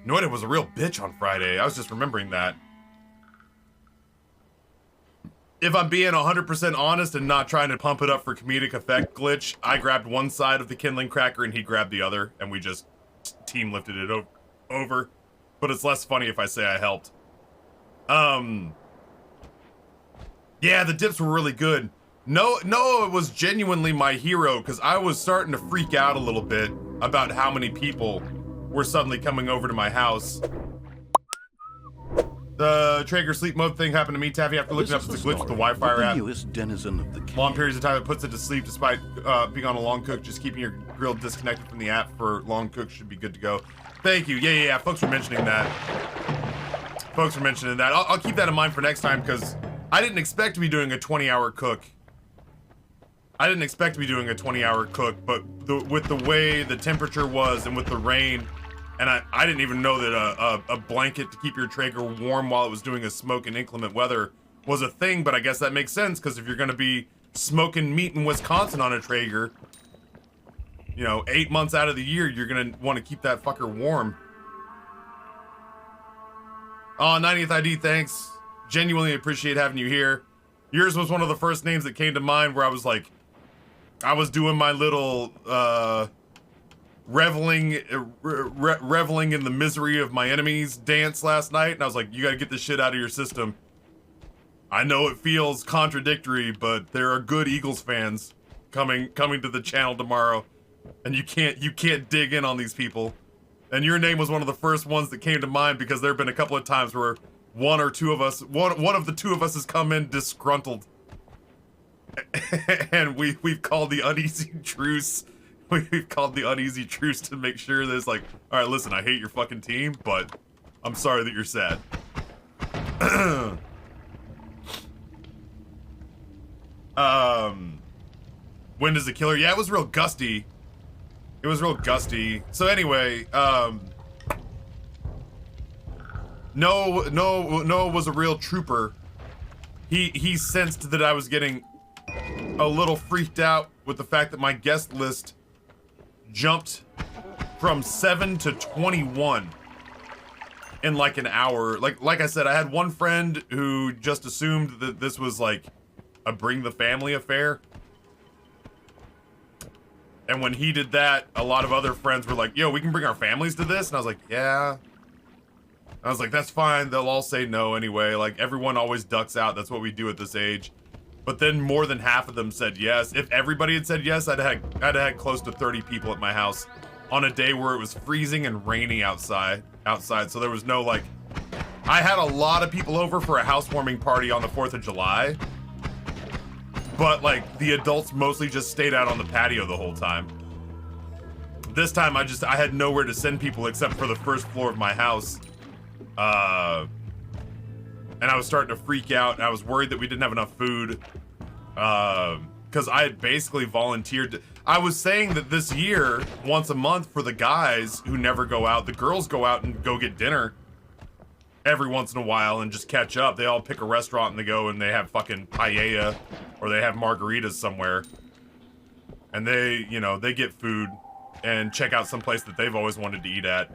Noita was a real bitch on Friday. I was just remembering that. If I'm being 100% honest and not trying to pump it up for comedic effect glitch, I grabbed one side of the kindling cracker and he grabbed the other, and we just team lifted it over. But it's less funny if I say I helped. Yeah, the dips were really good. Noah was genuinely my hero because I was starting to freak out a little bit about how many people were suddenly coming over to my house. The Traeger sleep mode thing happened to me, Taffy, after looking up it's a glitch with the Wi-Fi app. Newest denizen of the cave. Long periods of time it puts it to sleep despite being on a long cook. Just keeping your grill disconnected from the app for long cook should be good to go. Thank you. Yeah. Folks were mentioning that. I'll keep that in mind for next time because I didn't expect to be doing a 20-hour cook. But with the way the temperature was and with the rain, and I didn't even know that a blanket to keep your Traeger warm while it was doing a smoke in inclement weather was a thing, but I guess that makes sense, because if you're going to be smoking meat in Wisconsin on a Traeger, you know, 8 months out of the year, you're going to want to keep that fucker warm. Oh, 90th ID, thanks. Genuinely appreciate having you here. Yours was one of the first names that came to mind where I was like, I was doing my little, reveling in the misery of my enemies dance last night, and I was like, you gotta get this shit out of your system. I know it feels contradictory, but there are good Eagles fans coming to the channel tomorrow, and you can't dig in on these people. And your name was one of the first ones that came to mind because there have been a couple of times where one of the two of us has come in disgruntled, and we've called the uneasy truce. We've called the uneasy truce to make sure that it's like, all right, listen, I hate your fucking team, but I'm sorry that you're sad. Wind is a killer. Yeah, it was real gusty. So anyway, Noah was a real trooper. He sensed that I was getting a little freaked out with the fact that my guest list jumped from 7 to 21 in like an hour. Like I said, I had one friend who just assumed that this was like a bring the family affair. And when he did that, a lot of other friends were like, yo, we can bring our families to this? And I was like, yeah. I was like, that's fine. They'll all say no anyway. Like, everyone always ducks out. That's what we do at this age. But then more than half of them said yes. If everybody had said yes, I'd have had close to 30 people at my house on a day where it was freezing and raining outside. So there was no, like... I had a lot of people over for a housewarming party on the 4th of July. But, like, the adults mostly just stayed out on the patio the whole time. This time, I had nowhere to send people except for the first floor of my house. And I was starting to freak out, and I was worried that we didn't have enough food. Because I had basically volunteered. I was saying that this year, once a month for the guys who never go out, the girls go out and go get dinner every once in a while and just catch up. They all pick a restaurant and they go and they have fucking paella or they have margaritas somewhere. And they, you know, they get food and check out some place that they've always wanted to eat at.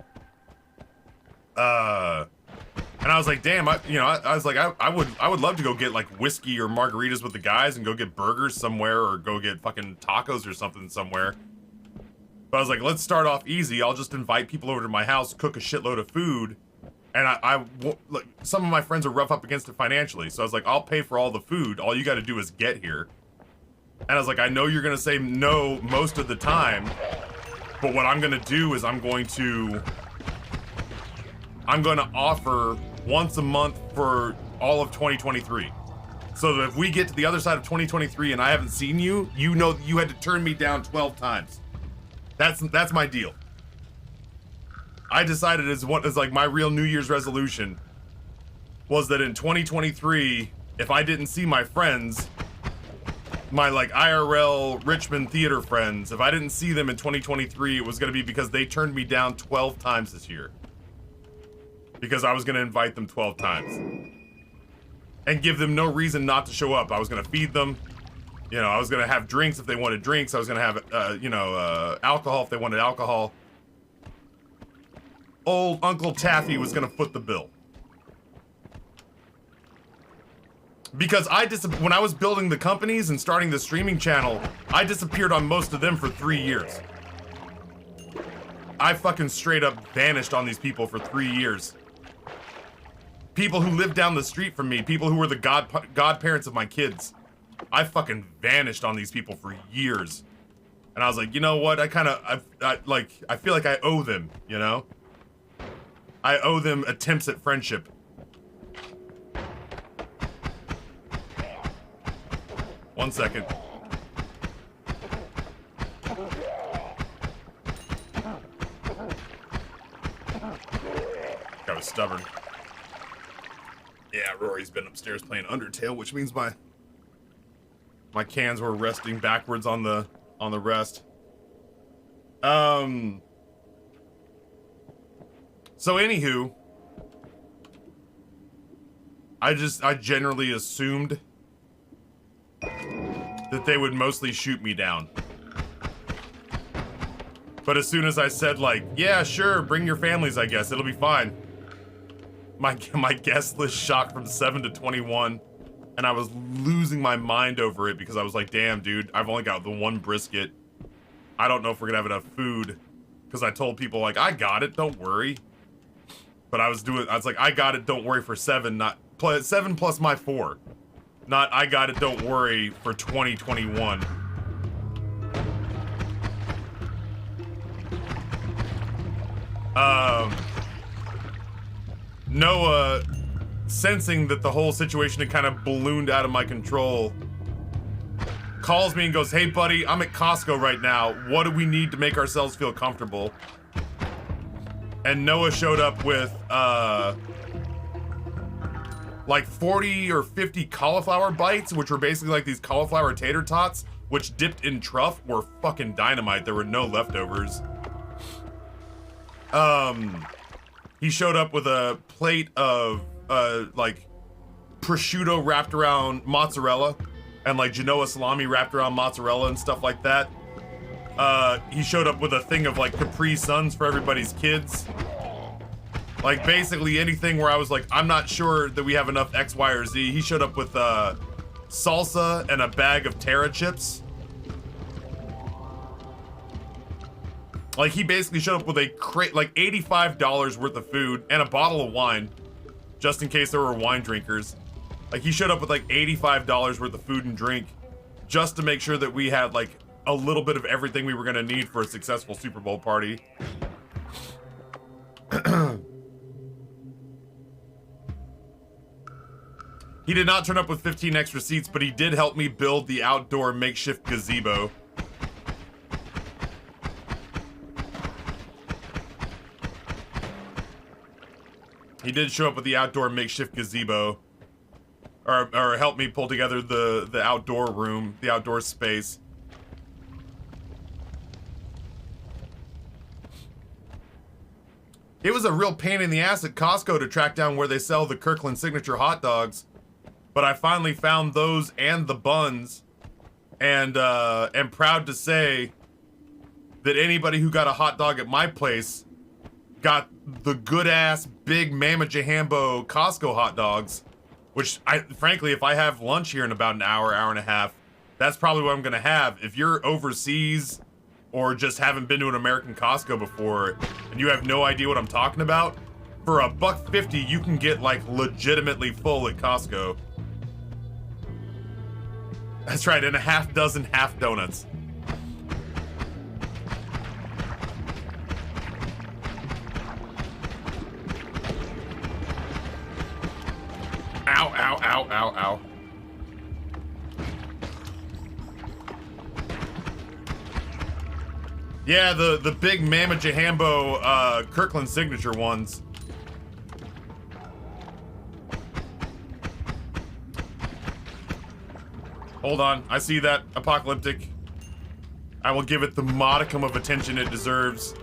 And I was like, damn, I was like, I would love to go get like whiskey or margaritas with the guys and go get burgers somewhere or go get fucking tacos or something somewhere. But I was like, let's start off easy. I'll just invite people over to my house, cook a shitload of food. And like, some of my friends are rough up against it financially. So I was like, I'll pay for all the food. All you got to do is get here. And I was like, I know you're going to say no most of the time. But what I'm going to do is I'm going to offer once a month for all of 2023. So that if we get to the other side of 2023 and I haven't seen you, you know you had to turn me down 12 times. That's my deal. I decided as like my real New Year's resolution was that in 2023, if I didn't see my friends, my like IRL Richmond theater friends, if I didn't see them in 2023, it was going to be because they turned me down 12 times this year. Because I was going to invite them 12 times. And give them no reason not to show up. I was going to feed them. You know, I was going to have drinks if they wanted drinks. I was going to have, alcohol if they wanted alcohol. old Uncle Taffy was gonna foot the bill. Because when I was building the companies and starting the streaming channel, I disappeared on most of them for 3 years. I fucking straight up vanished on these people for 3 years. People who lived down the street from me, people who were the godparents of my kids. I fucking vanished on these people for years. And I was like, you know what? I feel like I owe them, you know? I owe them attempts at friendship. One second. Guy was stubborn. Yeah, Rory's been upstairs playing Undertale, which means my cans were resting backwards on the rest. So anywho, I generally assumed that they would mostly shoot me down. But as soon as I said, like, yeah, sure, bring your families, I guess, it'll be fine. My guest list shot from 7 to 21, and I was losing my mind over it because I was like, damn, dude, I've only got the one brisket. I don't know if we're gonna have enough food. Because I told people, like, I got it, don't worry. But I was like, I got it, don't worry for 7, not 7 plus my 4. Not, I got it, don't worry, for 2021. Noah, sensing that the whole situation had kind of ballooned out of my control, calls me and goes, hey buddy, I'm at Costco right now. What do we need to make ourselves feel comfortable? And Noah showed up with, like 40 or 50 cauliflower bites, which were basically like these cauliflower tater tots, which dipped in truff were fucking dynamite. There were no leftovers. He showed up with a plate of, like, prosciutto wrapped around mozzarella and like Genoa salami wrapped around mozzarella and stuff like that. He showed up with a thing of like Capri Suns for everybody's kids. Like basically anything where I was like, I'm not sure that we have enough X, Y, or Z. He showed up with salsa and a bag of Terra chips. Like he basically showed up with a crate, like $85 worth of food and a bottle of wine, just in case there were wine drinkers. Like he showed up with like $85 worth of food and drink, just to make sure that we had like a little bit of everything we were gonna need for a successful Super Bowl party. He did not turn up with 15 extra seats, but he did help me build the outdoor makeshift gazebo. He did show up with the outdoor makeshift gazebo, or help me pull together the outdoor room, the outdoor space. It was a real pain in the ass at Costco to track down where they sell the Kirkland signature hot dogs, but I finally found those and the buns, and am proud to say that anybody who got a hot dog at my place got the good ass big Mama Jahambo Costco hot dogs, which frankly, if I have lunch here in about an hour, hour and a half, that's probably what I'm gonna have. If you're overseas or just haven't been to an American Costco before and you have no idea what I'm talking about, for $1.50 you can get like legitimately full at Costco. That's right, and a half dozen half donuts. Ow, ow, ow, ow, ow. Yeah, the big Mama Jahambo Kirkland signature ones. Hold on, I see that, Apocalyptic. I will give it the modicum of attention it deserves.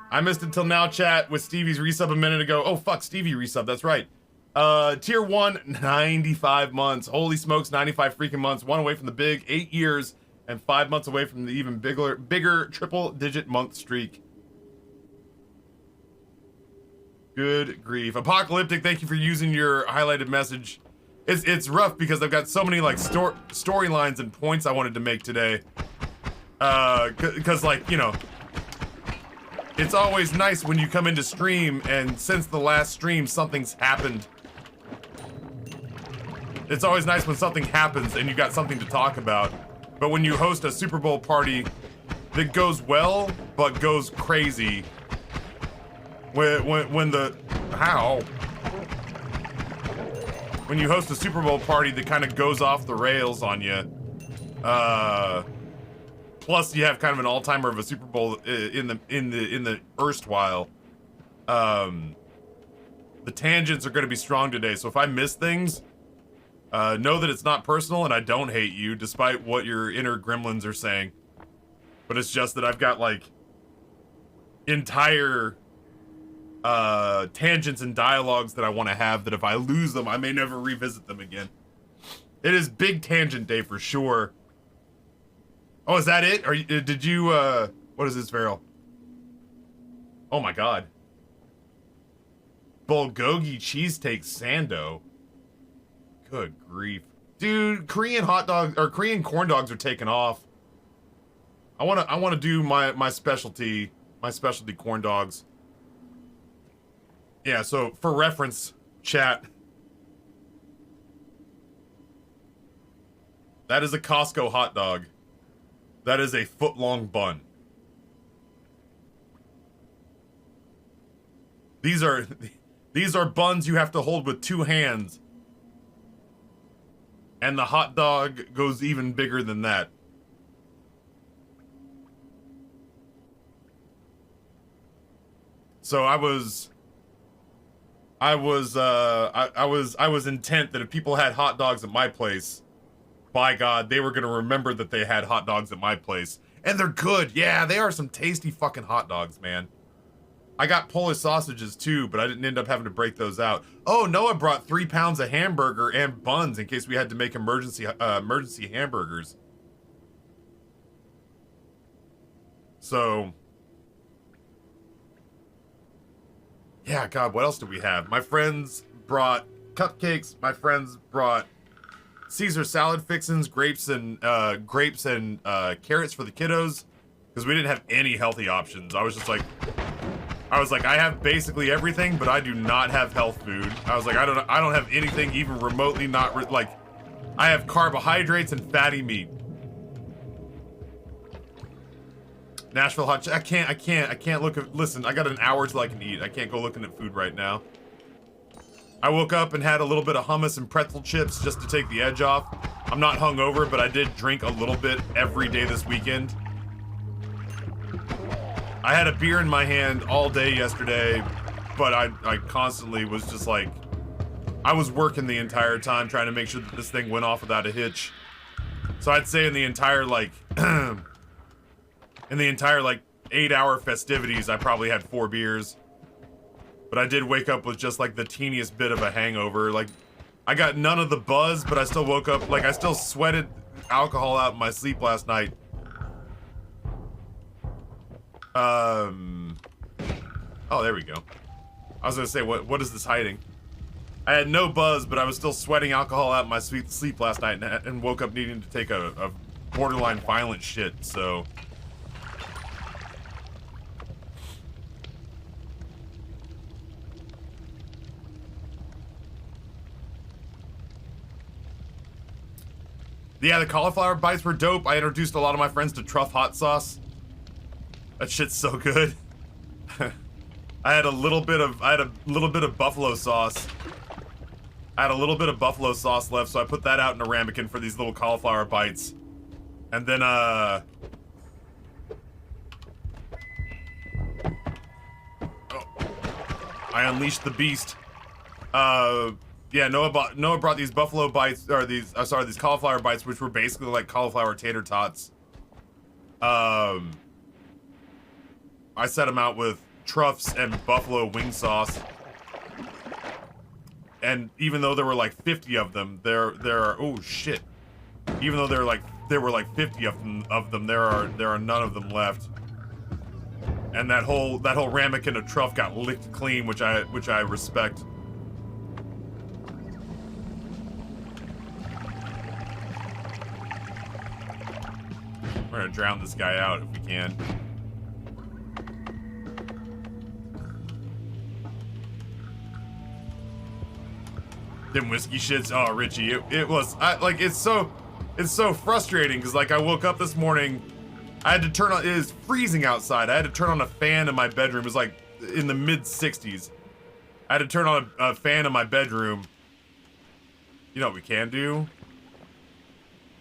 I missed Until Now chat with Stevie's resub a minute ago. Oh fuck, Stevie resub, that's right. Tier 1, 95 months. Holy smokes, 95 freaking months. One away from the big 8 years and 5 months away from the even bigger triple-digit month streak. Good grief. Apocalyptic, thank you for using your highlighted message. It's rough because I've got so many like storylines and points I wanted to make today. Cause like, you know, it's always nice when you come into stream and since the last stream something's happened. It's always nice when something happens and you got something to talk about. But when you host a Super Bowl party that goes well but goes crazy, when you host a Super Bowl party that kind of goes off the rails on you, plus you have kind of an all-timer of a Super Bowl in the erstwhile, the tangents are going to be strong today. So if I miss things, know that it's not personal and I don't hate you, despite what your inner gremlins are saying. But it's just that I've got like entire tangents and dialogues that I want to have that if I lose them, I may never revisit them again. It is big tangent day for sure. Oh, is that it? Did you, what is this, Farrell? Oh my god. Bulgogi cheesesteak sando. Good grief. Dude, Korean hot dogs, or Korean corn dogs are taking off. I wanna do my specialty corn dogs. Yeah, so for reference, chat, that is a Costco hot dog. That is a foot-long bun. These are buns you have to hold with 2 hands. And the hot dog goes even bigger than that. So I was intent that if people had hot dogs at my place, by God, they were gonna remember that they had hot dogs at my place. And they're good. Yeah, they are some tasty fucking hot dogs, man. I got Polish sausages too, but I didn't end up having to break those out. Oh, Noah brought 3 pounds of hamburger and buns in case we had to make emergency hamburgers. So, yeah, God, what else do we have? My friends brought cupcakes. My friends brought Caesar salad fixins, grapes and carrots for the kiddos, because we didn't have any healthy options. I was like, I have basically everything, but I do not have health food. I was like, I don't have anything even remotely not like, I have carbohydrates and fatty meat. Nashville hot. I can't look at. Listen, I got an hour till I can eat. I can't go looking at food right now. I woke up and had a little bit of hummus and pretzel chips just to take the edge off. I'm not hungover, but I did drink a little bit every day this weekend. I had a beer in my hand all day yesterday, but I constantly was just like, I was working the entire time trying to make sure that this thing went off without a hitch. So I'd say in the entire like, in the entire like 8-hour festivities, I probably had 4 beers. But I did wake up with just like the teeniest bit of a hangover. Like, I got none of the buzz, but I still woke up, like I still sweated alcohol out in my sleep last night. Oh, there we go. I was gonna say, what is this hiding? I had no buzz, but I was still sweating alcohol out in my sleep last night and woke up needing to take a borderline violent shit, so. Yeah, the cauliflower bites were dope. I introduced a lot of my friends to truff hot sauce. That shit's so good. I had a little bit of buffalo sauce. I had a little bit of buffalo sauce left, so I put that out in a ramekin for these little cauliflower bites. And then oh, I unleashed the beast. Yeah, Noah brought these buffalo bites, or these cauliflower bites, which were basically like cauliflower tater tots. I set them out with truffs and buffalo wing sauce. and even though there were like 50 of them, there are, oh shit. Even though there were like 50 of them, there are none of them left. And that whole ramekin of truff got licked clean, which I respect. We're gonna drown this guy out if we can. Them whiskey shits. Oh, Richie, it was it's so frustrating because like I woke up this morning, I had to turn on. It is freezing outside. I had to turn on a fan in my bedroom. It was like in the mid 60s. I had to turn on a fan in my bedroom. You know what we can do?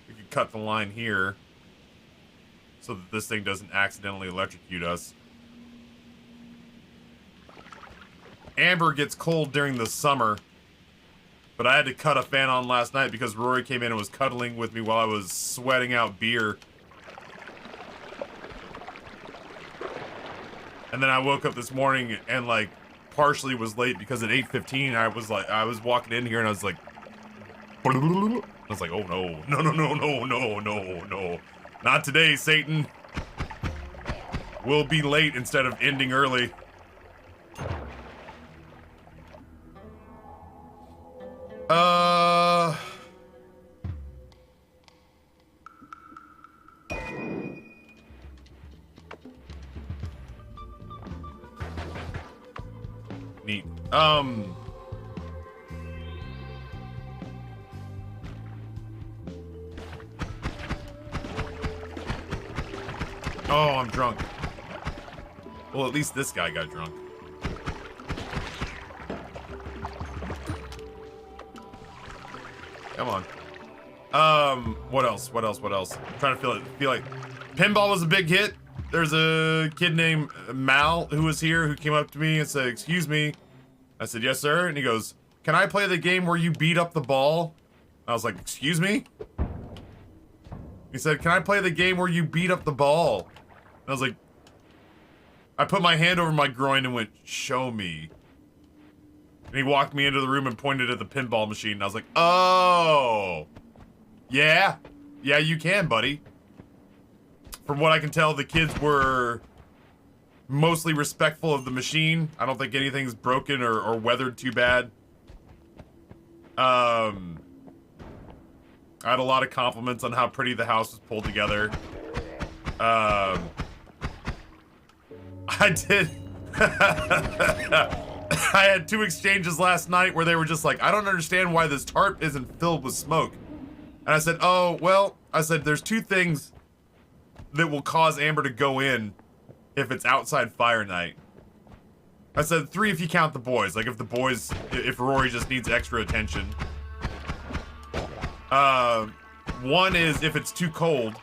We could cut the line here so that this thing doesn't accidentally electrocute us. Amber gets cold during the summer, but I had to cut a fan on last night because Rory came in and was cuddling with me while I was sweating out beer. And then I woke up this morning and like partially was late because at 8:15 I was walking in here and I was like, oh no, no, not today, Satan. We'll be late instead of ending early. Neat. Oh, I'm drunk. Well, at least this guy got drunk. Come on. What else? I'm trying to feel like pinball was a big hit. There's a kid named Mal who was here who came up to me and said, "Excuse me." I said, "Yes, sir." And he goes, "Can I play the game where you beat up the ball?" I was like, "Excuse me?" He said, "Can I play the game where you beat up the ball?" And I was like, I put my hand over my groin and went, "Show me." And he walked me into the room and pointed at the pinball machine. And I was like, "Oh, yeah, you can, buddy." From what I can tell, the kids were mostly respectful of the machine. I don't think anything's broken or weathered too bad. I had a lot of compliments on how pretty the house was pulled together. I did. I had 2 exchanges last night where they were just like, "I don't understand why this tarp isn't filled with smoke." And I said, "Oh, well," I said, "there's 2 things that will cause Amber to go in if it's outside fire night." I said 3 if you count the boys. Like if Rory just needs extra attention. 1 is if it's too cold.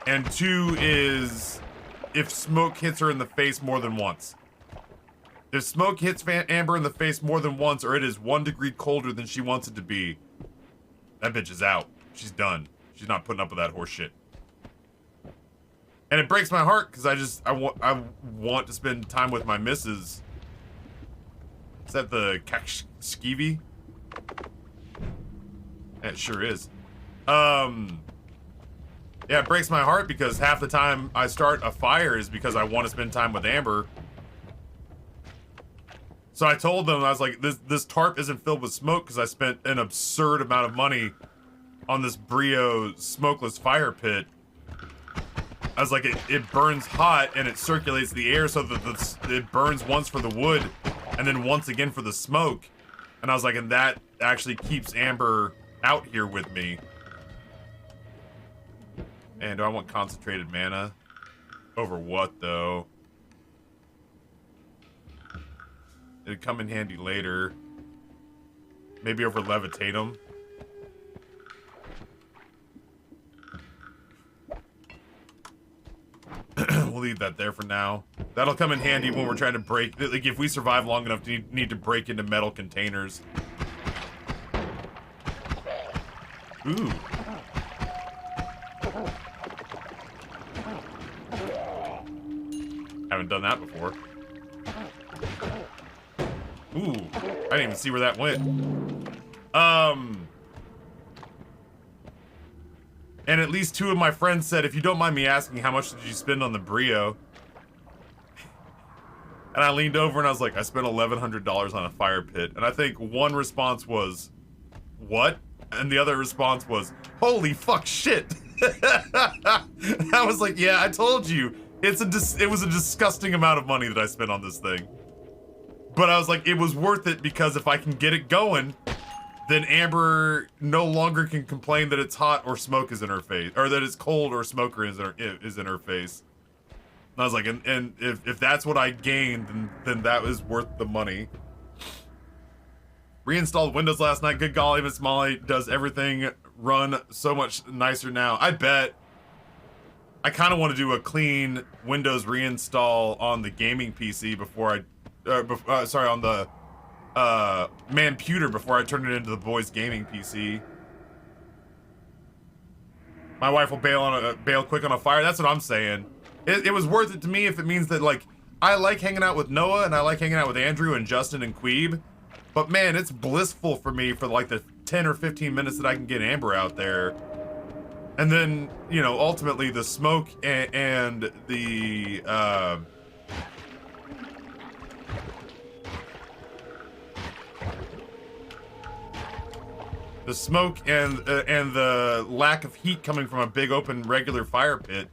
And 2 is if smoke hits her in the face more than once. If smoke hits Amber in the face more than once, or it is 1 degree colder than she wants it to be, that bitch is out. She's done. She's not putting up with that horse shit. And it breaks my heart because I want to spend time with my missus. Is that the Kakshkivi? It sure is. Yeah, it breaks my heart because half the time I start a fire is because I want to spend time with Amber. So I told them, I was like, this tarp isn't filled with smoke because I spent an absurd amount of money on this Brio smokeless fire pit. I was like, it burns hot and it circulates the air so that it burns once for the wood and then once again for the smoke. And I was like, and that actually keeps Amber out here with me. And do I want concentrated mana? Over what, though? It'd come in handy later. Maybe over Levitatum. We'll leave that there for now. That'll come in handy when we're trying to break... Like, if we survive long enough to need to break into metal containers. Ooh. Haven't done that before. Ooh, I didn't even see where that went. And at least 2 of my friends said, if you don't mind me asking, how much did you spend on the Brio? And I leaned over and I was like, I spent $1,100 on a fire pit. And I think one response was, what? And the other response was, holy fuck shit. And I was like, yeah, I told you. It was a disgusting amount of money that I spent on this thing. But I was like, it was worth it because if I can get it going, then Amber no longer can complain that it's hot or smoke is in her face, or that it's cold or smoker is in her face. And I was like, and if that's what I gained, then that was worth the money. Reinstalled Windows last night. Good golly, Miss Molly does everything run so much nicer now. I bet. I kind of want to do a clean Windows reinstall on the gaming PC before I, sorry, on the Manputer before I turn it into the boys' gaming PC. My wife will bail quick on a fire. That's what I'm saying. It was worth it to me if it means that, like, I like hanging out with Noah and I like hanging out with Andrew and Justin and Queeb. But man, it's blissful for me for like the 10 or 15 minutes that I can get Amber out there. And then, you know, ultimately the smoke and the smoke and the lack of heat coming from a big open regular fire pit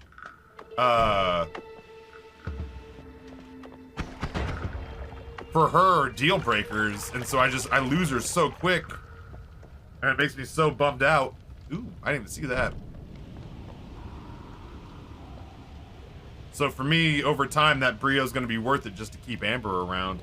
for her are deal breakers, and so I lose her so quick, and it makes me so bummed out. Ooh, I didn't even see that. So for me, over time, that Brio's gonna be worth it just to keep Amber around.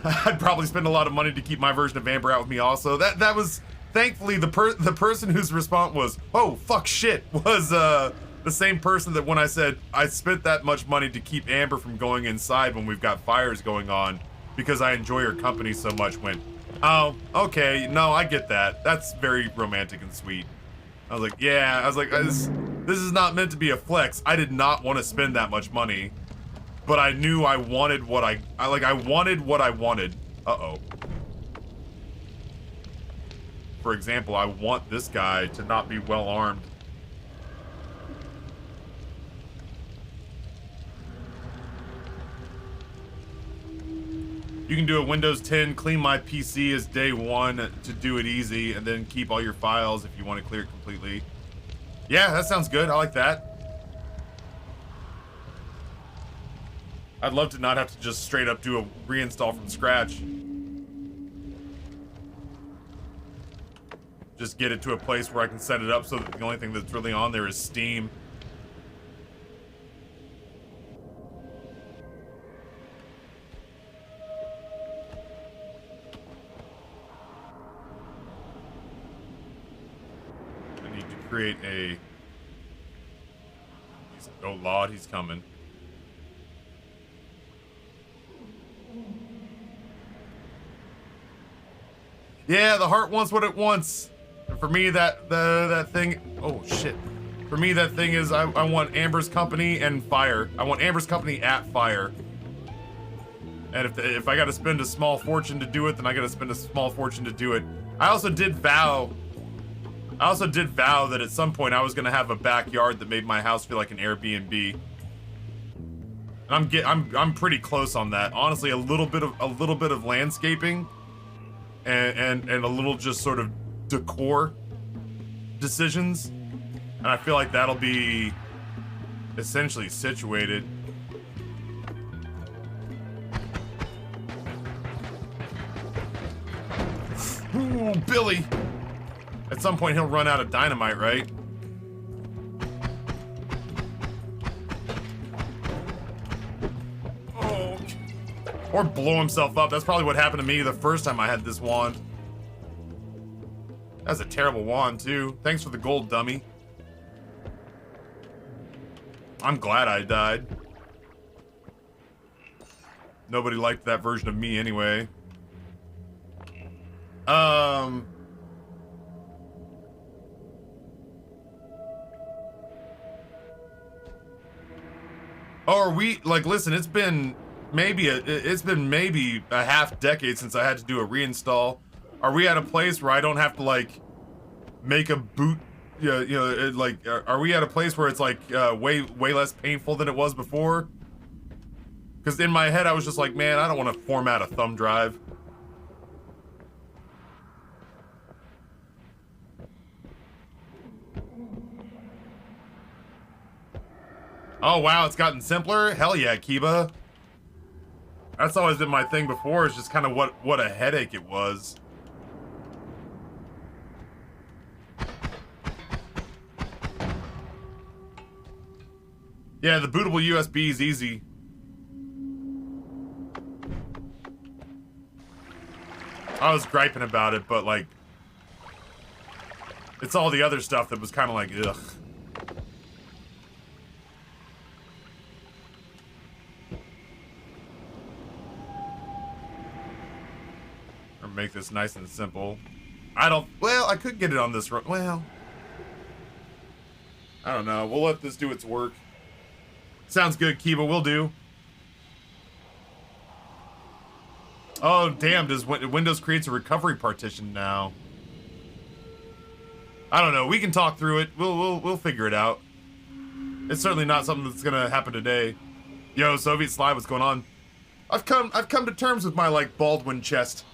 I'd probably spend a lot of money to keep my version of Amber out with me also. That was, thankfully, the person whose response was, oh, fuck shit, was the same person that when I said, I spent that much money to keep Amber from going inside when we've got fires going on because I enjoy her company so much, went, oh, okay, no, I get that. That's very romantic and sweet. I was like, yeah, I was like, this is not meant to be a flex. I did not want to spend that much money. But I knew I wanted what I wanted what I wanted. Uh-oh. For example, I want this guy to not be well armed. You can do a Windows 10, clean my PC as day one to do it easy, and then keep all your files if you want to clear it completely. Yeah, that sounds good. I like that. I'd love to not have to just straight up do a reinstall from scratch. Just get it to a place where I can set it up so that the only thing that's really on there is Steam. I need to create a... Oh Lord, he's coming. Yeah, the heart wants what it wants. And for me, that thing. Oh shit. For me, that thing is I want Amber's company and fire. I want Amber's company at fire. And if I got to spend a small fortune to do it, then I got to spend a small fortune to do it. I also did vow that at some point I was gonna have a backyard that made my house feel like an Airbnb. And I'm pretty close on that. Honestly, a little bit of landscaping. And a little just sort of decor decisions, and I feel like that'll be essentially situated. Ooh, Billy! At some point he'll run out of dynamite, right? Oh. Or blow himself up. That's probably what happened to me the first time I had this wand. That's a terrible wand, too. Thanks for the gold, dummy. I'm glad I died. Nobody liked that version of me anyway. Oh, are we, like, listen, it's been it's been maybe a half decade since I had to do a reinstall. Are we at a place where I don't have to like make a boot? Are we at a place where it's like way less painful than it was before? Because in my head I was just like, man, I don't want to format a thumb drive. Oh wow, it's gotten simpler? Hell yeah, Kiba. That's always been my thing before, is just kind of what a headache it was. Yeah, the bootable USB is easy. I was griping about it, but like, it's all the other stuff that was kind of like, ugh. Or make this nice and simple. Well, I could get it on this, well, I don't know. We'll let this do its work. Sounds good, Kiba, will do. Oh, damn, does Windows creates a recovery partition now? I don't know, we can talk through it. We'll figure it out. It's certainly not something that's gonna happen today. Yo, Soviet Slide, what's going on? I've come to terms with my, like, Baldwin chest.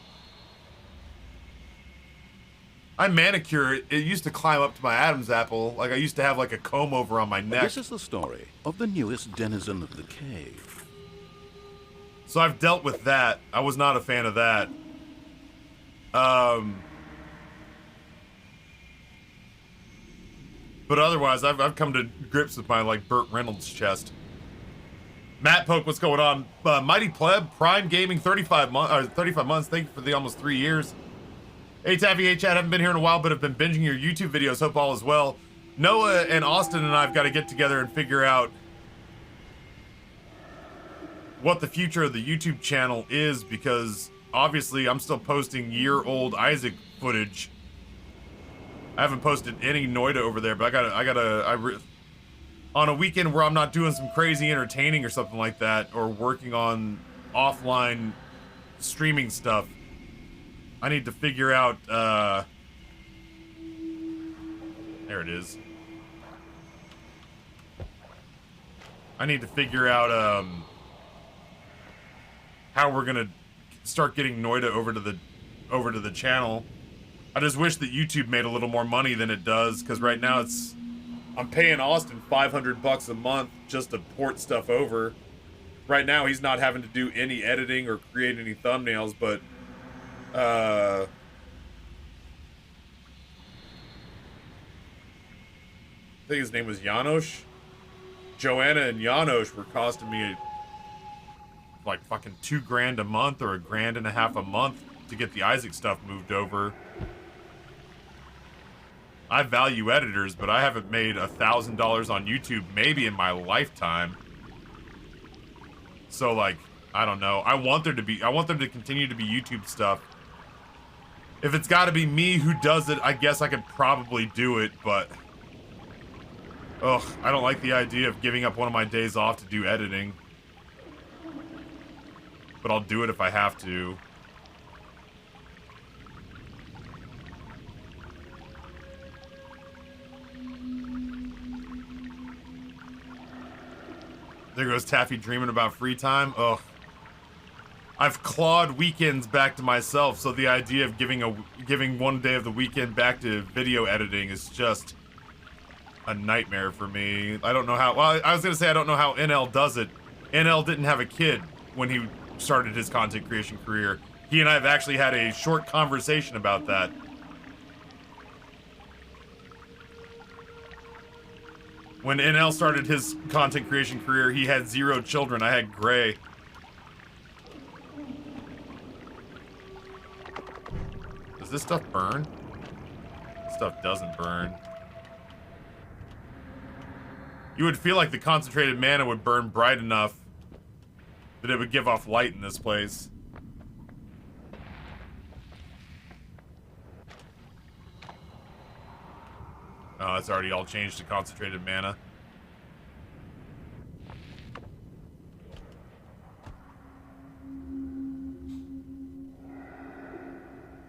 I manicure it. It used to climb up to my Adam's apple. Like, I used to have, like, a comb over on my neck. This is the story of the newest denizen of the cave. So I've dealt with that. I was not a fan of that. But otherwise, I've come to grips with my, like, Burt Reynolds chest. Matt Poke, what's going on? Mighty Pleb, Prime Gaming, 35 months. Thank you for the almost 3 years. Hey Taffy, hey Chad, haven't been here in a while, but have been binging your YouTube videos. Hope all is well. Noah and Austin and I've got to get together and figure out what the future of the YouTube channel is, because obviously I'm still posting year-old Isaac footage. I haven't posted any Noita over there, but on a weekend where I'm not doing some crazy entertaining or something like that, or working on offline streaming stuff, I need to figure out, there it is. I need to figure out, how we're gonna start getting Noita over to the channel. I just wish that YouTube made a little more money than it does, because right now I'm paying Austin $500 a month just to port stuff over. Right now he's not having to do any editing or create any thumbnails, but I think his name was Janosch. Joanna and Janosch were costing me like fucking $2 grand a month or $1.5 grand a month to get the Isaac stuff moved over. I value editors, but I haven't made $1,000 on YouTube maybe in my lifetime. So like, I don't know. I want there to continue to be YouTube stuff. If it's got to be me who does it, I guess I could probably do it, but ugh, I don't like the idea of giving up one of my days off to do editing. But I'll do it if I have to. There goes Taffy dreaming about free time. Ugh. I've clawed weekends back to myself, so the idea of giving one day of the weekend back to video editing is just a nightmare for me. I don't know how, well, I was gonna say I don't know how NL does it. NL didn't have a kid when he started his content creation career. He and I have actually had a short conversation about that. When NL started his content creation career, he had 0 children. I had Gray. Does this stuff burn? This stuff doesn't burn. You would feel like the concentrated mana would burn bright enough that it would give off light in this place. Oh, it's already all changed to concentrated mana.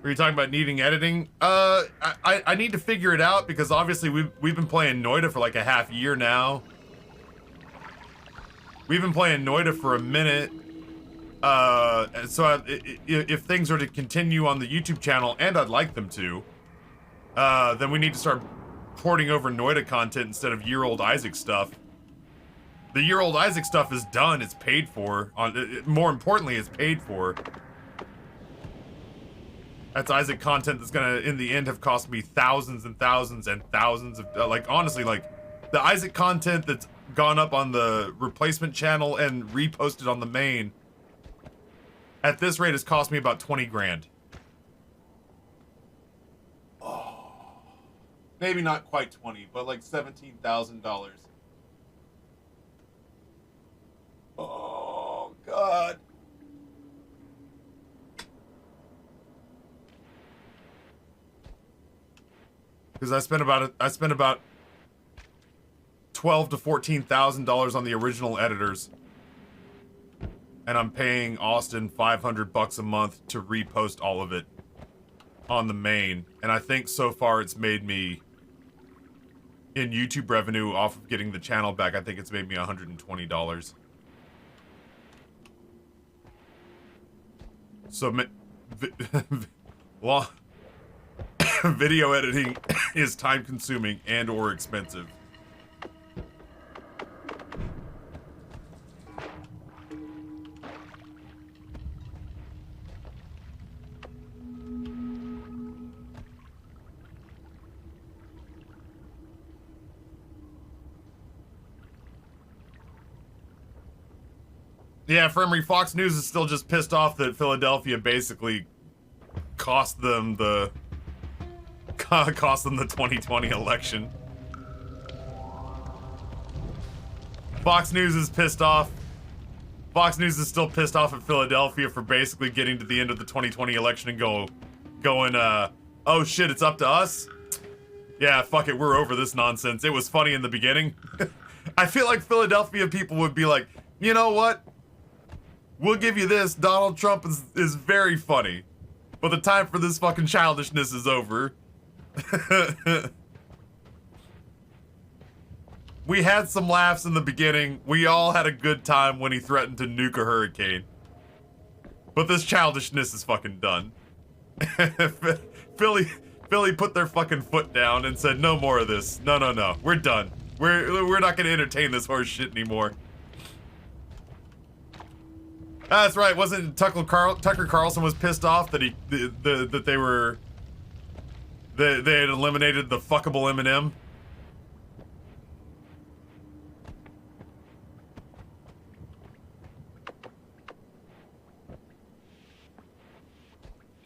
Were you talking about needing editing? I need to figure it out because obviously we've been playing Noita for like a half year now. We've been playing Noita for a minute. So if things are to continue on the YouTube channel, and I'd like them to, then we need to start porting over Noita content instead of year-old Isaac stuff. The year-old Isaac stuff is done. It's paid for. More importantly, it's paid for. That's Isaac content that's gonna, in the end, have cost me thousands and thousands and thousands of, like, honestly, like, the Isaac content that's gone up on the replacement channel and reposted on the main, at this rate, has cost me about 20 grand. Oh. Maybe not quite 20, but like $17,000. Oh, God. Because I spent about $12,000 to $14,000 on the original editors, and I'm paying Austin $500 a month to repost all of it on the main. And I think so far it's made me, in YouTube revenue off of getting the channel back, I think it's made me $120. So, well, video editing is time-consuming and or expensive. Yeah, Fremery, Fox News is still just pissed off that Philadelphia basically cost them the 2020 election. Fox News is pissed off. Fox News is still pissed off at Philadelphia for basically getting to the end of the 2020 election and going, oh shit, it's up to us? Yeah, fuck it, we're over this nonsense. It was funny in the beginning. I feel like Philadelphia people would be like, you know what? We'll give you this. Donald Trump is very funny. But the time for this fucking childishness is over. We had some laughs in the beginning. We all had a good time when he threatened to nuke a hurricane. But this childishness is fucking done. Philly put their fucking foot down and said, no more of this. No, no, no. We're done. We're not gonna entertain this horse shit anymore. That's right. Wasn't Tucker Carlson was pissed off that that they had eliminated the fuckable M&M?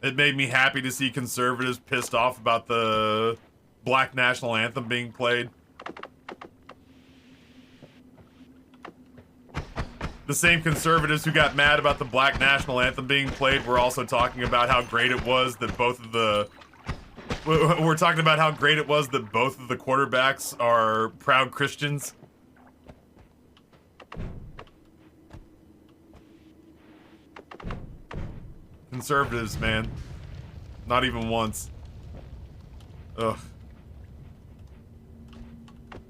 It made me happy to see conservatives pissed off about the Black National Anthem being played. The same conservatives who got mad about the Black National Anthem being played were also talking about how great it was that both of the... We're talking about how great it was that both of the quarterbacks are proud Christians. Conservatives, man. Not even once. Ugh.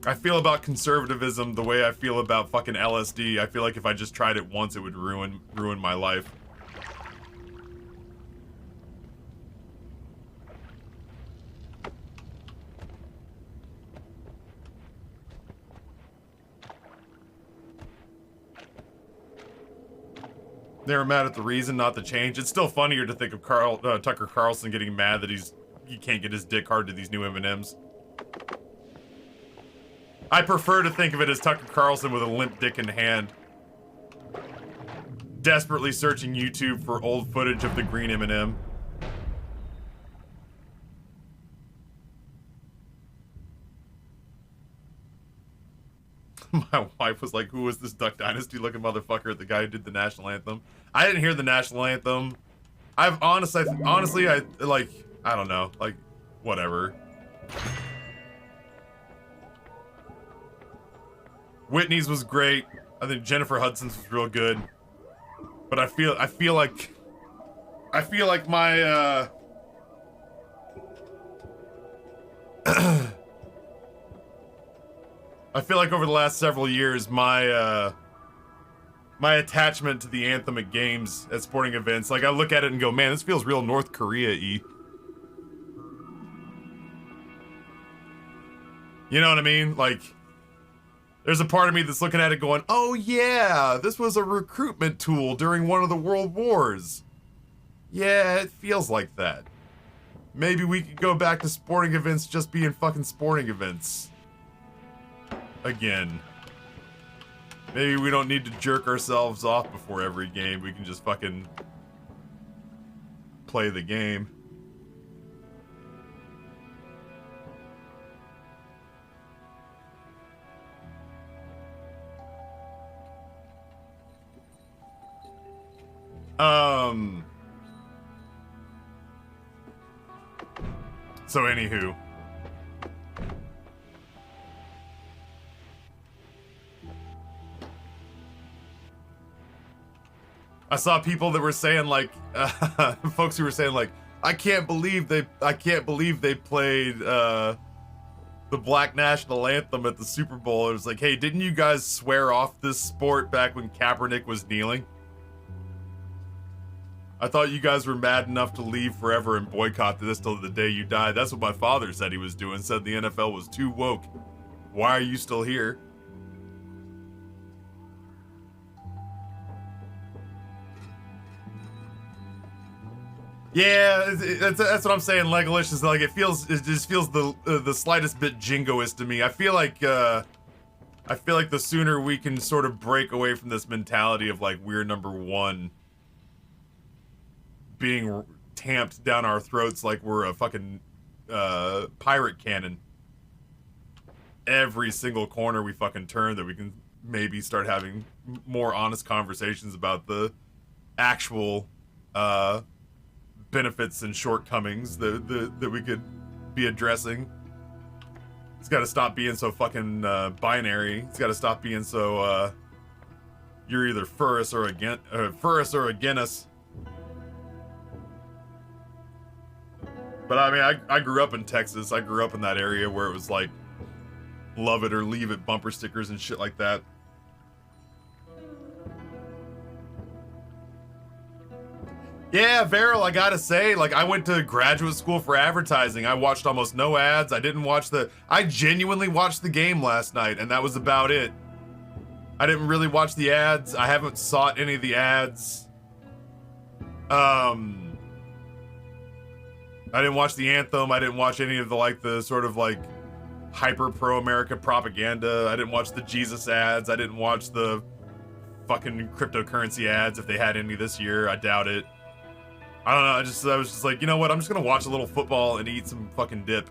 I feel about conservatism the way I feel about fucking LSD. I feel like if I just tried it once, it would ruin my life. They were mad at the reason, not the change. It's still funnier to think of Tucker Carlson getting mad that he can't get his dick hard to these new M&Ms. I prefer to think of it as Tucker Carlson with a limp dick in hand, desperately searching YouTube for old footage of the green M&M. My wife was like, who was this Duck Dynasty looking motherfucker, the guy who did the national anthem? I didn't hear the national anthem. Honestly, I don't know, like, whatever. Whitney's was great. I think Jennifer Hudson's was real good. But I feel like my I feel like over the last several years, my my attachment to the anthem at games, at sporting events, like I look at it and go, man, this feels real North Korea-y. You know what I mean? Like, there's a part of me that's looking at it going, oh yeah, this was a recruitment tool during one of the world wars. Yeah, it feels like that. Maybe we could go back to sporting events just being fucking sporting events. Again. Maybe we don't need to jerk ourselves off before every game. We can just fucking play the game. So anywho. I saw people that were saying like, folks who were saying like, I can't believe they played the Black National Anthem at the Super Bowl. It was like, hey, didn't you guys swear off this sport back when Kaepernick was kneeling? I thought you guys were mad enough to leave forever and boycott this till the day you died. That's what my father said he was doing, said the NFL was too woke. Why are you still here? Yeah, that's what I'm saying. Legolas is like, it just feels the slightest bit jingoist to me. I feel like the sooner we can sort of break away from this mentality of like we're number one, being tamped down our throats like we're a fucking pirate cannon. Every single corner we fucking turn, that we can maybe start having more honest conversations about the actual benefits and shortcomings that we could be addressing. It's got to stop being so fucking binary. It's got to stop being so you're either for us or against us. But I mean, I grew up in Texas. I grew up in that area where it was like love it or leave it bumper stickers and shit like that. Yeah, Varel, I gotta say, like, I went to graduate school for advertising. I watched almost no ads. I genuinely watched the game last night, and that was about it. I didn't really watch the ads. I haven't sought any of the ads. I didn't watch the anthem. I didn't watch any of the sort of like hyper pro-America propaganda. I didn't watch the Jesus ads. I didn't watch the fucking cryptocurrency ads if they had any this year. I doubt it. I don't know. I was just like, you know what? I'm just gonna watch a little football and eat some fucking dip.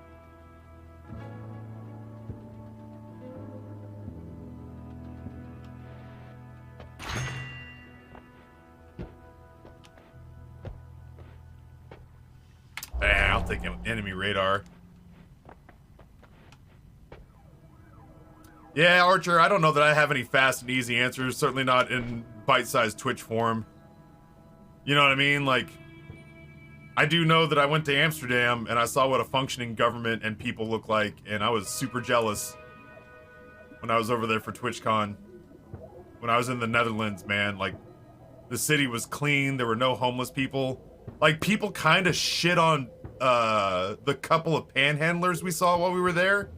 I'll take enemy radar. Yeah, Archer, I don't know that I have any fast and easy answers. Certainly not in bite-sized Twitch form. You know what I mean? Like, I do know that I went to Amsterdam and I saw what a functioning government and people look like, and I was super jealous when I was over there for TwitchCon. When I was in the Netherlands, man, like, the city was clean. There were no homeless people. Like, people kind of shit on the couple of panhandlers we saw while we were there.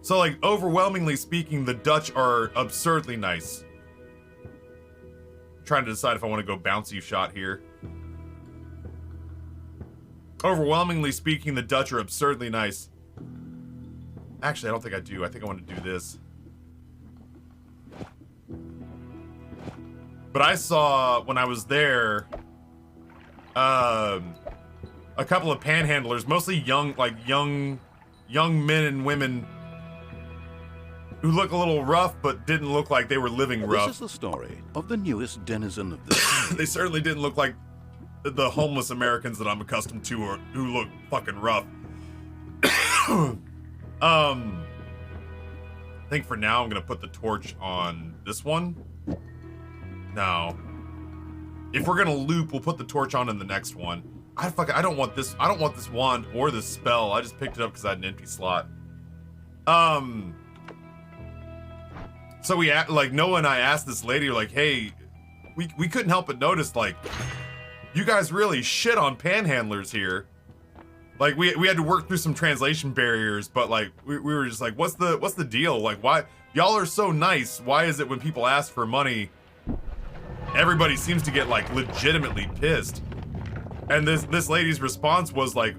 So, like, overwhelmingly speaking, the Dutch are absurdly nice. I'm trying to decide if I want to go bouncy shot here. Overwhelmingly speaking, the Dutch are absurdly nice. Actually, I don't think I do. I think I want to do this. But I saw, when I was there, a couple of panhandlers, mostly young men and women who look a little rough, but didn't look like they were living rough. This is the story of the newest denizen of the They certainly didn't look like the homeless Americans that I'm accustomed to, or who look fucking rough. I think for now I'm gonna put the torch on this one. No. If we're gonna loop, we'll put the torch on in the next one. I don't want this wand or this spell. I just picked it up because I had an empty slot. So we like Noah and I asked this lady, like, hey, we couldn't help but notice, like, you guys really shit on panhandlers here. Like we had to work through some translation barriers, but like we were just like, what's the deal? Like, why y'all are so nice? Why is it when people ask for money, everybody seems to get like legitimately pissed? And this lady's response was like,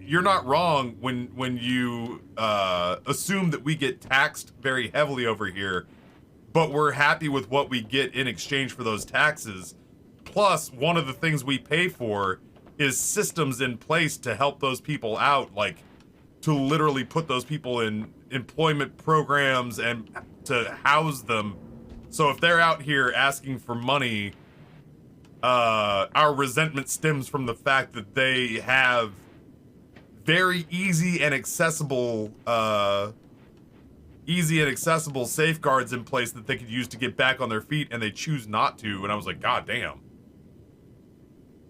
you're not wrong when you assume that we get taxed very heavily over here, but we're happy with what we get in exchange for those taxes. Plus, one of the things we pay for is systems in place to help those people out, like to literally put those people in employment programs and to house them. So if they're out here asking for money, our resentment stems from the fact that they have very easy and accessible safeguards in place that they could use to get back on their feet, and they choose not to. And I was like, God damn.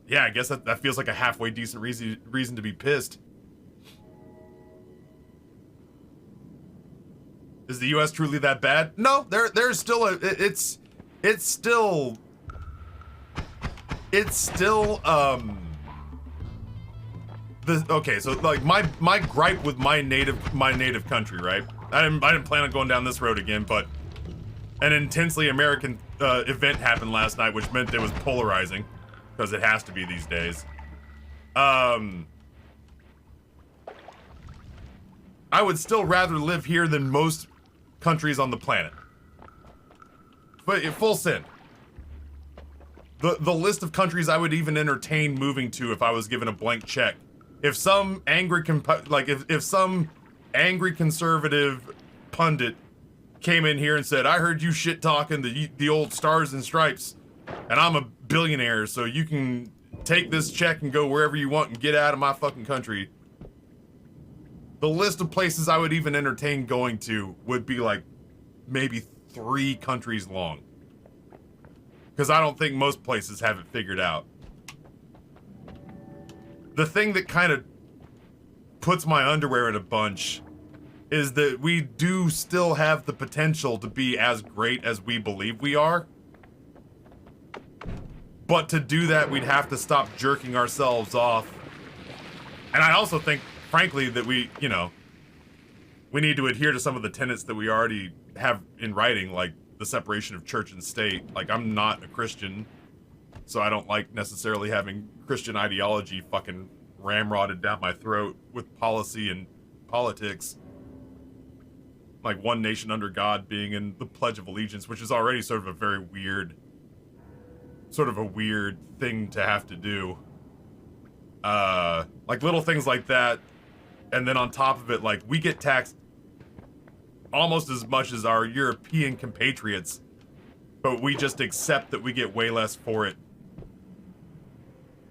Yeah, I guess that feels like a halfway decent reason to be pissed. Is the U.S. truly that bad? No, there's still it's still okay, so like my gripe with my native country, right? I didn't plan on going down this road again, but an intensely American event happened last night, which meant it was polarizing, because it has to be these days. I would still rather live here than most countries on the planet. But full send. The list of countries I would even entertain moving to if I was given a blank check. If some angry if some angry conservative pundit came in here and said, I heard you shit talking the old Stars and Stripes, and I'm a billionaire, so you can take this check and go wherever you want and get out of my fucking country. The list of places I would even entertain going to would be like maybe 3 countries long. Because I don't think most places have it figured out. The thing that kind of puts my underwear in a bunch is that we do still have the potential to be as great as we believe we are. But to do that, we'd have to stop jerking ourselves off. And I also think, frankly, that we need to adhere to some of the tenets that we already have in writing, like the separation of church and state. Like, I'm not a Christian, so I don't like necessarily having Christian ideology fucking ramrodded down my throat with policy and politics. Like one nation under God being in the Pledge of Allegiance, which is already sort of a very weird thing to have to do. Like little things like that. And then on top of it, like, we get taxed almost as much as our European compatriots, but we just accept that we get way less for it.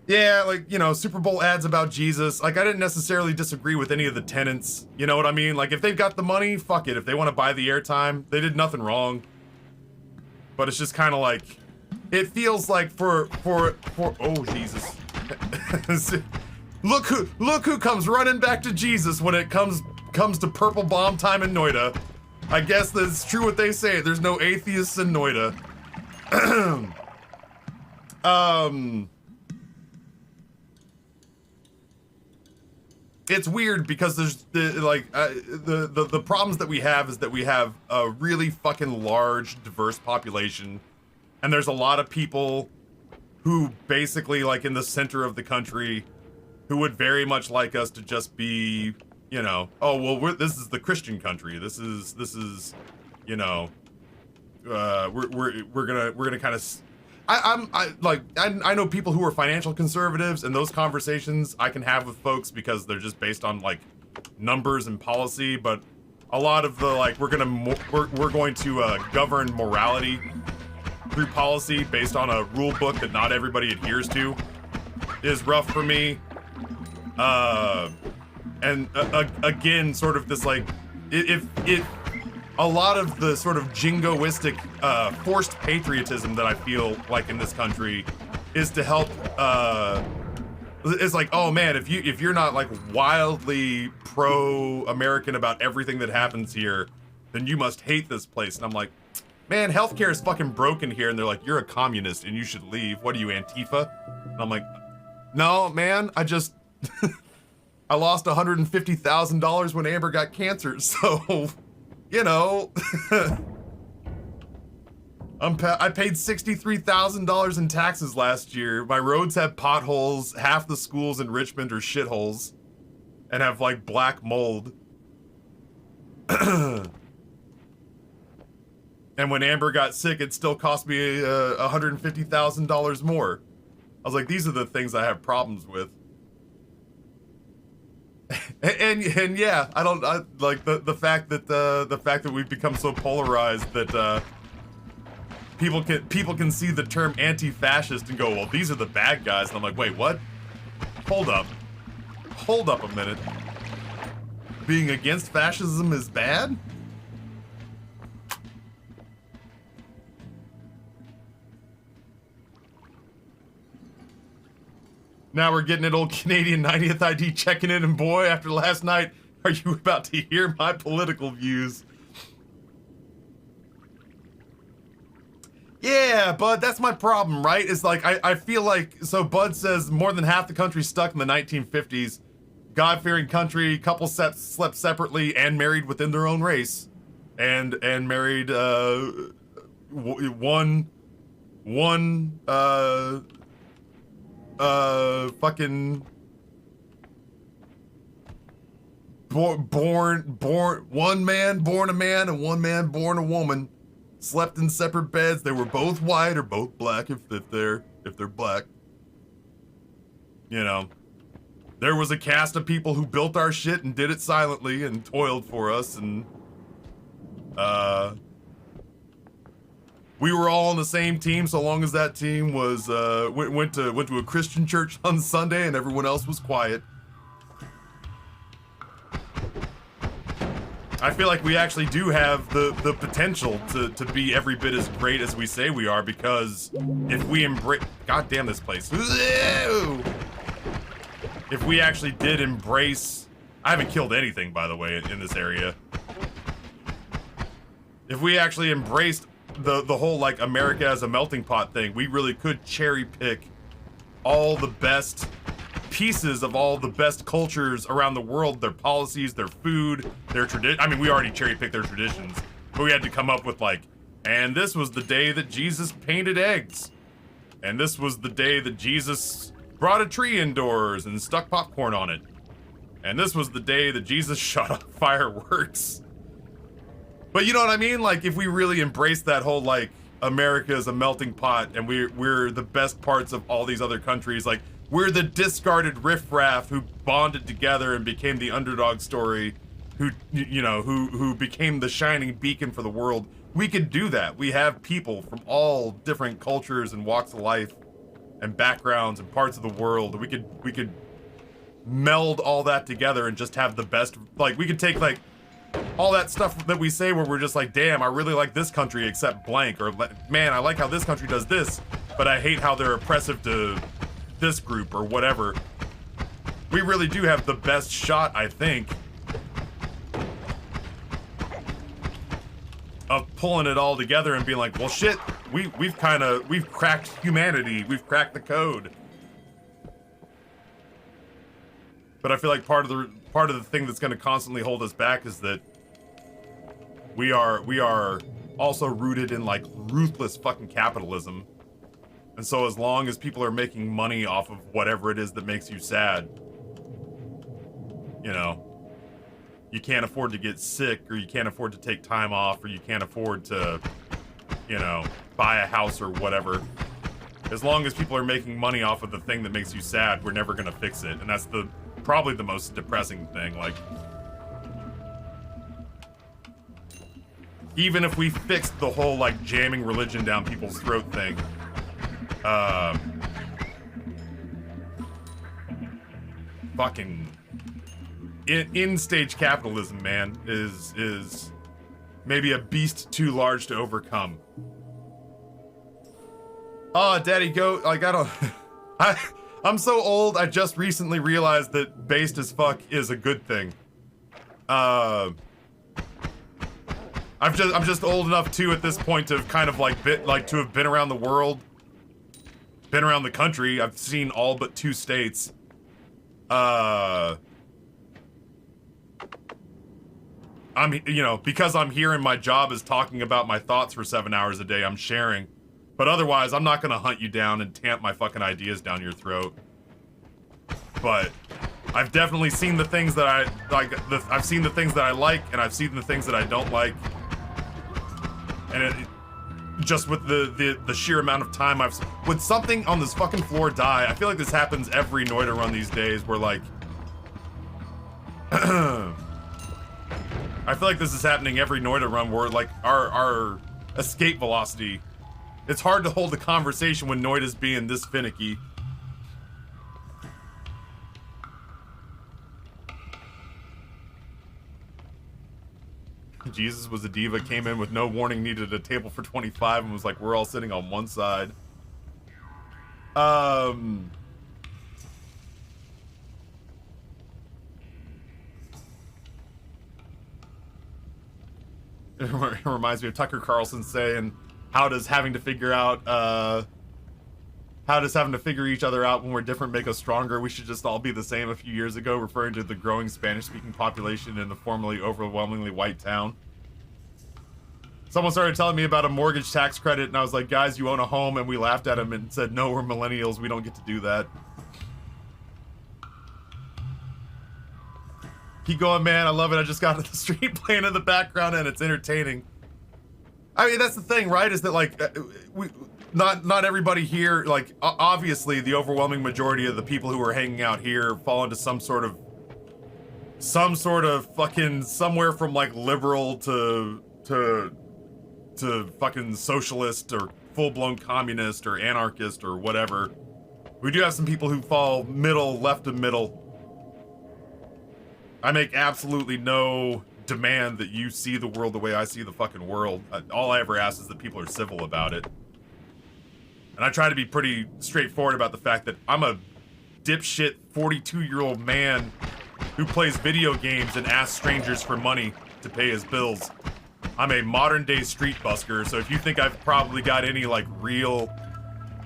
Yeah, like, Super Bowl ads about Jesus. Like, I didn't necessarily disagree with any of the tenets. You know what I mean? Like, if they've got the money, fuck it. If they want to buy the airtime, they did nothing wrong. But it's just kind of like, it feels like for oh, Jesus. Look who comes running back to Jesus when it comes to purple bomb time in Noita. I guess that's true what they say. There's no atheists in Noita. It's weird because there's the problems that we have is that we have a really fucking large, diverse population, and there's a lot of people who basically, like, in the center of the country, who would very much like us to just be, oh, well, this is the Christian country. This is, we're gonna kind of, I know people who are financial conservatives, and those conversations I can have with folks because they're just based on, like, numbers and policy. But a lot of the, like, we're going to govern morality through policy based on a rule book that not everybody adheres to is rough for me. And again, sort of this, like, if a lot of the sort of jingoistic forced patriotism that I feel like in this country is to help It's like, oh man, if you're not like wildly pro-American about everything that happens here, then you must hate this place. And I'm like, man, healthcare is fucking broken here. And they're like, you're a communist and you should leave. What are you, Antifa? And I'm like, no, man, I just I lost $150,000 when Amber got cancer. So, you know, I paid $63,000 in taxes last year. My roads have potholes. Half the schools in Richmond are shitholes and have like black mold. And when Amber got sick, it still cost me $150,000 more. I was like, these are the things I have problems with. and yeah, I like the fact that we've become so polarized that people can see the term anti-fascist and go, well, these are the bad guys. And I'm like, wait, what? Hold up a minute. Being against fascism is bad? Now we're getting an old Canadian 90th ID checking in, and boy, after last night, are you about to hear my political views? Yeah, Bud, that's my problem, right? It's like, I feel like, so Bud says more than half the country stuck in the 1950s. God-fearing country, couples slept separately and married within their own race. And married, fucking born one man born a man and one man born a woman, slept in separate beds. They were both white or both black if they're black. You know, there was a cast of people who built our shit and did it silently and toiled for us, and we were all on the same team so long as that team was went to a Christian church on Sunday and everyone else was quiet. I feel like we actually do have the potential to be every bit as great as we say we are, because if we embrace, god damn this place. If we actually did embrace, I haven't killed anything by the way in this area. If we actually embraced the whole like America as a melting pot thing, we really could cherry pick all the best pieces of all the best cultures around the world, their policies, their food, their tradition. I mean, we already cherry picked their traditions, but we had to come up with like, and this was the day that Jesus painted eggs, and this was the day that Jesus brought a tree indoors and stuck popcorn on it, and this was the day that Jesus shot off fireworks. But you know what I mean? Like, if we really embrace that whole, like, America is a melting pot and we're the best parts of all these other countries, like, we're the discarded riffraff who bonded together and became the underdog story, who, you know, who became the shining beacon for the world. We could do that. We have people from all different cultures and walks of life and backgrounds and parts of the world. We could meld all that together and just have the best, like, we could take, like, all that stuff that we say where we're just like, damn, I really like this country except blank, or man, I like how this country does this, but I hate how they're oppressive to this group or whatever. We really do have the best shot, I think, of pulling it all together and being like, well shit, we've cracked humanity, we've cracked the code. But I feel like part of the thing that's going to constantly hold us back is that we are also rooted in like ruthless fucking capitalism. And so as long as people are making money off of whatever it is that makes you sad, you know, you can't afford to get sick, or you can't afford to take time off, or you can't afford to, you know, buy a house or whatever. As long as people are making money off of the thing that makes you sad, we're never gonna fix it. And that's probably the most depressing thing. Like, even if we fixed the whole like jamming religion down people's throat thing, fucking in-stage capitalism, man, is maybe a beast too large to overcome. Oh, Daddy Goat, like, I don't, I'm so old, I just recently realized that based as fuck is a good thing. I'm just old enough too at this point to have kind of like to have been around the world, been around the country. I've seen all but 2 states. Because I'm here and my job is talking about my thoughts for 7 hours a day, I'm sharing. But otherwise, I'm not gonna hunt you down and tamp my fucking ideas down your throat. But I've definitely seen the things that I like. I've seen the things that I like, and I've seen the things that I don't like. And just with the sheer amount of time would something on this fucking floor die? I feel like this happens every Noita run these days, where like, I feel like this is happening every Noita run, where like our escape velocity. It's hard to hold a conversation when Noita's being this finicky. Jesus was a diva, came in with no warning, needed a table for 25, and was like, we're all sitting on one side. It reminds me of Tucker Carlson saying, how does having to figure each other out when we're different make us stronger? We should just all be the same a few years ago, referring to the growing Spanish-speaking population in the formerly overwhelmingly white town. Someone started telling me about a mortgage tax credit, and I was like, guys, you own a home, and we laughed at him and said, no, we're millennials, we don't get to do that. Keep going, man, I love it. I just got to the stream playing in the background, and it's entertaining. I mean, that's the thing, right? Is that like, not everybody here, like, obviously the overwhelming majority of the people who are hanging out here fall into some sort of fucking somewhere from like liberal to fucking socialist or full-blown communist or anarchist or whatever. We do have some people who fall middle, left of middle. I make absolutely no demand that you see the world the way I see the fucking world. All I ever ask is that people are civil about it. And I try to be pretty straightforward about the fact that I'm a dipshit 42-year-old man who plays video games and asks strangers for money to pay his bills. I'm a modern-day street busker, so if you think I've probably got any, like, real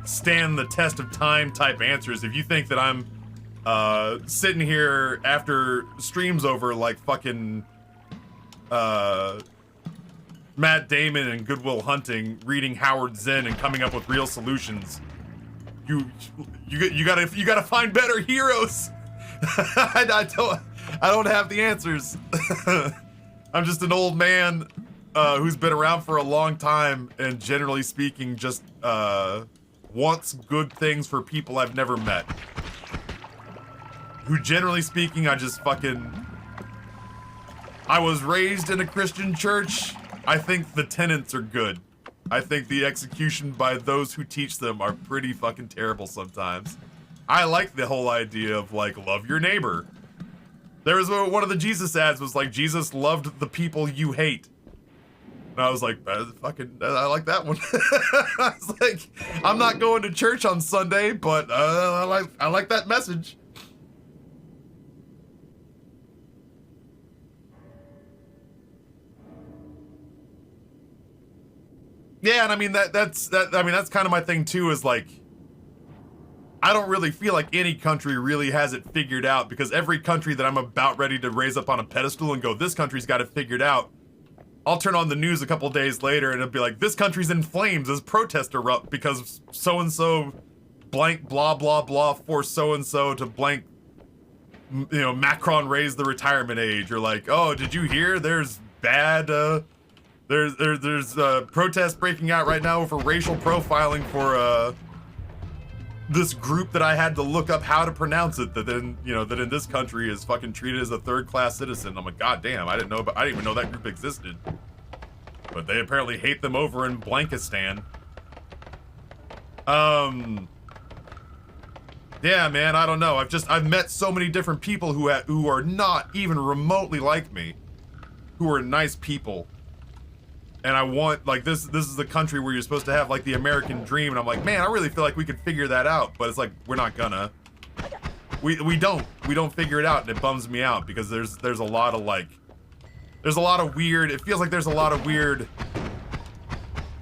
stand the test of time type answers, if you think that I'm sitting here after stream's over like fucking Matt Damon and Good Will Hunting, reading Howard Zinn and coming up with real solutions, you gotta find better heroes. I don't have the answers. I'm just an old man who's been around for a long time and generally speaking just wants good things for people I've never met. Who generally speaking I was raised in a Christian church. I think the tenets are good. I think the execution by those who teach them are pretty fucking terrible sometimes. I like the whole idea of like, love your neighbor. There was one of the Jesus ads was like, Jesus loved the people you hate. And I was like, I like that one. I was like, I'm not going to church on Sunday, but I like that message. Yeah, and I mean that's kind of my thing too, is like, I don't really feel like any country really has it figured out, because every country that I'm about ready to raise up on a pedestal and go, this country's got it figured out, I'll turn on the news a couple days later and it'll be like, this country's in flames as protests erupt because so-and-so blank blah blah blah forced so-and-so to blank, you know, Macron raised the retirement age, or like, oh, did you hear there's bad there's protests breaking out right now for racial profiling for this group that I had to look up how to pronounce it, that then, you know, that in this country is fucking treated as a third-class citizen. I'm like, god damn, I didn't even know that group existed. But they apparently hate them over in Blankistan. Yeah, man, I don't know. I've met so many different people who are not even remotely like me, who are nice people. And I want, like, this is the country where you're supposed to have, like, the American dream, and I'm like, man, I really feel like we could figure that out, but it's like, we're not gonna. We don't figure it out, and it bums me out because there's a lot of like, there's a lot of weird, it feels like there's a lot of weird,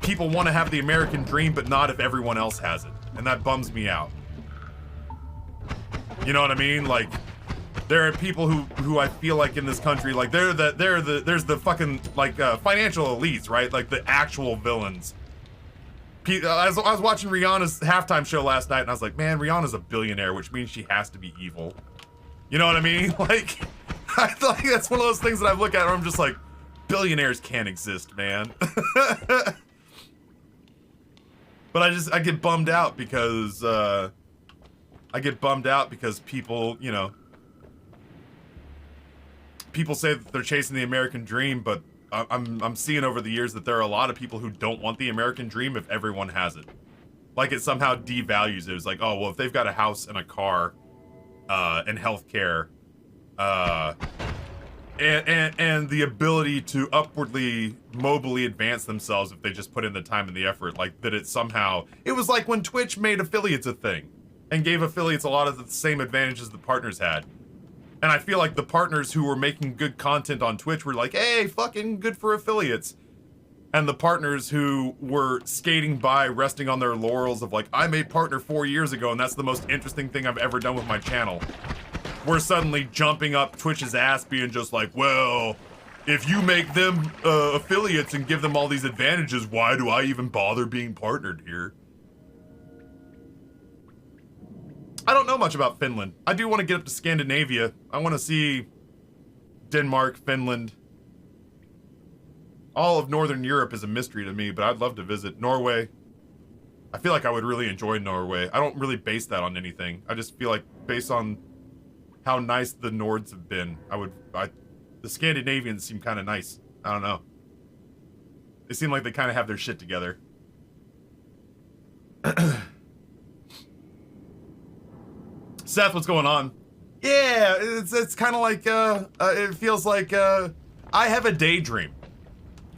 people want to have the American dream, but not if everyone else has it, and that bums me out. You know what I mean? Like, there are people who I feel like in this country, like there's the fucking like financial elites, right? Like the actual villains. I was watching Rihanna's halftime show last night, and I was like, man, Rihanna's a billionaire, which means she has to be evil. You know what I mean? Like, I feel like that's one of those things that I look at where I'm just like, billionaires can't exist, man. But I get bummed out because people, you know, people say that they're chasing the American dream, but I'm seeing over the years that there are a lot of people who don't want the American dream if everyone has it. Like, it somehow devalues it. It's like, oh, well, if they've got a house and a car, and healthcare, and the ability to upwardly, mobily advance themselves if they just put in the time and the effort, like that it somehow, it was like when Twitch made affiliates a thing and gave affiliates a lot of the same advantages the partners had. And I feel like the partners who were making good content on Twitch were like, hey, fucking good for affiliates. And the partners who were skating by, resting on their laurels of like, I made partner 4 years ago and that's the most interesting thing I've ever done with my channel, were suddenly jumping up Twitch's ass being just like, well, if you make them affiliates and give them all these advantages, why do I even bother being partnered here? I don't know much about Finland. I do want to get up to Scandinavia. I want to see Denmark, Finland. All of Northern Europe is a mystery to me, but I'd love to visit Norway. I feel like I would really enjoy Norway. I don't really base that on anything. I just feel like based on how nice the Nords have been, the Scandinavians seem kind of nice. I don't know. They seem like they kind of have their shit together. Seth, what's going on? Yeah, it's kind of like, it feels like, I have a daydream.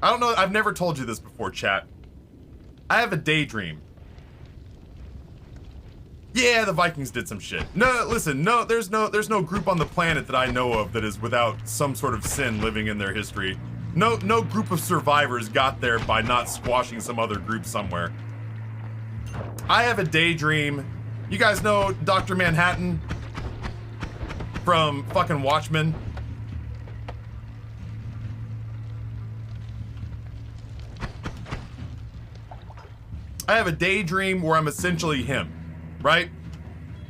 I don't know, I've never told you this before, chat. I have a daydream. Yeah, the Vikings did some shit. No, listen, no, there's no group on the planet that I know of that is without some sort of sin living in their history. No group of survivors got there by not squashing some other group somewhere. I have a daydream. You guys know Dr. Manhattan from fucking Watchmen? I have a daydream where I'm essentially him, right?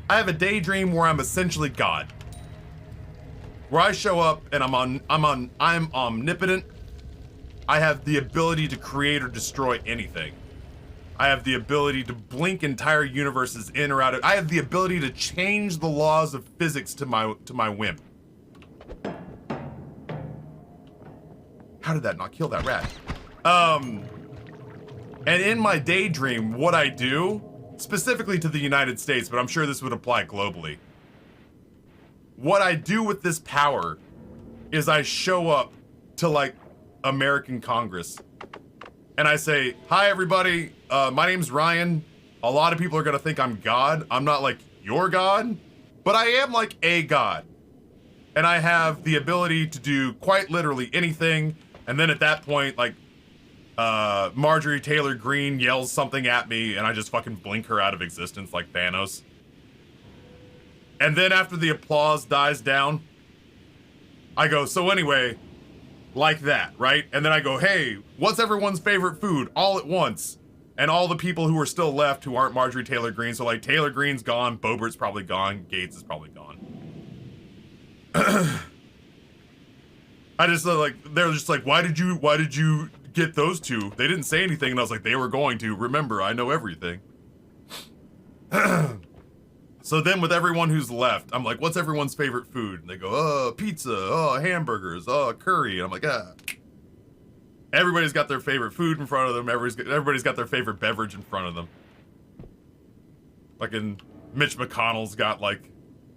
I have a daydream where I'm essentially God. Where I show up and I'm omnipotent. I have the ability to create or destroy anything. I have the ability to blink entire universes in or out of. I have the ability to change the laws of physics to my whim. How did that not kill that rat? And in my daydream, what I do, specifically to the United States, but I'm sure this would apply globally. What I do with this power is I show up to like American Congress and I say, hi everybody, my name's Ryan. A lot of people are gonna think I'm God. I'm not like your God, but I am like a God. And I have the ability to do quite literally anything. And then at that point, like, Marjorie Taylor Greene yells something at me and I just fucking blink her out of existence like Thanos. And then after the applause dies down, I go, so anyway, like that, right? And then I go, hey, what's everyone's favorite food? All at once. And all the people who are still left who aren't Marjorie Taylor Greene, so like Taylor Greene's gone, Boebert's probably gone, Gates is probably gone. I just like, they're just like, why did you get those two? They didn't say anything, and I was like, they were going to. Remember, I know everything. So then with everyone who's left, I'm like, what's everyone's favorite food? And they go, oh, pizza, oh, hamburgers, oh, curry. And I'm like, ah. Everybody's got their favorite food in front of them. Everybody's got their favorite beverage in front of them. Fucking Mitch McConnell's got like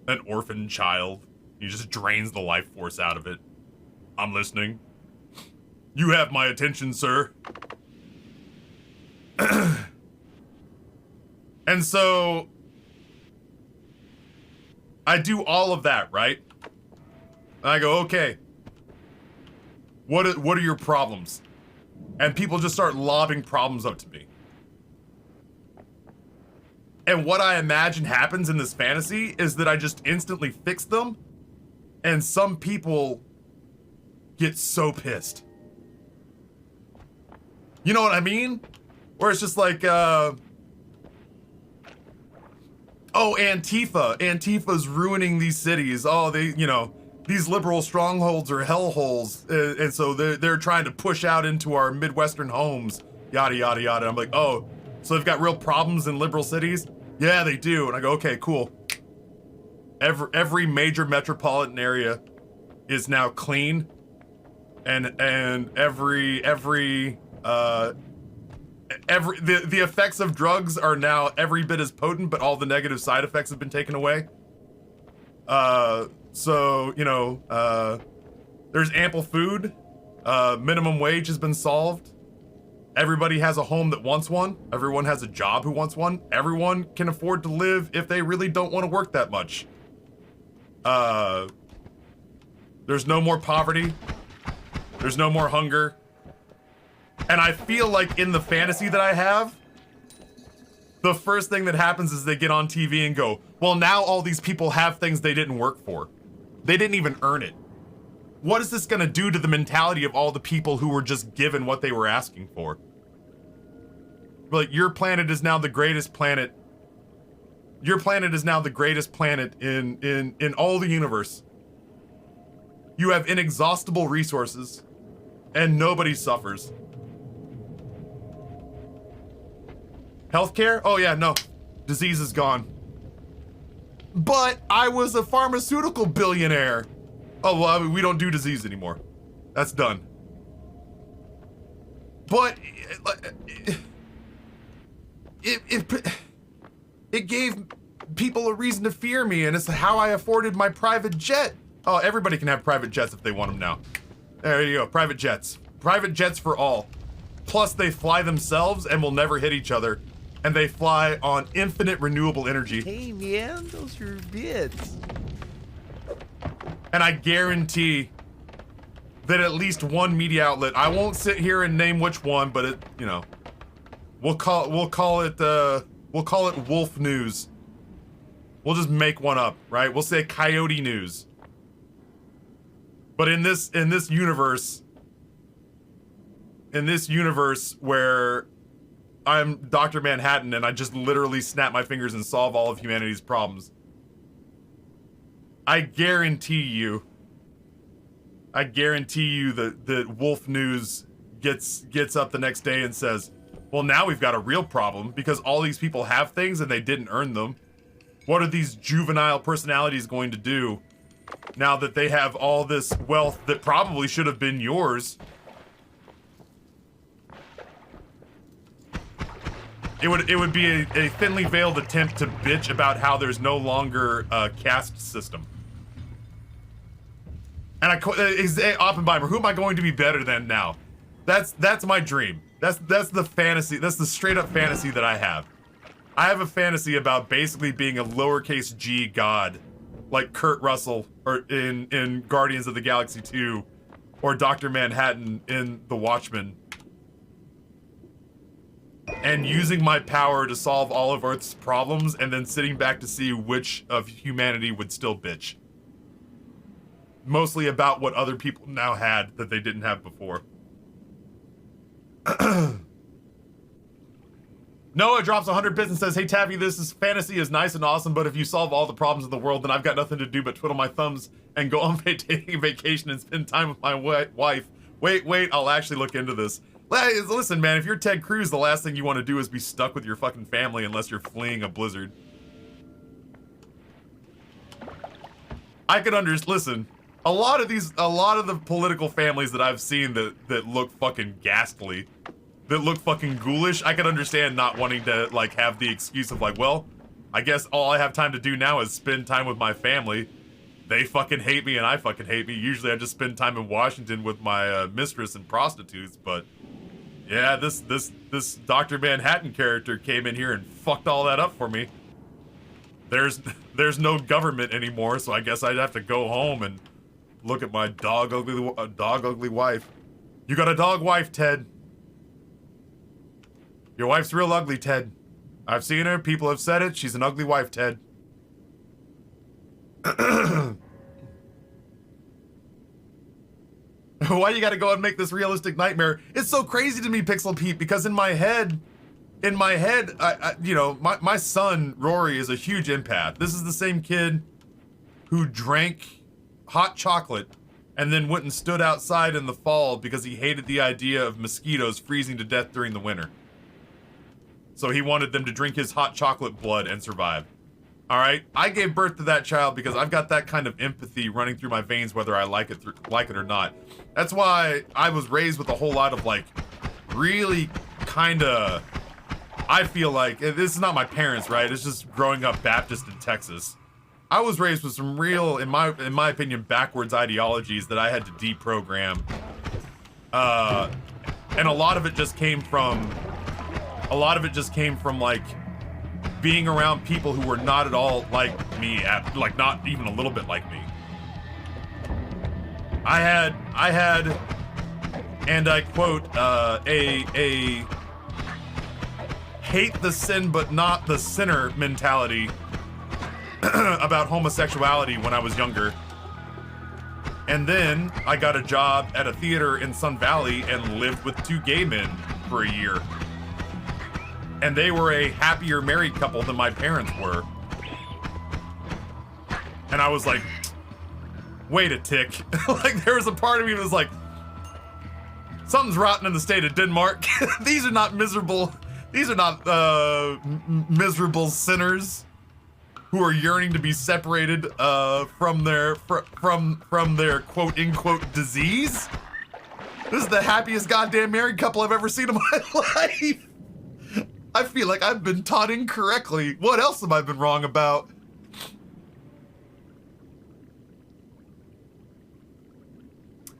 an orphan child. He just drains the life force out of it. I'm listening. You have my attention, sir. And so I do all of that, right? And I go, okay, what are your problems? And people just start lobbing problems up to me. And what I imagine happens in this fantasy is that I just instantly fix them, and some people get so pissed. You know what I mean? Where it's just like, oh, Antifa. Antifa's ruining these cities. Oh, they, you know, these liberal strongholds are hellholes. And so they're trying to push out into our Midwestern homes. Yada, yada, yada. I'm like, oh, so they've got real problems in liberal cities? Yeah, they do. And I go, okay, cool. Every major metropolitan area is now clean. And the effects of drugs are now every bit as potent, but all the negative side effects have been taken away. So, you know, there's ample food. Minimum wage has been solved. Everybody has a home that wants one. Everyone has a job who wants one. Everyone can afford to live if they really don't want to work that much. There's no more poverty. There's no more hunger. And I feel like in the fantasy that I have, the first thing that happens is they get on TV and go, well, now all these people have things they didn't work for. They didn't even earn it. What is this gonna do to the mentality of all the people who were just given what they were asking for? Like, your planet is now the greatest planet. Your planet is now the greatest planet in all the universe. You have inexhaustible resources, and nobody suffers. Healthcare? Oh yeah, no. Disease is gone. But I was a pharmaceutical billionaire. Oh, well, I mean, we don't do disease anymore. That's done. But it gave people a reason to fear me, and it's how I afforded my private jet. Oh, everybody can have private jets if they want them now. There you go, private jets. Private jets for all. Plus, they fly themselves and will never hit each other. And they fly on infinite renewable energy. Hey man, those are bits. And I guarantee that at least one media outlet, I won't sit here and name which one, but it, you know, we'll call it Wolf News. We'll just make one up, right? We'll say Coyote News. But in this universe where I'm Dr. Manhattan and I just literally snap my fingers and solve all of humanity's problems, I guarantee you that Wolf News gets up the next day and says, well, now we've got a real problem because all these people have things and they didn't earn them. What are these juvenile personalities going to do now that they have all this wealth that probably should have been yours? It would be a thinly veiled attempt to bitch about how there's no longer a caste system. And Oppenheimer, who am I going to be better than now? That's my dream. That's the fantasy. That's the straight up fantasy that I have. I have a fantasy about basically being a lowercase g god, like Kurt Russell or in Guardians of the Galaxy 2, or Dr. Manhattan in The Watchmen, and using my power to solve all of Earth's problems, and then sitting back to see which of humanity would still bitch. Mostly about what other people now had that they didn't have before. Noah drops 100 bits and says, hey Taffy, fantasy is nice and awesome, but if you solve all the problems in the world, then I've got nothing to do but twiddle my thumbs and go on vacation and spend time with my wife. Wait, I'll actually look into this. Listen, man, if you're Ted Cruz, the last thing you want to do is be stuck with your fucking family unless you're fleeing a blizzard. I could listen, a lot of the political families that I've seen that look fucking ghastly, that look fucking ghoulish, I could understand not wanting to, like, have the excuse of, like, well, I guess all I have time to do now is spend time with my family. They fucking hate me and I fucking hate me. Usually I just spend time in Washington with my mistress and prostitutes, but yeah, this Dr. Manhattan character came in here and fucked all that up for me. there's no government anymore, so I guess I'd have to go home and look at my dog ugly wife. You got a dog wife, Ted. Your wife's real ugly, Ted. I've seen her. People have said it. She's an ugly wife, Ted. Why you gotta go and make this realistic nightmare? It's so crazy to me, Pixel Pete, because in my head, you know, my son, Rory, is a huge empath. This is the same kid who drank hot chocolate and then went and stood outside in the fall because he hated the idea of mosquitoes freezing to death during the winter. So he wanted them to drink his hot chocolate blood and survive. All right, I gave birth to that child because I've got that kind of empathy running through my veins, whether I like it or not. That's why I was raised with a whole lot of like, really kind of. I feel like this is not my parents, right? It's just growing up Baptist in Texas. I was raised with some real, in my opinion, backwards ideologies that I had to deprogram. And a lot of it just came from like being around people who were not at all like me, like not even a little bit like me. I had, and I quote, a hate the sin but not the sinner mentality about homosexuality when I was younger. And then I got a job at a theater in Sun Valley and lived with 2 gay men for a year. And they were a happier married couple than my parents were. And I was like, wait a tick. Like, there was a part of me that was like, something's rotten in the state of Denmark. These are not miserable sinners who are yearning to be separated from their quote unquote disease. This is the happiest goddamn married couple I've ever seen in my life. I feel like I've been taught incorrectly. What else have I been wrong about?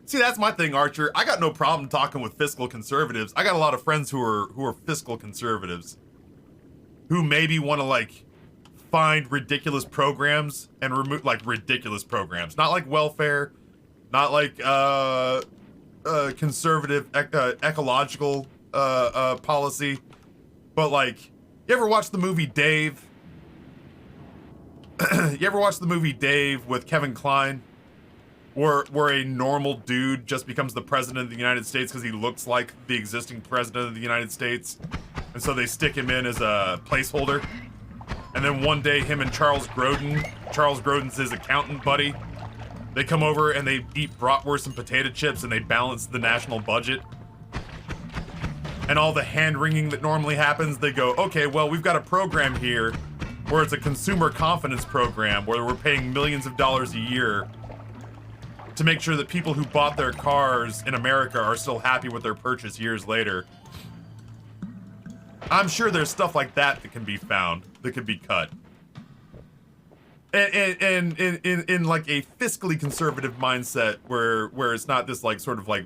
See, that's my thing, Archer. I got no problem talking with fiscal conservatives. I got a lot of friends who are fiscal conservatives who maybe want to like find ridiculous programs and remove like ridiculous programs, not like welfare, not like conservative ecological policy. But like, you ever watch the movie Dave? You ever watch the movie Dave with Kevin Kline? Where a normal dude just becomes the president of the United States because he looks like the existing president of the United States. And so they stick him in as a placeholder. And then one day him and Charles Grodin's his accountant buddy, they come over and they eat bratwurst and potato chips and they balance the national budget. And all the hand-wringing that normally happens, they go, okay, well, we've got a program here where it's a consumer confidence program where we're paying millions of dollars a year to make sure that people who bought their cars in America are still happy with their purchase years later. I'm sure there's stuff like that that can be found, that could be cut. And in like a fiscally conservative mindset where it's not this like sort of like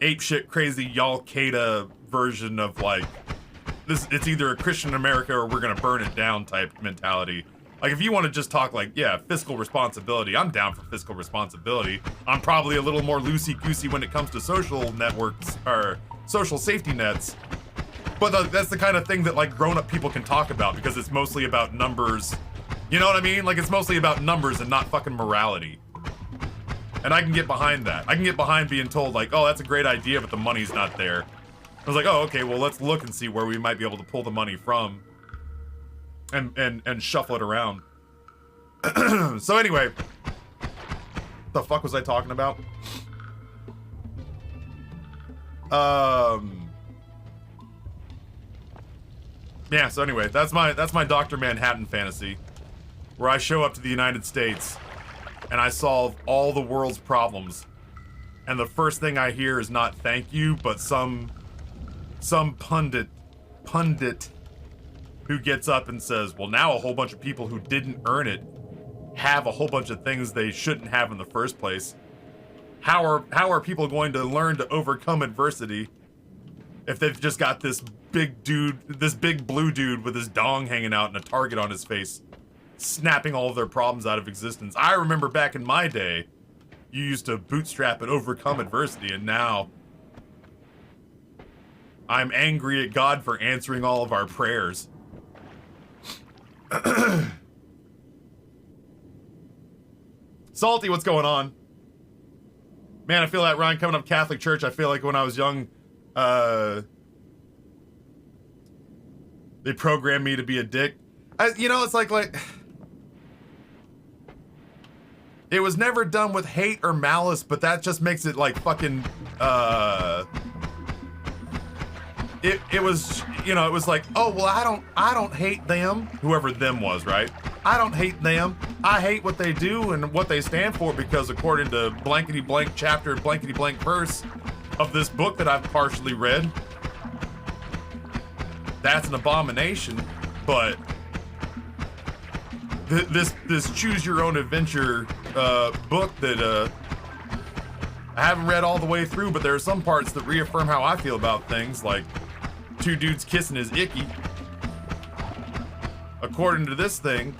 apeshit crazy Al-Qaeda version of like this, it's either a Christian America or we're gonna burn it down type mentality. Like, if you want to just talk like, yeah, fiscal responsibility, I'm down for fiscal responsibility. I'm probably a little more loosey-goosey when it comes to social networks or social safety nets. But that's the kind of thing that like grown-up people can talk about because it's mostly about numbers. You know what I mean? Like, it's mostly about numbers and not fucking morality. And I can get behind that. I can get behind being told like, oh, that's a great idea, but the money's not there. I was like, oh, okay, well, let's look and see where we might be able to pull the money from. And shuffle it around. So anyway, what the fuck was I talking about? Yeah, so anyway, that's my Dr. Manhattan fantasy, where I show up to the United States and I solve all the world's problems. And the first thing I hear is not thank you, but some pundit who gets up and says, well, now a whole bunch of people who didn't earn it have a whole bunch of things they shouldn't have in the first place. How are people going to learn to overcome adversity? if they've just got this big dude, this big blue dude with his dong hanging out and a target on his face, snapping all of their problems out of existence. I remember back in my day, you used to bootstrap and overcome adversity, and now I'm angry at God for answering all of our prayers. Salty, what's going on? Man, I feel that, Ryan, coming up Catholic Church. I feel like when I was young, they programmed me to be a dick. You know, it's like, it was never done with hate or malice, but that just makes it like fucking, it was, you know, it was like, oh, well, I don't hate them, whoever them was, right? I don't hate them. I hate what they do and what they stand for because according to blankety blank chapter, blankety blank verse of this book that I've partially read, that's an abomination. But this choose your own adventure book that I haven't read all the way through, but there are some parts that reaffirm how I feel about things, like two dudes kissing is icky. According to this thing,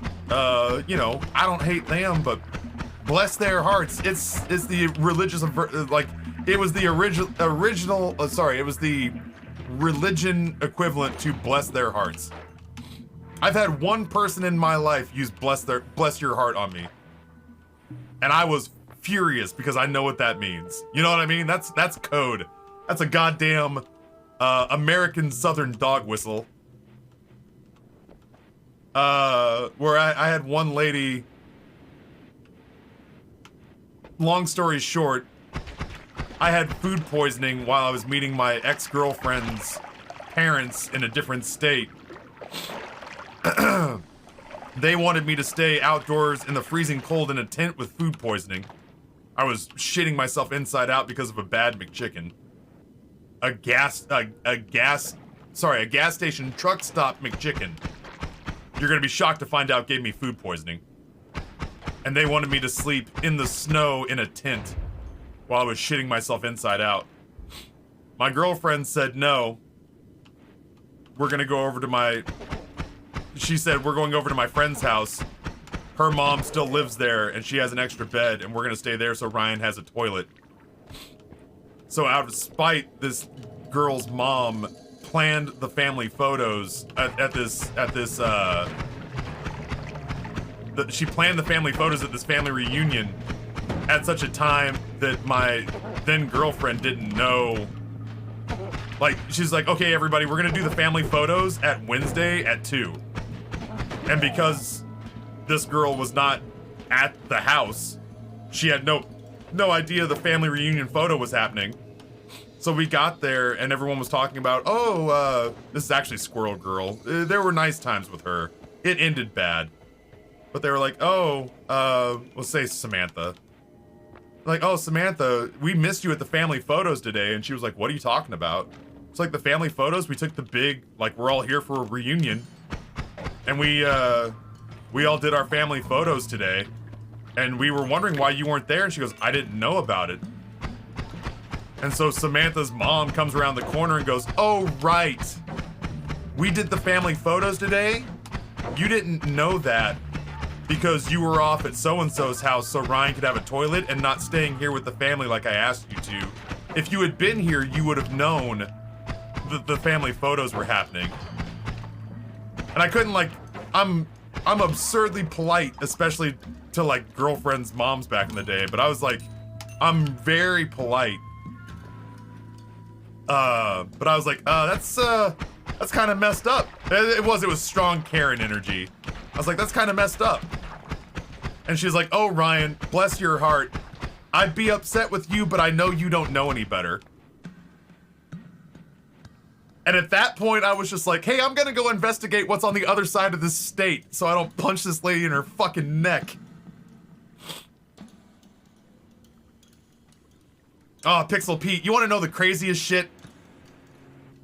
you know, I don't hate them, but bless their hearts. It's the religious, like, it was the original, sorry, it was the religion equivalent to bless their hearts. I've had one person in my life use bless your heart on me, and I was furious because I know what that means. You know what I mean? That's code. That's a goddamn American Southern dog whistle. Where I had one lady, long story short, I had food poisoning while I was meeting my ex-girlfriend's parents in a different state. They wanted me to stay outdoors in the freezing cold in a tent with food poisoning. I was shitting myself inside out because of a bad McChicken. A gas station truck stop McChicken. You're gonna be shocked to find out gave me food poisoning. And they wanted me to sleep in the snow in a tent while I was shitting myself inside out. My girlfriend said no. We're gonna go over to she said we're going over to my friend's house. Her mom still lives there and she has an extra bed and we're gonna stay there so Ryan has a toilet. So out of spite, this girl's mom planned the family photos she planned the family photos at this family reunion at such a time that my then girlfriend didn't know. Like, she's like, okay, everybody, we're gonna do the family photos at Wednesday at 2. And because this girl was not at the house, she had no idea the family reunion photo was happening. So we got there and everyone was talking about, oh, this is actually Squirrel Girl. There were nice times with her. It ended bad. But they were like, oh, let's say Samantha. Like, oh, Samantha, we missed you at the family photos today. And she was like, what are you talking about? It's like the family photos, we took the big, like, we're all here for a reunion. And we all did our family photos today. And we were wondering why you weren't there. And she goes, I didn't know about it. And so Samantha's mom comes around the corner and goes, oh, right. We did the family photos today? You didn't know that because you were off at so-and-so's house so Ryan could have a toilet and not staying here with the family like I asked you to. If you had been here, you would have known that the family photos were happening. And I couldn't, like, I'm absurdly polite, especially to, like, girlfriends' moms back in the day, but I was like, I'm very polite. But I was like, that's kind of messed up. It was strong Karen energy. I was like, that's kind of messed up. And she's like, oh, Ryan, bless your heart. I'd be upset with you, but I know you don't know any better. And at that point, I was just like, hey, I'm gonna go investigate what's on the other side of this state so I don't punch this lady in her fucking neck. Oh, Pixel Pete, you want to know the craziest shit?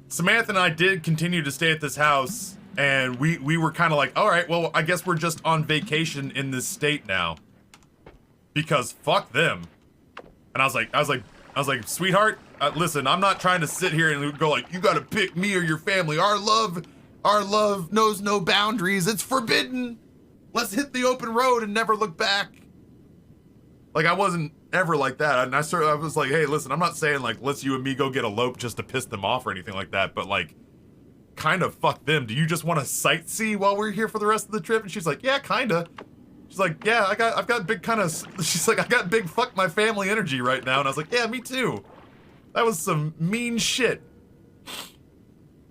Samantha and I did continue to stay at this house, and we were kind of like, all right, well, I guess we're just on vacation in this state now. Because fuck them. And I was like, I was like, sweetheart, listen, I'm not trying to sit here and go like, you gotta pick me or your family. Our love knows no boundaries. It's forbidden. Let's hit the open road and never look back. Like, I wasn't ever like that. And I was like, hey, listen, I'm not saying like, let's you and me go get eloped just to piss them off or anything like that. But like, kind of fuck them. Do you just want to sightsee while we're here for the rest of the trip? And she's like, yeah, kinda. She's like, yeah, I've got big kind of, she's like, I got big fuck my family energy right now. And I was like, yeah, me too. That was some mean shit.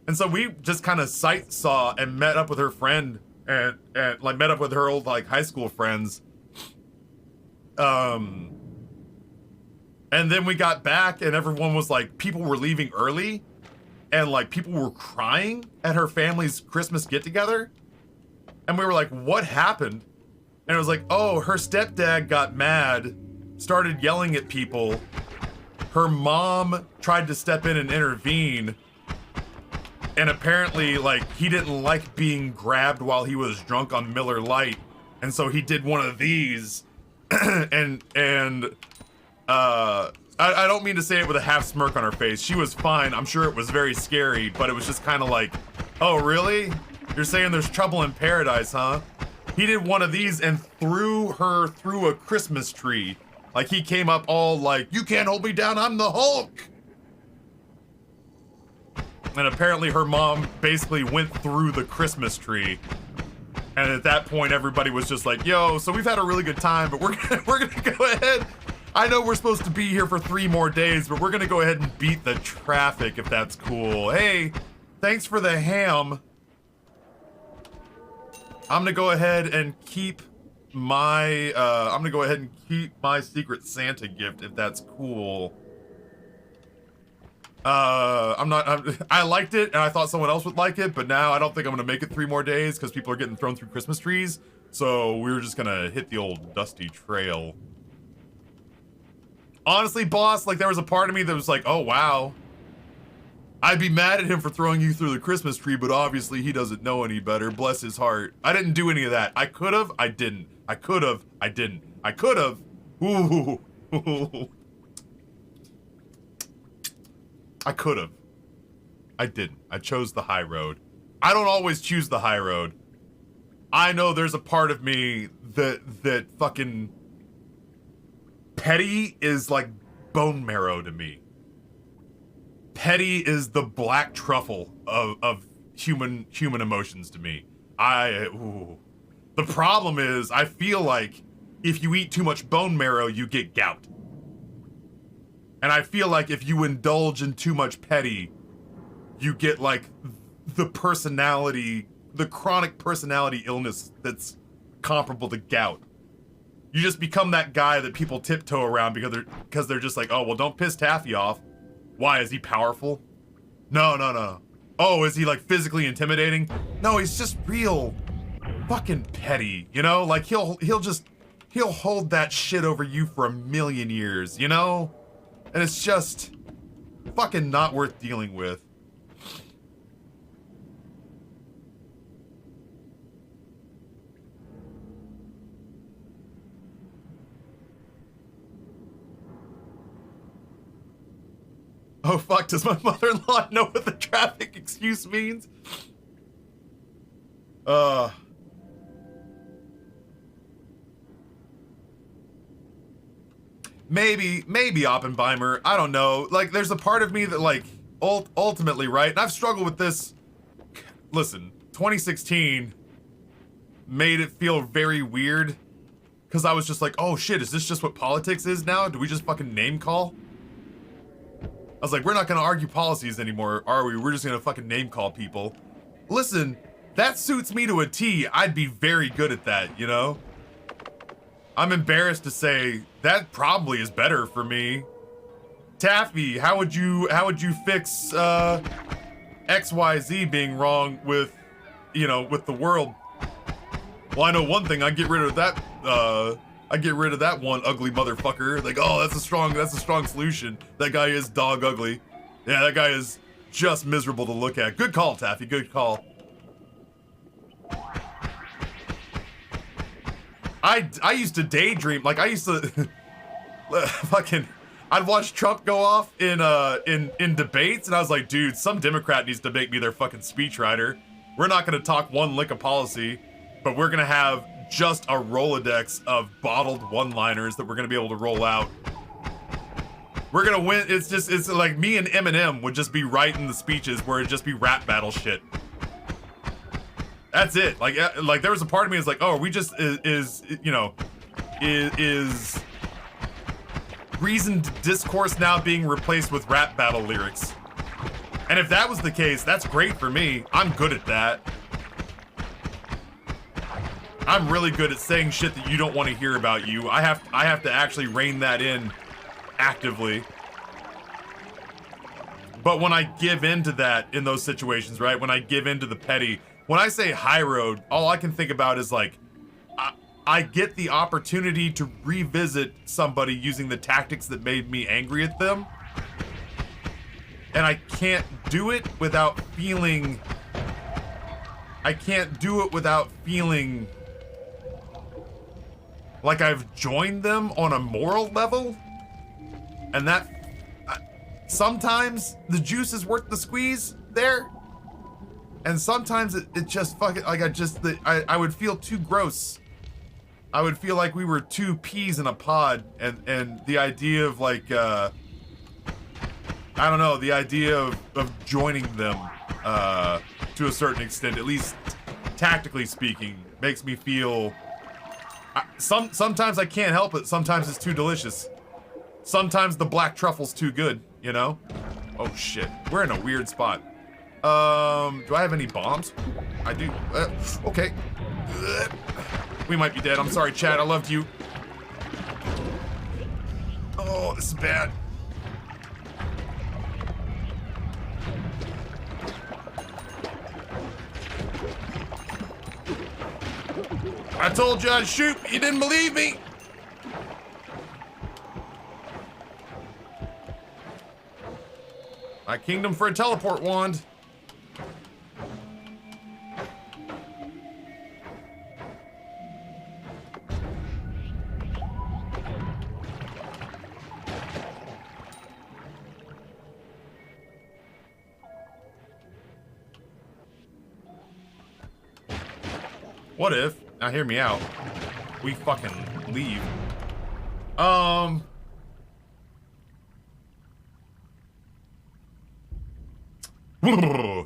And so we just kind of sight saw and met up with her friend and like met up with her old like high school friends. And then we got back and everyone was like, people were leaving early and like people were crying at her family's Christmas get together. And we were like, what happened? And it was like, oh, her stepdad got mad, started yelling at people. Her mom tried to step in and intervene. And apparently, like, he didn't like being grabbed while he was drunk on Miller Lite. And so he did one of these. I don't mean to say it with a half smirk on her face. She was fine. I'm sure it was very scary, but it was just kind of like, oh, really? You're saying there's trouble in paradise, huh? He did one of these and threw her through a Christmas tree. Like, he came up all like, you can't hold me down, I'm the Hulk! And apparently her mom basically went through the Christmas tree. And at that point, everybody was just like, yo, so we've had a really good time, but we're gonna go ahead. I know we're supposed to be here for 3 more days, but we're gonna go ahead and beat the traffic if that's cool. Hey, thanks for the ham. I'm gonna go ahead and keep my Secret Santa gift if that's cool. I liked it and I thought someone else would like it, but now I don't think I'm gonna make it 3 more days because people are getting thrown through Christmas trees. So we were just gonna hit the old dusty trail. Honestly, boss, like there was a part of me that was like, oh wow. I'd be mad at him for throwing you through the Christmas tree, but obviously he doesn't know any better. Bless his heart. I didn't do any of that. I could have, I didn't. I could have, I didn't. I could have. Ooh. I could have. I didn't. I chose the high road. I don't always choose the high road. I know there's a part of me that fucking petty is like bone marrow to me. Petty is the black truffle of human emotions to me. The problem is I feel like if you eat too much bone marrow, you get gout. And I feel like if you indulge in too much petty, you get like the chronic personality illness that's comparable to gout. You just become that guy that people tiptoe around because they're just like, oh, well, don't piss Taffy off. Why, is he powerful? No. Oh, is he like physically intimidating? No, he's just real fucking petty, you know? Like he'll hold that shit over you for 1,000,000 years, you know? And it's just fucking not worth dealing with. Oh fuck, does my mother-in-law know what the traffic excuse means? Maybe Oppenheimer, I don't know. Like, there's a part of me that, like, ultimately, right? And I've struggled with this. Listen, 2016 made it feel very weird. Because I was just like, oh shit, is this just what politics is now? Do we just fucking name call? I was like, we're not gonna argue policies anymore, are we? We're just gonna fucking name call people. Listen, that suits me to a T. I'd be very good at that, you know? I'm embarrassed to say that probably is better for me. Taffy, how would you fix XYZ being wrong with, you know, with the world? Well, I know one thing, I'd get rid of that one ugly motherfucker. Like, oh, that's a strong solution. That guy is dog ugly. Yeah, that guy is just miserable to look at. Good call, Taffy, good call. I used to daydream, like I used to I'd watch Trump go off in debates, and I was like, dude, some Democrat needs to make me their fucking speechwriter. We're not gonna talk one lick of policy, but we're gonna have just a Rolodex of bottled one-liners that we're gonna be able to roll out. We're gonna win. It's like me and Eminem would just be writing the speeches where it'd just be rap battle shit. That's it. Like there was a part of me that's like, oh, are we just is reasoned discourse now being replaced with rap battle lyrics? And if that was the case, that's great for me. I'm good at that. I'm really good at saying shit that you don't want to hear about you. I have to actually rein that in actively. But when I give into that in those situations, right? When I give into the petty, when I say high road, all I can think about is like, I get the opportunity to revisit somebody using the tactics that made me angry at them. And I can't do it without feeling... like I've joined them on a moral level. And that... sometimes the juice is worth the squeeze there. And sometimes it just fucking... like I would feel too gross. I would feel like we were two peas in a pod, and the idea of like, I don't know, the idea of joining them to a certain extent, at least tactically speaking, makes me feel, sometimes I can't help it, sometimes it's too delicious. Sometimes the black truffle's too good, you know? Oh shit, we're in a weird spot. Do I have any bombs? I do, okay. We might be dead. I'm sorry, Chad. I loved you. Oh, this is bad. I told you I'd shoot. You didn't believe me. My kingdom for a teleport wand. What if, now hear me out, we fucking leave.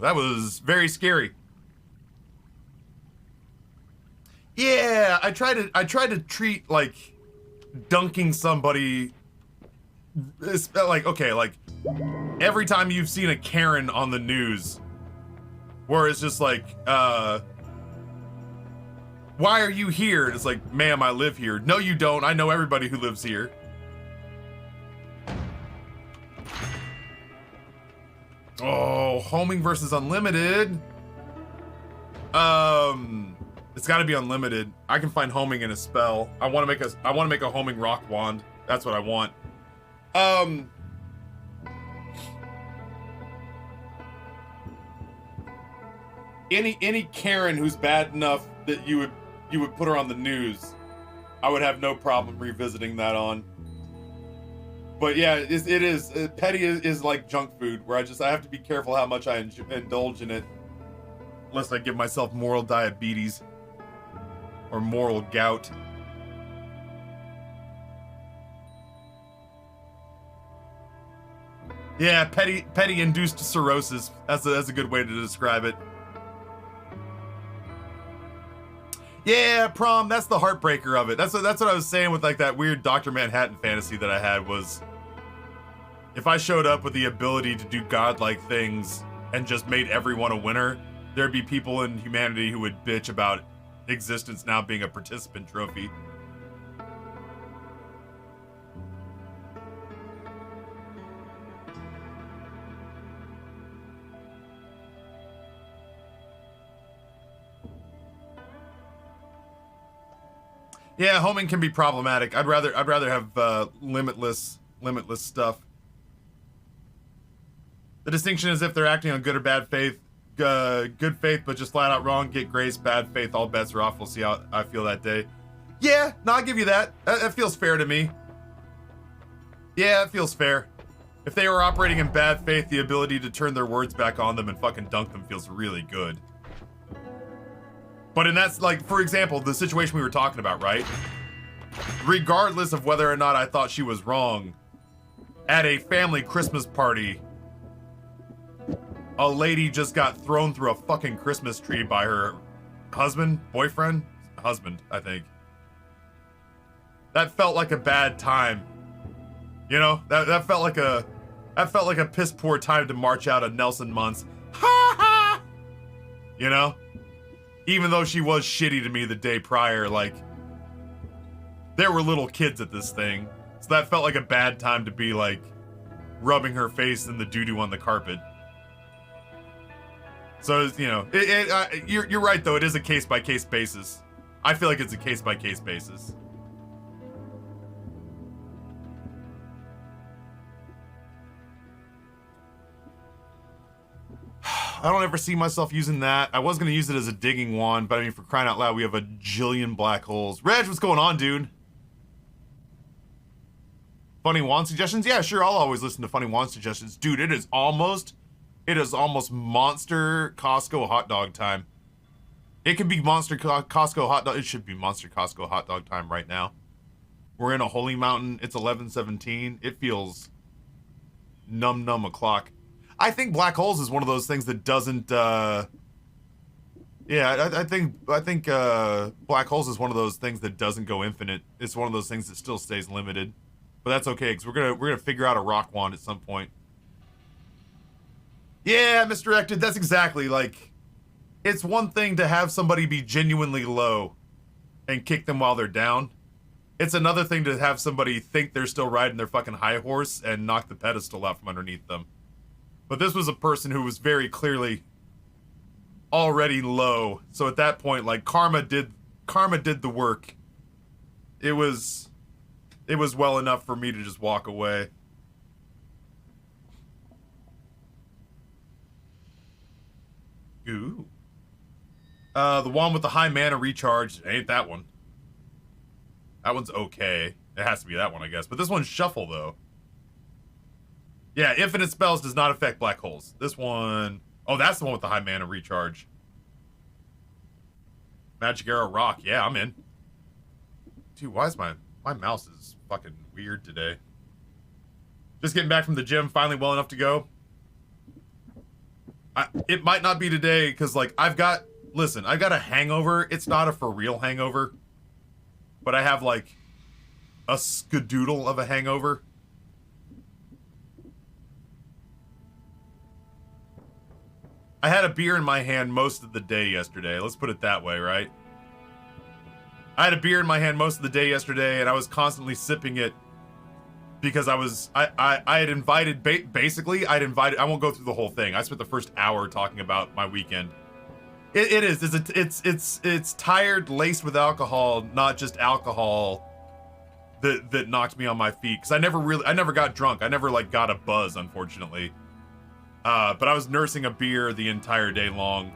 That was very scary. Yeah, I try to treat like dunking somebody, it's like, okay, like every time you've seen a Karen on the news where it's just like, why are you here? And it's like, ma'am, I live here. No, you don't. I know everybody who lives here. Oh, homing versus unlimited. It's got to be unlimited. I can find homing in a spell. I want to make a homing rock wand. That's what I want. Any Karen who's bad enough that you would put her on the news, I would have no problem revisiting that on. But yeah, it is petty is like junk food, where I have to be careful how much I indulge in it, lest I give myself moral diabetes or moral gout. Yeah, petty induced cirrhosis. That's a good way to describe it. Yeah, prom, that's the heartbreaker of it. That's what I was saying with like that weird Dr. Manhattan fantasy that I had, was if I showed up with the ability to do godlike things and just made everyone a winner, there'd be people in humanity who would bitch about existence now being a participant trophy. Yeah, homing can be problematic. I'd rather have limitless stuff. The distinction is if they're acting on good or bad faith. Good faith, but just flat out wrong. Get grace. Bad faith, all bets are off. We'll see how I feel that day. Yeah, no, I'll give you that. That feels fair to me. Yeah, it feels fair. If they were operating in bad faith, the ability to turn their words back on them and fucking dunk them feels really good. But in that's like, for example, the situation we were talking about, right? Regardless of whether or not I thought she was wrong, at a family Christmas party, a lady just got thrown through a fucking Christmas tree by her husband, boyfriend, husband, I think. That felt like a bad time. You know, that felt like a piss poor time to march out of Nelson Muntz. Ha ha! You know? Even though she was shitty to me the day prior, like, there were little kids at this thing. So that felt like a bad time to be, like, rubbing her face in the doo-doo on the carpet. So, you know, you're right, though. It is a case-by-case basis. I feel like it's a case-by-case basis. I don't ever see myself using that. I was going to use it as a digging wand, but I mean, for crying out loud, we have a jillion black holes. Reg, what's going on, dude? Funny wand suggestions? Yeah, sure, I'll always listen to funny wand suggestions. Dude, it is almost Monster Costco hot dog time. It could be Monster Costco hot dog. It should be Monster Costco hot dog time right now. We're in a holy mountain. It's 11:17. It feels numb o'clock. I think black holes is one of those things that doesn't, yeah, I think black holes is one of those things that doesn't go infinite. It's one of those things that still stays limited. But that's okay, because we're gonna figure out a rock wand at some point. Yeah, misdirected, that's exactly, like, it's one thing to have somebody be genuinely low and kick them while they're down. It's another thing to have somebody think they're still riding their fucking high horse and knock the pedestal out from underneath them. But this was a person who was very clearly already low. So at that point, like, karma did the work. It was well enough for me to just walk away. Ooh. The one with the high mana recharge, ain't that one. That one's okay. It has to be that one, I guess. But this one's shuffle, though. Yeah, infinite spells does not affect black holes. This one... Oh, that's the one with the high mana recharge. Magic Arrow Rock. Yeah, I'm in. Dude, why is my mouse is fucking weird today. Just getting back from the gym, finally well enough to go. It might not be today, because, like, I've got a hangover. It's not a for real hangover. But I have, like, a skadoodle of a hangover. I had a beer in my hand most of the day yesterday. Let's put it that way, right? I had a beer in my hand most of the day yesterday, and I was constantly sipping it because I had invited, basically, I won't go through the whole thing. I spent the first hour talking about my weekend. It's tired, laced with alcohol, not just alcohol that knocked me on my feet. Because I never got drunk. I never, like, got a buzz, unfortunately. But I was nursing a beer the entire day long.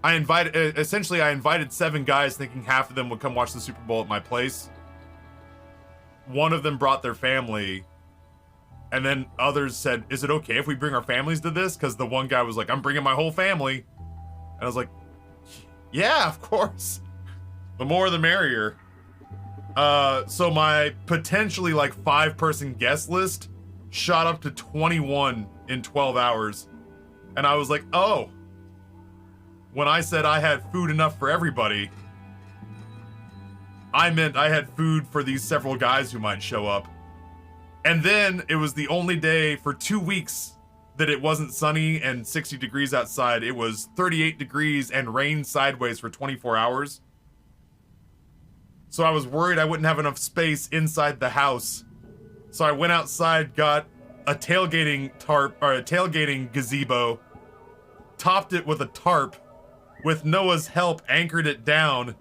I invited 7 guys thinking half of them would come watch the Super Bowl at my place. One of them brought their family, and then others said, is it okay if we bring our families to this? Because the one guy was like, I'm bringing my whole family. And I was like, yeah, of course. The more the merrier. So my potentially like 5-person guest list shot up to 21 in 12 hours. And I was like, oh, when I said I had food enough for everybody, I meant I had food for these several guys who might show up. And then it was the only day for 2 weeks that it wasn't sunny and 60 degrees outside. It was 38 degrees and rain sideways for 24 hours. So I was worried I wouldn't have enough space inside the house. So I went outside, got a tailgating tarp, or a tailgating gazebo, topped it with a tarp, with Noah's help anchored it down,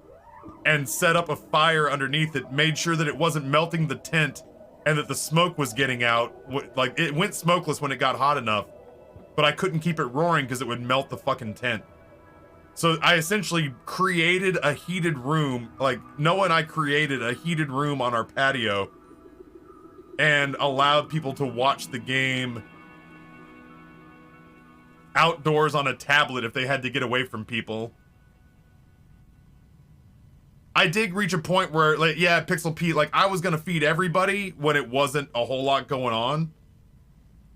and set up a fire underneath it, made sure that it wasn't melting the tent, and that the smoke was getting out. Like, it went smokeless when it got hot enough, but I couldn't keep it roaring because it would melt the fucking tent. So I essentially created a heated room, like Noah and I created a heated room on our patio and allowed people to watch the game outdoors on a tablet if they had to get away from people. I did reach a point where, like, yeah, Pixel Pete, like, I was gonna feed everybody when it wasn't a whole lot going on.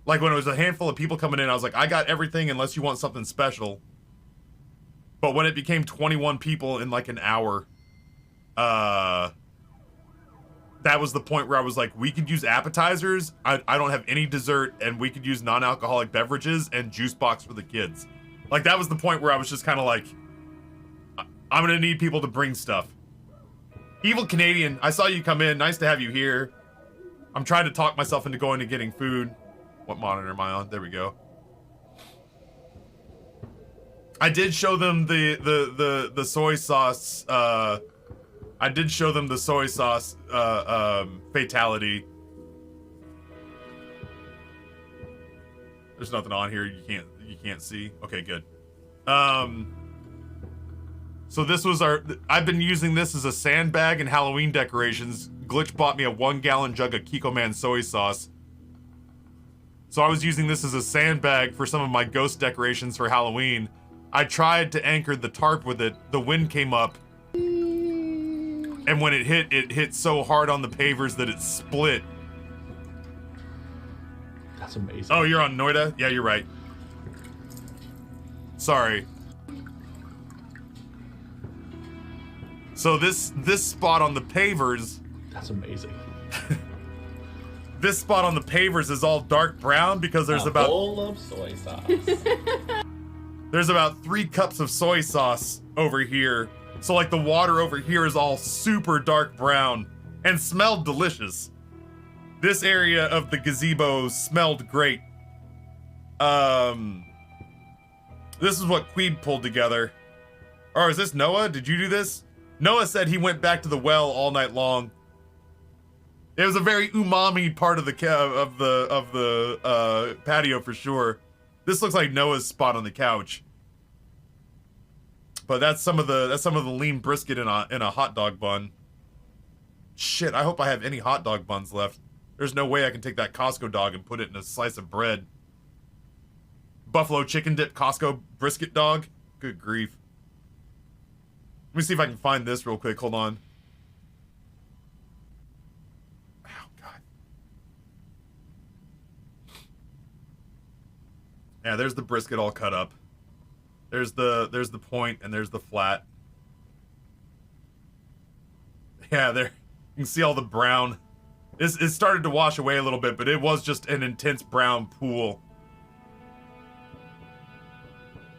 Like, when it was a handful of people coming in, I was like, I got everything unless you want something special. But when it became 21 people in, like, an hour, that was the point where I was like, we could use appetizers, I don't have any dessert, and we could use non-alcoholic beverages and juice box for the kids. Like, that was the point where I was just kind of like, I'm gonna need people to bring stuff. Evil Canadian, I saw you come in. Nice to have you here. I'm trying to talk myself into going and getting food. What monitor am I on? There we go. I did show them the soy sauce. I did show them the soy sauce fatality. There's nothing on here you can't see. Okay, good. So this was I've been using this as a sandbag and Halloween decorations. Glitch bought me a 1-gallon jug of Kiko Man soy sauce. So I was using this as a sandbag for some of my ghost decorations for Halloween. I tried to anchor the tarp with it. The wind came up. And when it hit so hard on the pavers that it split. That's amazing. Oh, you're on Noita? Yeah, you're right. Sorry. So this spot on the pavers. That's amazing. This spot on the pavers is all dark brown because there's about bowl of soy sauce. There's about 3 cups of soy sauce over here. So like the water over here is all super dark brown and smelled delicious. This area of the gazebo smelled great. This is what Queeb pulled together. Or is this Noah? Did you do this? Noah said he went back to the well all night long. It was a very umami part of the patio for sure. This looks like Noah's spot on the couch. But that's some of the lean brisket in a hot dog bun. Shit, I hope I have any hot dog buns left. There's no way I can take that Costco dog and put it in a slice of bread. Buffalo chicken dip Costco brisket dog? Good grief. Let me see if I can find this real quick. Hold on. Oh, God. Yeah, there's the brisket all cut up. There's the point and there's the flat. Yeah, there. You can see all the brown. It started to wash away a little bit, but it was just an intense brown pool.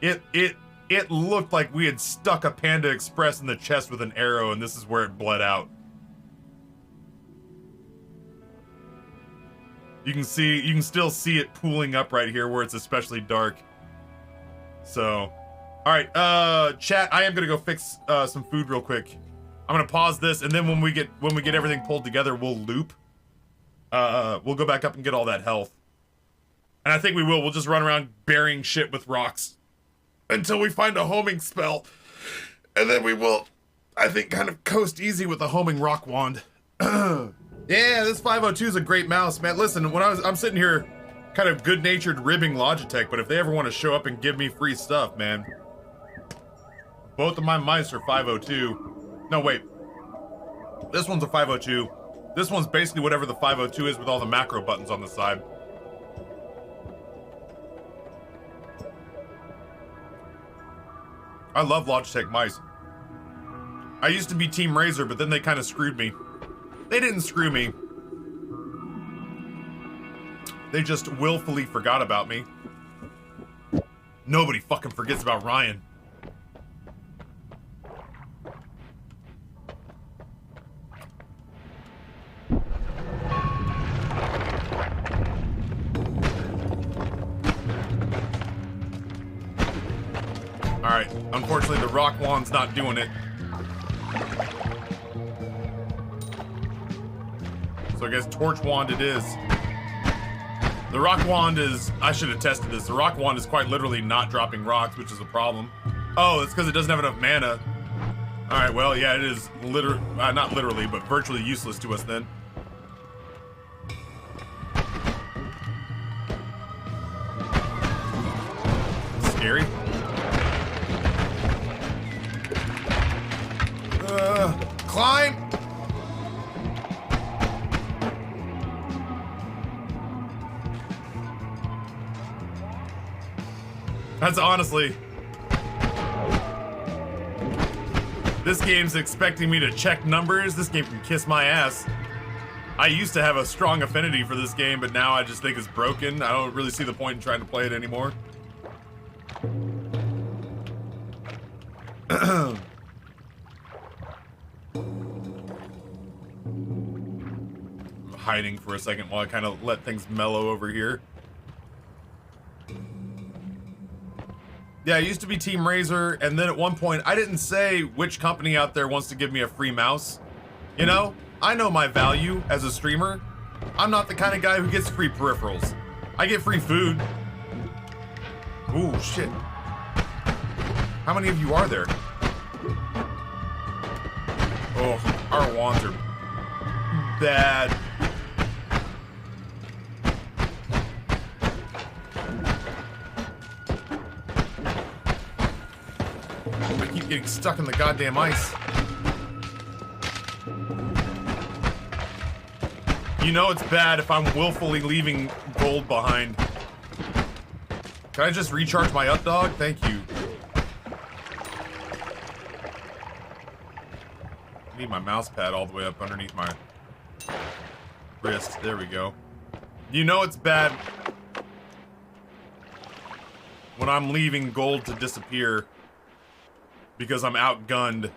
It looked like we had stuck a Panda Express in the chest with an arrow, and this is where it bled out. You can still see it pooling up right here where it's especially dark. So, all right, chat, I am gonna go fix some food real quick. I'm gonna pause this, and then when we get everything pulled together, we'll loop. We'll go back up and get all that health. And I think we will. We'll just run around burying shit with rocks until we find a homing spell. And then we will, I think, kind of coast easy with the homing rock wand. Yeah, this 502 is a great mouse, man. Listen, when I'm sitting here kind of good-natured ribbing Logitech, but if they ever want to show up and give me free stuff, man. Both of my mice are 502. No, wait. This one's a 502. This one's basically whatever the 502 is with all the macro buttons on the side. I love Logitech mice. I used to be Team Razer, but then they kind of screwed me. They didn't screw me. They just willfully forgot about me. Nobody fucking forgets about Ryan. Alright, unfortunately the rock wand's not doing it. So I guess torch wand it is. The rock wand is, I should have tested this, the rock wand is quite literally not dropping rocks, which is a problem. Oh, it's because it doesn't have enough mana. All right, well, yeah, it is not literally, but virtually useless to us then. Scary. Climb! That's honestly... This game's expecting me to check numbers. This game can kiss my ass. I used to have a strong affinity for this game, but now I just think it's broken. I don't really see the point in trying to play it anymore. Hiding for a second while I kind of let things mellow over here. Yeah, I used to be Team Razor, and then at one point, I didn't say which company out there wants to give me a free mouse. You know, I know my value as a streamer. I'm not the kind of guy who gets free peripherals. I get free food. Ooh, shit. How many of you are there? Oh, our wands are bad. I keep getting stuck in the goddamn ice. You know it's bad if I'm willfully leaving gold behind. Can I just recharge my up dog? Thank you. I need my mouse pad all the way up underneath my wrist. There we go. You know it's bad when I'm leaving gold to disappear because I'm outgunned.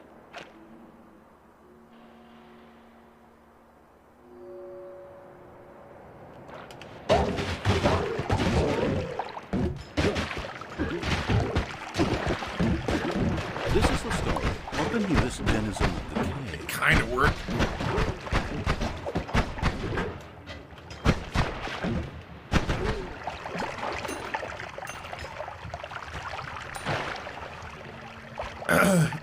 This is the story of the newest denizen of the cave. It kind of worked.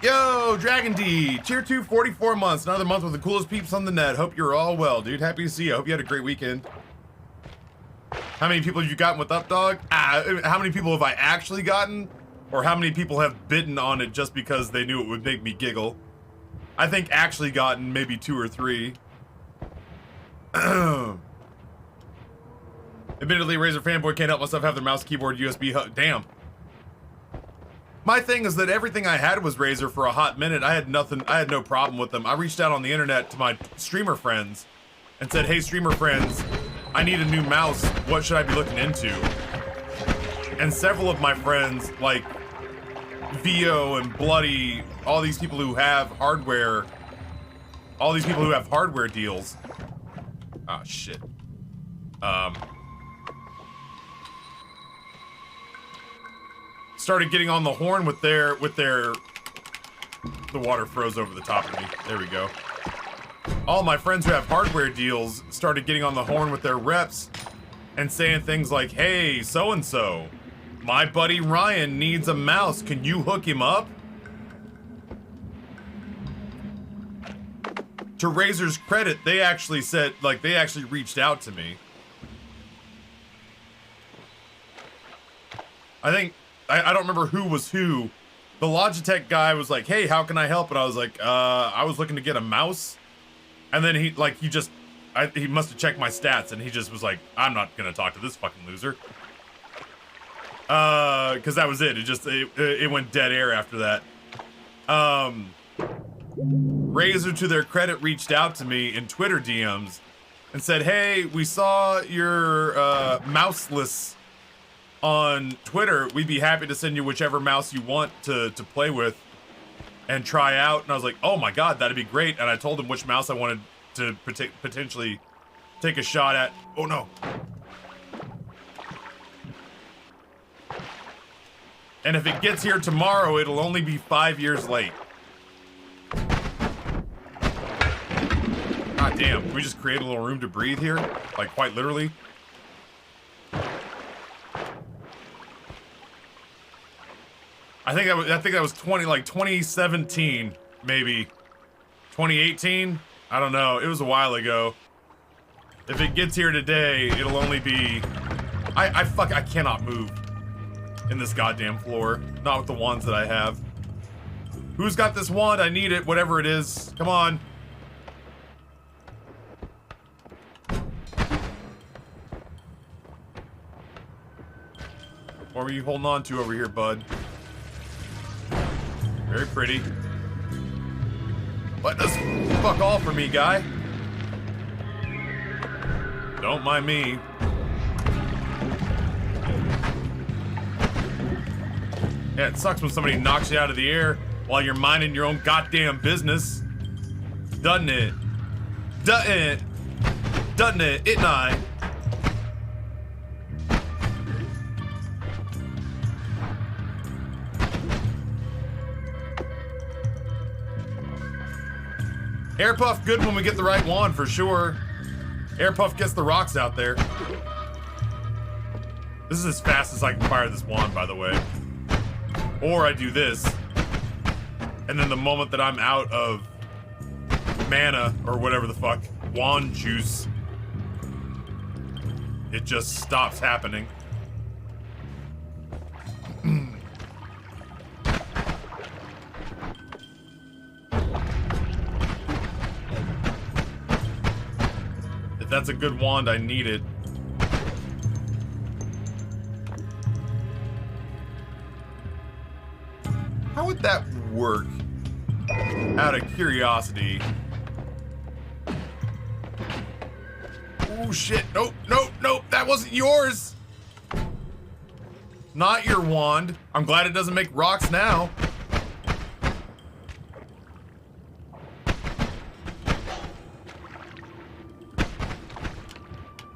Yo, Dragon D, tier 2, 44 months. Another month with the coolest peeps on the net. Hope you're all well, dude. Happy to see you. Hope you had a great weekend. How many people have you gotten with Updog? How many people have I actually gotten? Or how many people have bitten on it just because they knew it would make me giggle? I think actually gotten maybe 2 or 3. Admittedly, Razer fanboy can't help myself have their mouse, keyboard, USB hub. Damn. My thing is that everything I had was Razer for a hot minute. I had no problem with them. I reached out on the internet to my streamer friends and said, hey, streamer friends, I need a new mouse. What should I be looking into? And several of my friends, like VO and Bloody, all these people who have hardware, deals. Ah, shit. Started getting on the horn with their, the water froze over the top of me. There we go. All my friends who have hardware deals started getting on the horn with their reps and saying things like, hey, so-and-so, my buddy Ryan needs a mouse. Can you hook him up? To Razer's credit, they actually said, like, they actually reached out to me. I don't remember who was who. The Logitech guy was like, hey, how can I help? And I was like, I was looking to get a mouse. And then he must have checked my stats and he just was like, I'm not gonna talk to this fucking loser. Cause that was it. It went dead air after that. Razer, to their credit, reached out to me in Twitter DMs and said, hey, we saw your mouseless on Twitter. We'd be happy to send you whichever mouse you want to play with and try out. And I was like, oh my god, that'd be great. And I told him which mouse I wanted to potentially take a shot at. Oh no. And if it gets here tomorrow, it'll only be 5 years late. God damn, can we just create a little room to breathe here? Like, quite literally. I think that was 2017, maybe 2018. I don't know. It was a while ago. If it gets here today, it'll only be. I cannot move in this goddamn floor. Not with the wands that I have. Who's got this wand? I need it. Whatever it is. Come on. What were you holding on to over here, bud? Very pretty. Let us fuck all for me, guy. Don't mind me. Yeah, it sucks when somebody knocks you out of the air while you're minding your own goddamn business. Doesn't it? Doesn't it? Doesn't it? It not. Air Puff good when we get the right wand for sure. Air Puff gets the rocks out there. This is as fast as I can fire this wand, by the way. Or I do this. And then the moment that I'm out of mana, or whatever the fuck, wand juice, it just stops happening. If that's a good wand, I need it. How would that work? Out of curiosity. Oh shit, nope, nope, nope, that wasn't yours! Not your wand. I'm glad it doesn't make rocks now.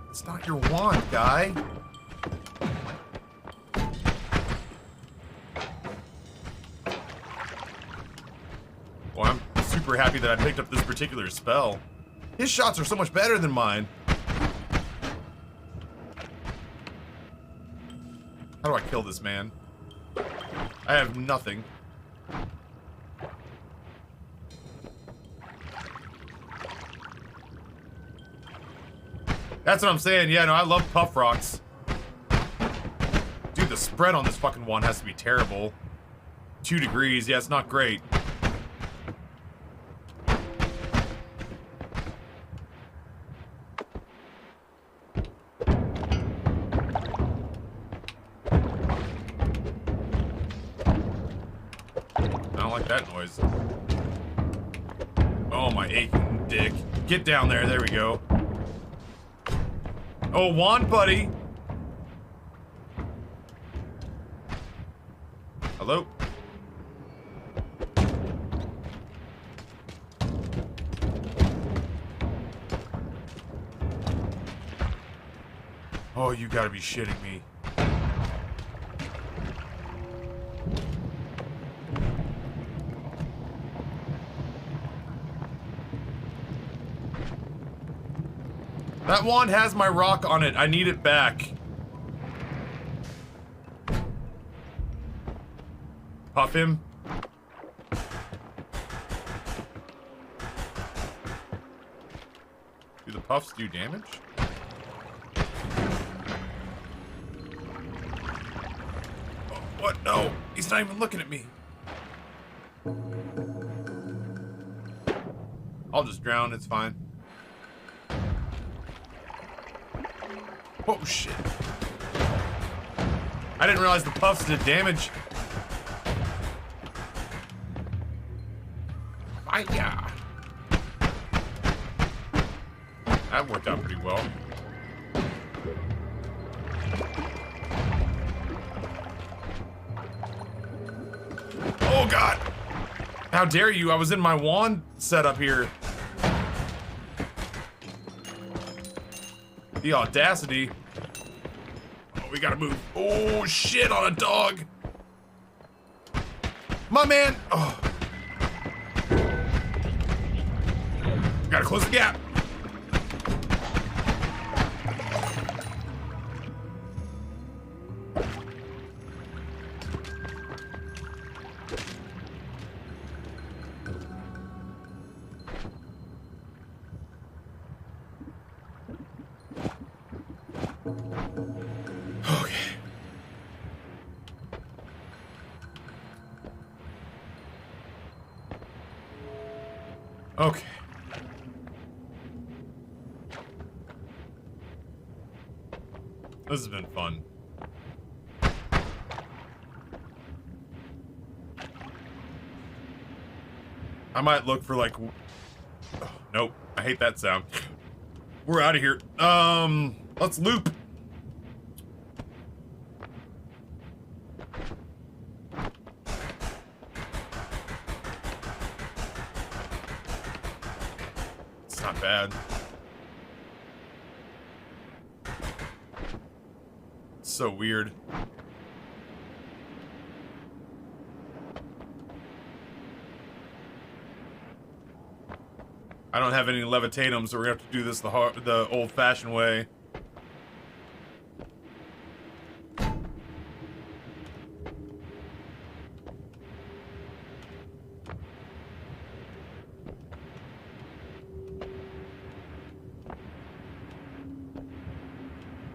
It's not your wand, guy. Well, I'm super happy that I picked up this particular spell. His shots are so much better than mine. How do I kill this man? I have nothing. That's what I'm saying. Yeah, no, I love puff rocks. Dude, the spread on this fucking one has to be terrible. 2 degrees. Yeah, it's not great. That noise. Oh, my aching dick. Get down there. There we go. Oh, wand buddy. Hello? Oh, you gotta be shitting me. That wand has my rock on it. I need it back. Puff him. Do the puffs do damage? Oh, what? No. He's not even looking at me. I'll just drown. It's fine. Oh shit. I didn't realize the puffs did damage. Yeah. That worked out pretty well. Oh god. How dare you? I was in my wand setup here. The audacity. Oh, we gotta move. Oh, shit on a dog. My man. Oh. Gotta close the gap. Okay. This has been fun. I might look for like... Oh, nope. I hate that sound. We're out of here. Let's loop. It's not bad. It's so weird. I don't have any levitatums, so we're gonna have to do this the old-fashioned way.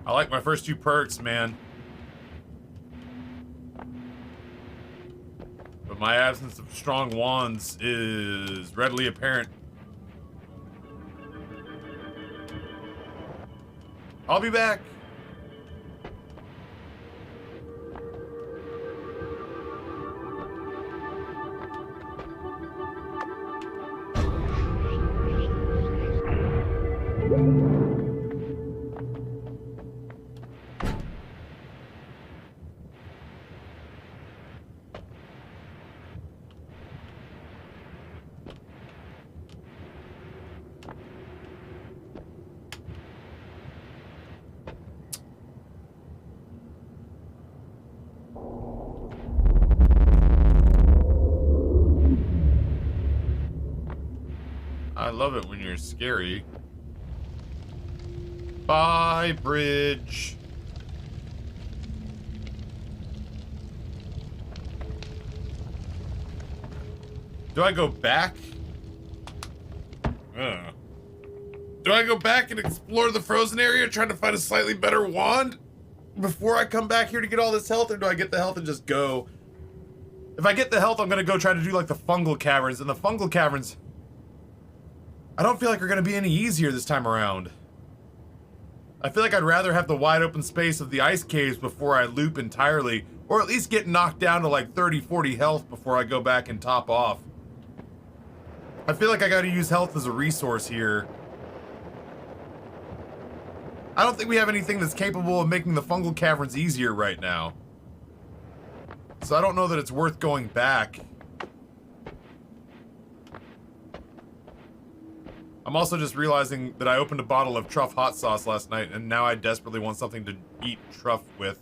I like my first 2 perks, man. But my absence of strong wands is readily apparent. I'll be back. I love it when you're scary. Bye, bridge. Do I go back? Do I go back and explore the frozen area trying to find a slightly better wand before I come back here to get all this health, or do I get the health and just go? If I get the health, I'm gonna go try to do like the fungal caverns, and the fungal caverns I don't feel like are gonna be any easier this time around. I feel like I'd rather have the wide open space of the ice caves before I loop entirely, or at least get knocked down to like 30-40 health before I go back and top off. I feel like I gotta use health as a resource here. I don't think we have anything that's capable of making the fungal caverns easier right now. So I don't know that it's worth going back. I'm also just realizing that I opened a bottle of truff hot sauce last night, and now I desperately want something to eat truff with.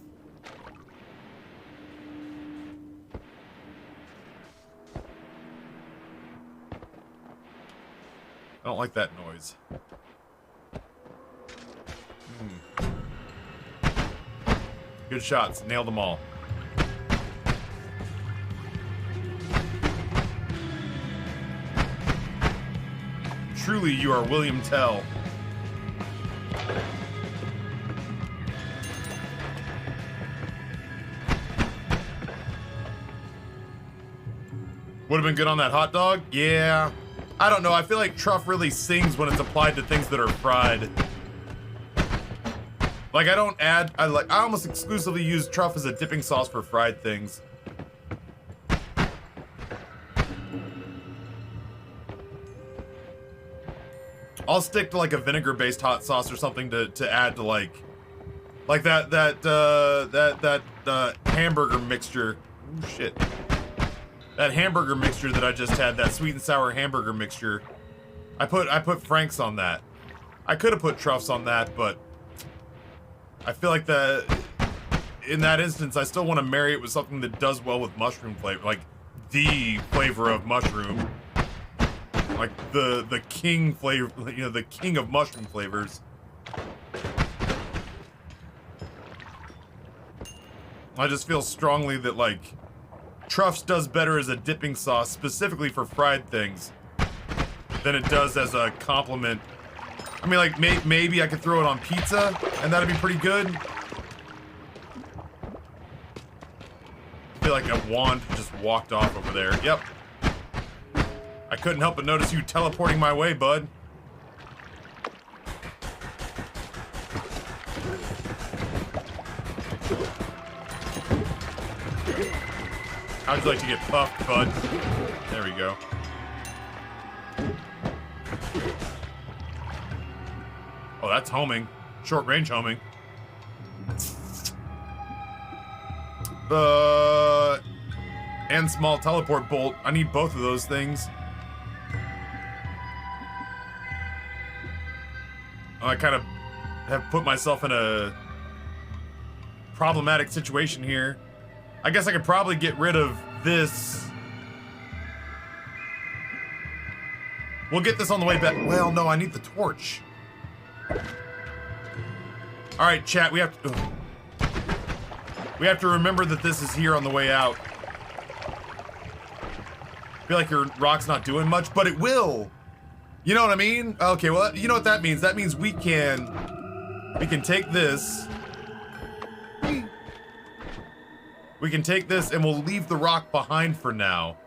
I don't like that noise. Good shots. Nailed them all. Truly, you are William Tell. Would have been good on that hot dog? Yeah. I don't know. I feel like truff really sings when it's applied to things that are fried. Like, I don't add... I almost exclusively use truff as a dipping sauce for fried things. I'll stick to like a vinegar-based hot sauce or something to add to like that hamburger mixture. Ooh, shit. That hamburger mixture that I just had, that sweet and sour hamburger mixture. I put Frank's on that. I could have put truffs on that, but I feel like in that instance, I still want to marry it with something that does well with mushroom flavor, like the flavor of mushroom. Like the king flavor, you know, the king of mushroom flavors. I just feel strongly that like truffs does better as a dipping sauce, specifically for fried things, than it does as a compliment. I mean, like maybe I could throw it on pizza, and that'd be pretty good. I feel like a wand just walked off over there. Yep. I couldn't help but notice you teleporting my way, bud. How'd you like to get puffed, bud? There we go. Oh, that's homing. Short range homing. And small teleport bolt. I need both of those things. I kind of have put myself in a problematic situation here. I guess I could probably get rid of this. We'll get this on the way back. Well, no, I need the torch. All right, chat, we have to remember that this is here on the way out. I feel like your rock's not doing much, but it will. You know what I mean? Okay, well, you know what that means? That means we can take this. We can take this and we'll leave the rock behind for now.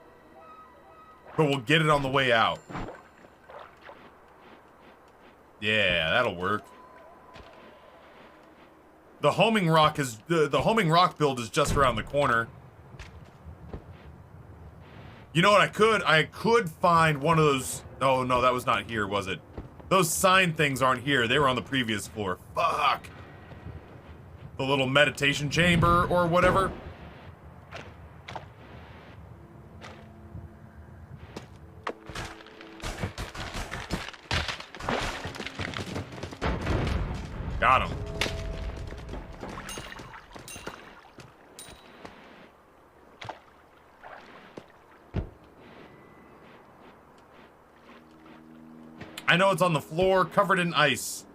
But we'll get it on the way out. Yeah, that'll work. The homing rock is the homing rock build is just around the corner. You know what I could find one of those. Oh no, that was not here, was it? Those sign things aren't here. They were on the previous floor. Fuck. The little meditation chamber or whatever. Got him. I know it's on the floor, covered in ice.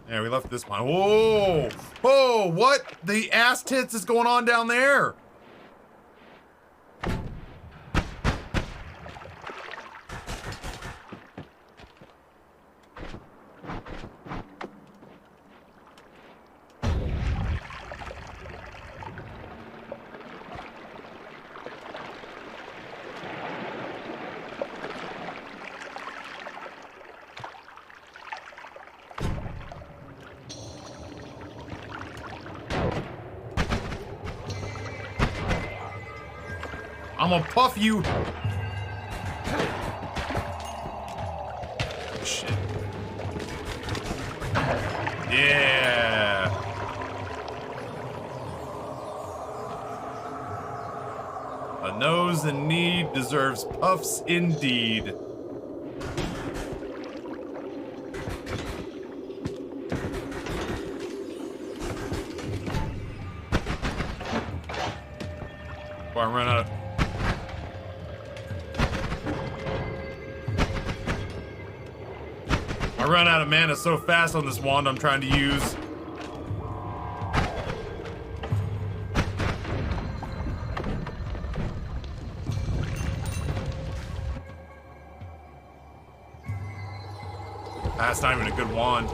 Yeah, we left this one. Whoa! Whoa, what? The ass tits is going on down there? I'm gonna puff you. Shit. Yeah. A nose in need deserves puffs indeed. Boy, I'm running out of... I run out of mana so fast on this wand I'm trying to use. That's not even a good wand.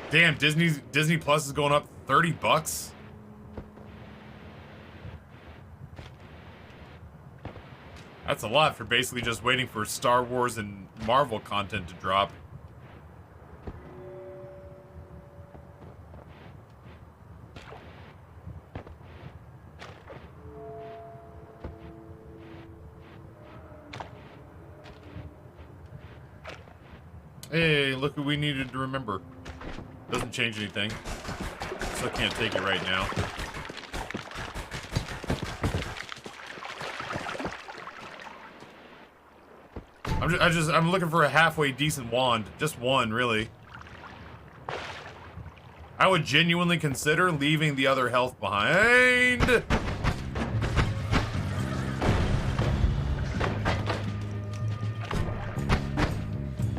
Damn, Disney Plus is going up $30. That's a lot for basically just waiting for Star Wars and Marvel content to drop. Hey, look who we needed to remember. Doesn't change anything. So I can't take it right now. I'm looking for a halfway decent wand. Just one, really. I would genuinely consider leaving the other health behind.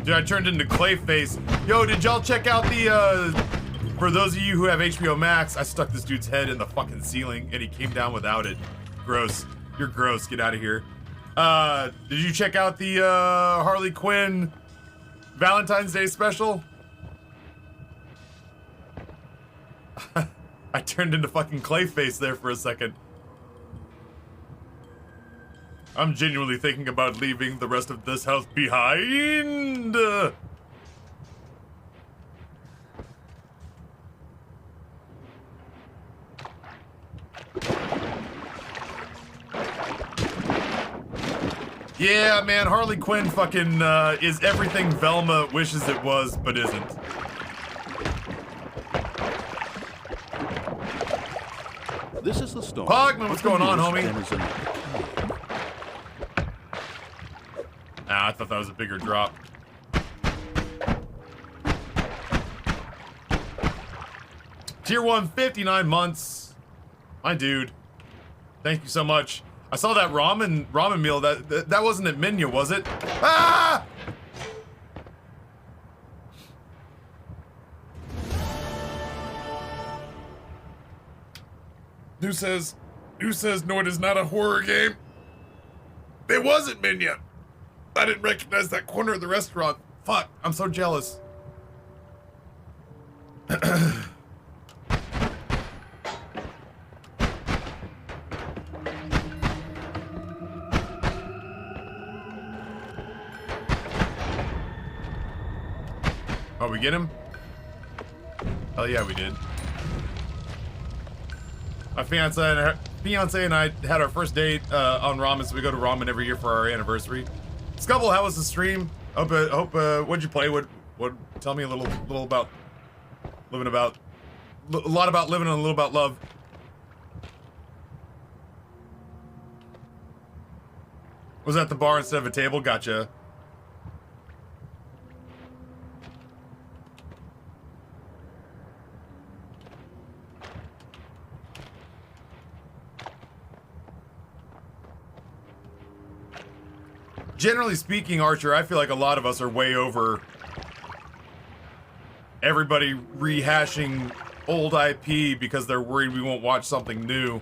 Dude, I turned into Clayface. Yo, did y'all check out the, for those of you who have HBO Max, I stuck this dude's head in the fucking ceiling and he came down without it. Gross. You're gross. Get out of here. Did you check out the, Harley Quinn Valentine's Day special? I turned into fucking Clayface there for a second. I'm genuinely thinking about leaving the rest of this house behind. Yeah, man, Harley Quinn fucking is everything Velma wishes it was, but isn't. This is the story. Pogman, what's going on, This homie? den is in- Ah, I thought that was a bigger drop. Tier 1, 59 months. My dude. Thank you so much. I saw that ramen meal. That wasn't at Minya, was it? Ah! Who says Noita's not a horror game? It wasn't Minya. I didn't recognize that corner of the restaurant. Fuck, I'm so jealous. Oh, we get him? Hell yeah, we did. My fiance and I had our first date on ramen, so we go to ramen every year for our anniversary. Scubble, how was the stream? Hope what'd you play? What tell me a little about living about a lot about living and a little about love. Was at the bar instead of a table? Gotcha. Generally speaking, Archer, I feel like a lot of us are way over everybody rehashing old IP because they're worried we won't watch something new.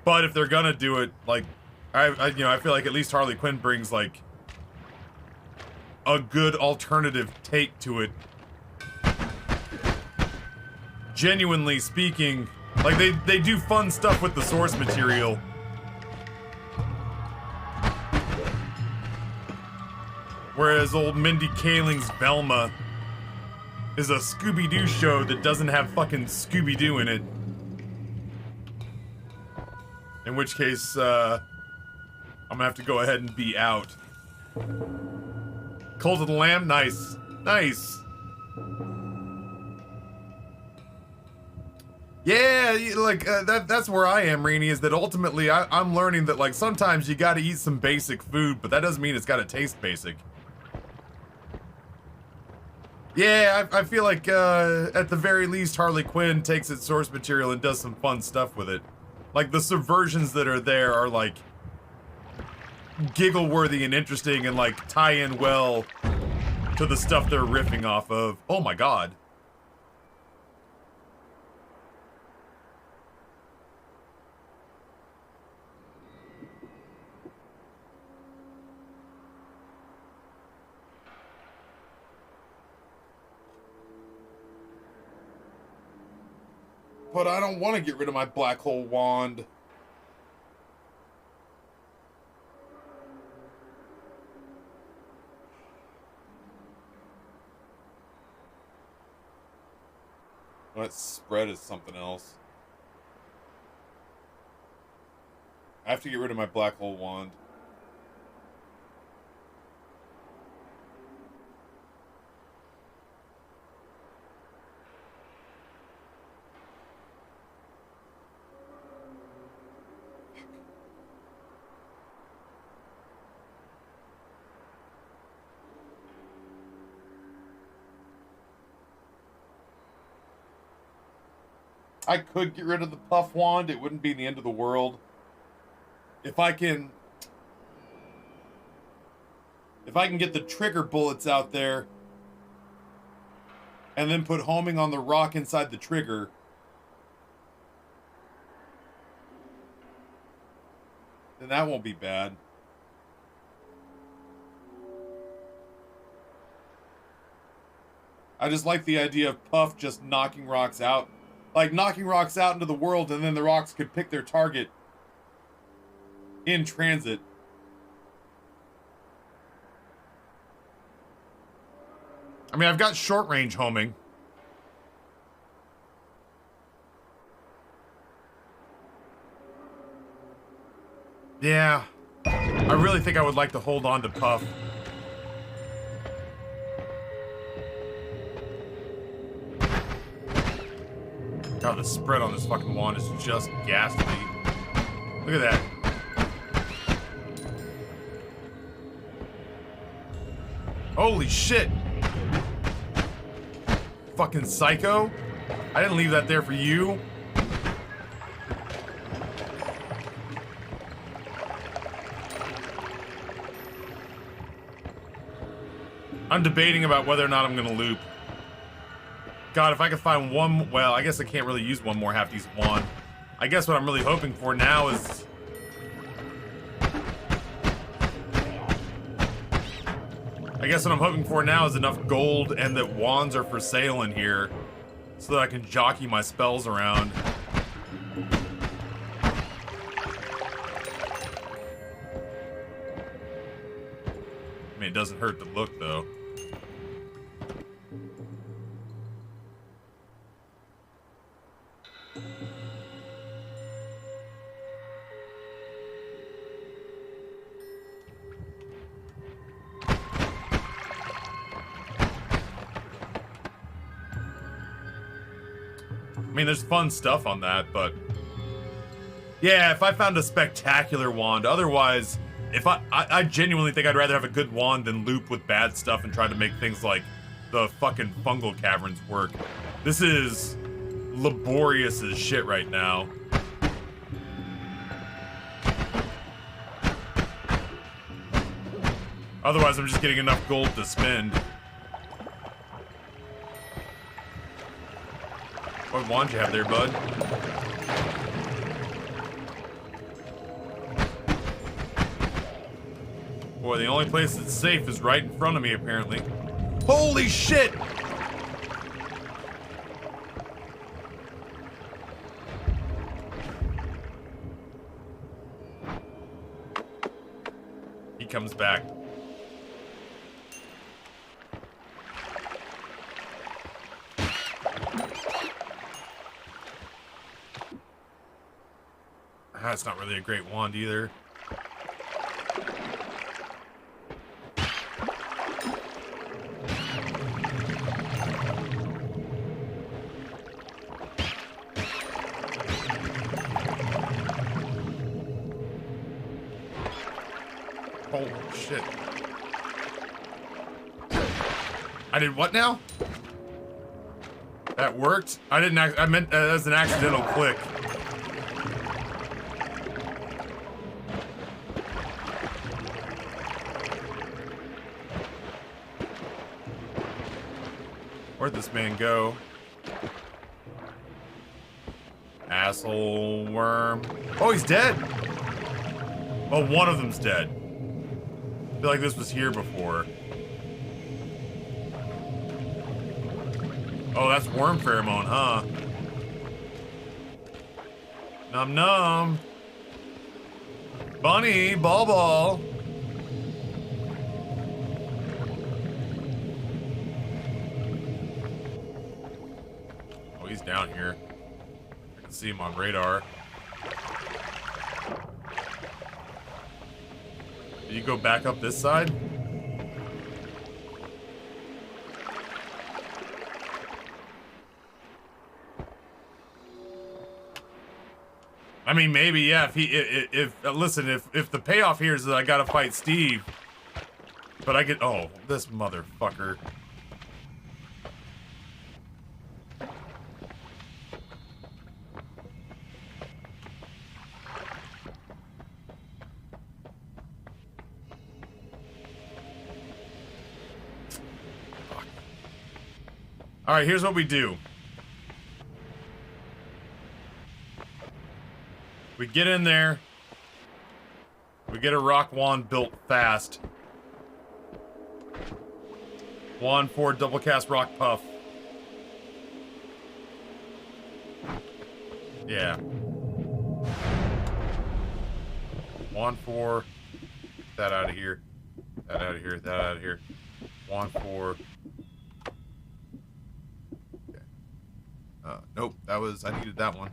But if they're gonna do it, like, I feel like at least Harley Quinn brings, like, a good alternative take to it. Genuinely speaking, like, they do fun stuff with the source material. Whereas old Mindy Kaling's Velma is a Scooby-Doo show that doesn't have fucking Scooby-Doo in it. In which case, I'm gonna have to go ahead and be out. Cult of the Lamb? Nice. Nice. Yeah, like, that's where I am, Rainy, is that ultimately I'm learning that, like, sometimes you gotta eat some basic food, but that doesn't mean it's gotta taste basic. Yeah, I feel like, at the very least, Harley Quinn takes its source material and does some fun stuff with it. Like, the subversions that are there are, like, giggle-worthy and interesting and, like, tie in well to the stuff they're riffing off of. Oh my god. But I don't want to get rid of my black hole wand. That spread is something else. I have to get rid of my black hole wand. I could get rid of the puff wand. It wouldn't be the end of the world. If I can... If I can get the trigger bullets out there and then put homing on the rock inside the trigger, then that won't be bad. I just like the idea of Puff just knocking rocks out. Like knocking rocks out into the world, and then the rocks could pick their target in transit. I mean, I've got short range homing. Yeah. I really think I would like to hold on to Puff. God, the spread on this fucking wand is just ghastly. Look at that. Holy shit. Fucking psycho. I didn't leave that there for you. I'm debating about whether or not I'm gonna loop. God, if I could find one, well, I guess I can't really use one more half-decent wand. I guess what I'm really hoping for now is... I guess what I'm hoping for now is enough gold and that wands are for sale in here so that I can jockey my spells around. I mean, it doesn't hurt to look, though. I mean, there's fun stuff on that, but... Yeah, if I found a spectacular wand, otherwise... If I genuinely think I'd rather have a good wand than loop with bad stuff and try to make things like the fucking fungal caverns work. This is laborious as shit right now. Otherwise, I'm just getting enough gold to spend. What wand you have there, bud? Boy, the only place that's safe is right in front of me, apparently. Holy shit! He comes back. That's not really a great wand either. Holy shit. I did what now? That worked? I didn't I meant that was an accidental click. Where'd this man go? Asshole worm. Oh, he's dead! Oh, one of them's dead. I feel like this was here before. Oh, that's worm pheromone, huh? Num num. Bunny, ball ball. Oh, he's down here. I can see him on radar. Did you go back up this side? I mean, maybe, yeah, if listen, if the payoff here is that I gotta fight Steve, but I get, oh, this motherfucker. All right, here's what we do. We get in there. We get a rock wand built fast. Wand 4 double cast rock puff. Yeah. Wand 4. That out of here. That out of here. That out of here. Wand 4. Okay. Nope. That was... I needed that one.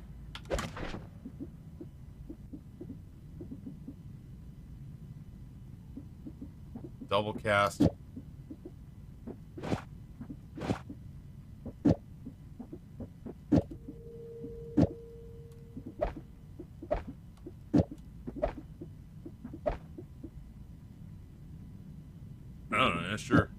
Double cast. I don't know, yeah, sure.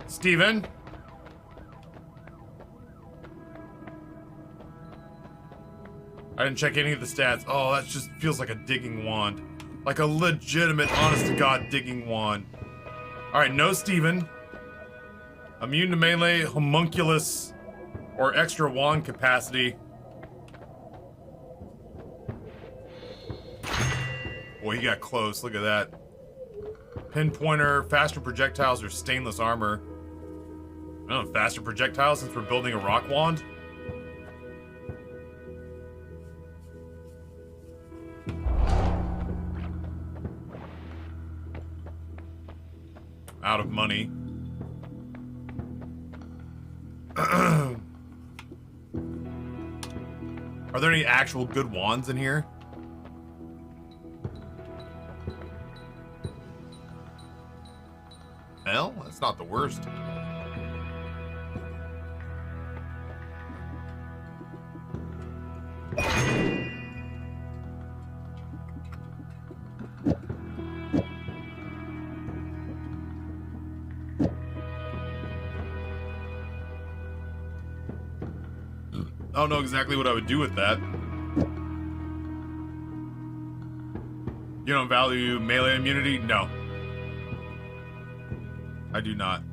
Steven? I didn't check any of the stats. Oh, that just feels like a digging wand. Like a legitimate, honest-to-God digging wand. Alright, no Steven. Immune to melee, homunculus, or extra wand capacity. Boy, he got close. Look at that. Pinpointer, faster projectiles, or stainless armor. I don't know, faster projectiles since we're building a rock wand? Out of money. Are there any actual good wands in here? Well, that's not the worst. I don't know exactly what I would do with that. You don't value melee immunity? No. I do not.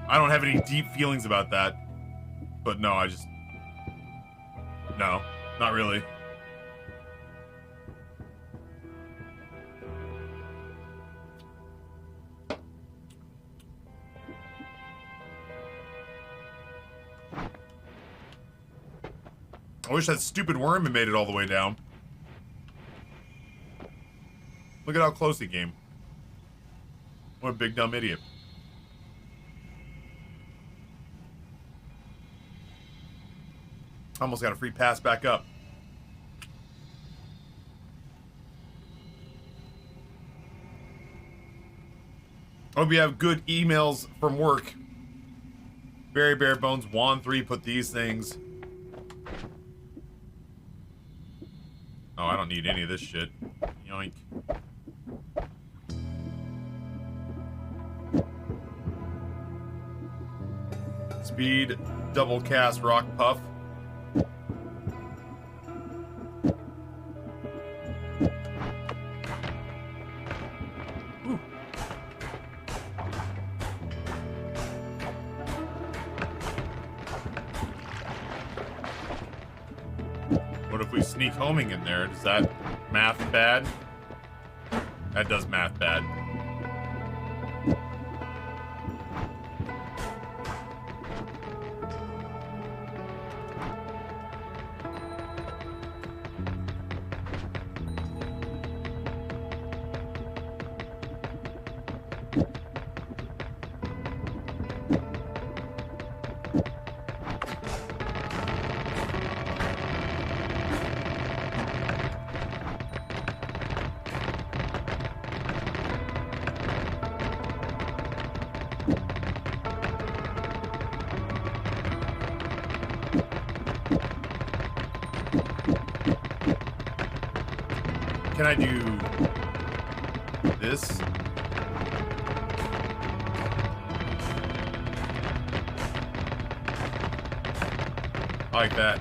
I don't have any deep feelings about that. But no, I just... No, not really. I wish that stupid worm had made it all the way down. Look at how close he came. What a big dumb idiot. Almost got a free pass back up. Hope you have good emails from work. Very bare bones. Wand 3 put these things. Oh, I don't need any of this shit. Yoink. Speed, double cast, rock puff. if we sneak homing in there, does that math bad? That does math bad. Can I do this? I like that.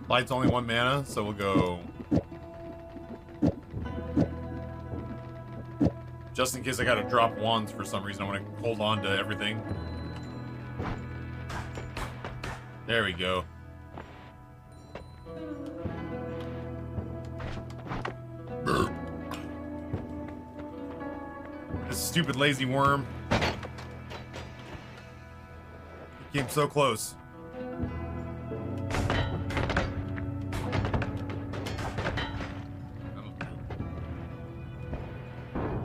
Light's only 1 mana, so we'll go... Just in case I gotta drop wands for some reason, I want to hold on to everything. There we go. This stupid lazy worm. He came so close.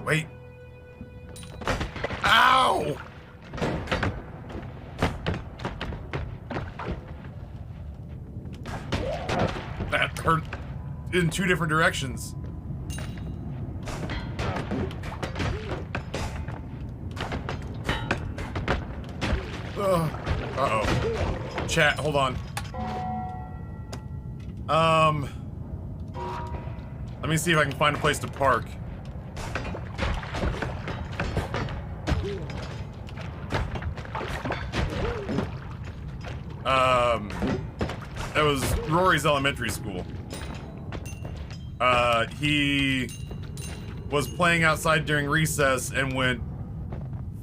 Wait. Ow! That hurt in 2 different directions. Uh-oh. Chat, hold on. Let me see if I can find a place to park. That was Rory's elementary school. He was playing outside during recess and went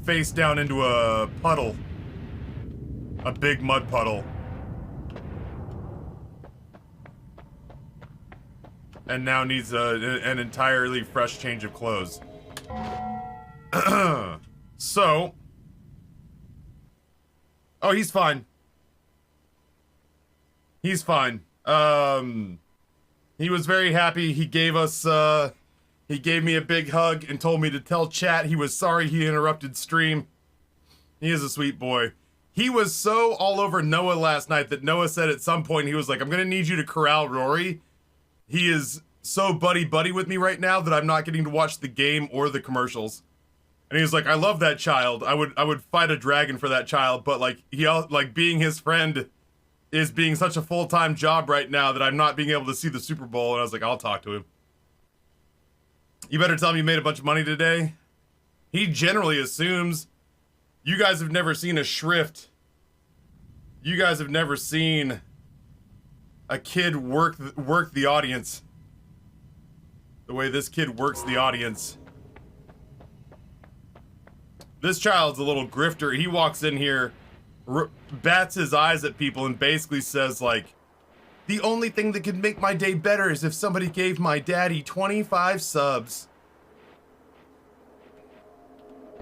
face down into a puddle. A big mud puddle. And now needs an entirely fresh change of clothes. So. Oh, he's fine. He's fine. He was very happy. He gave us, he gave me a big hug and told me to tell chat he was sorry he interrupted stream. He is a sweet boy. He was so all over Noah last night that Noah said at some point, he was like, I'm gonna need you to corral Rory. He is so buddy-buddy with me right now that I'm not getting to watch the game or the commercials. And he was like, I love that child. I would fight a dragon for that child, but like, like being his friend is being such a full-time job right now that I'm not being able to see the Super Bowl. And I was like, I'll talk to him. You better tell him you made a bunch of money today. He generally assumes you guys have never seen a shrift. You guys have never seen a kid work the audience. The way this kid works the audience. This child's a little grifter. He walks in here, bats his eyes at people and basically says like, the only thing that could make my day better is if somebody gave my daddy 25 subs.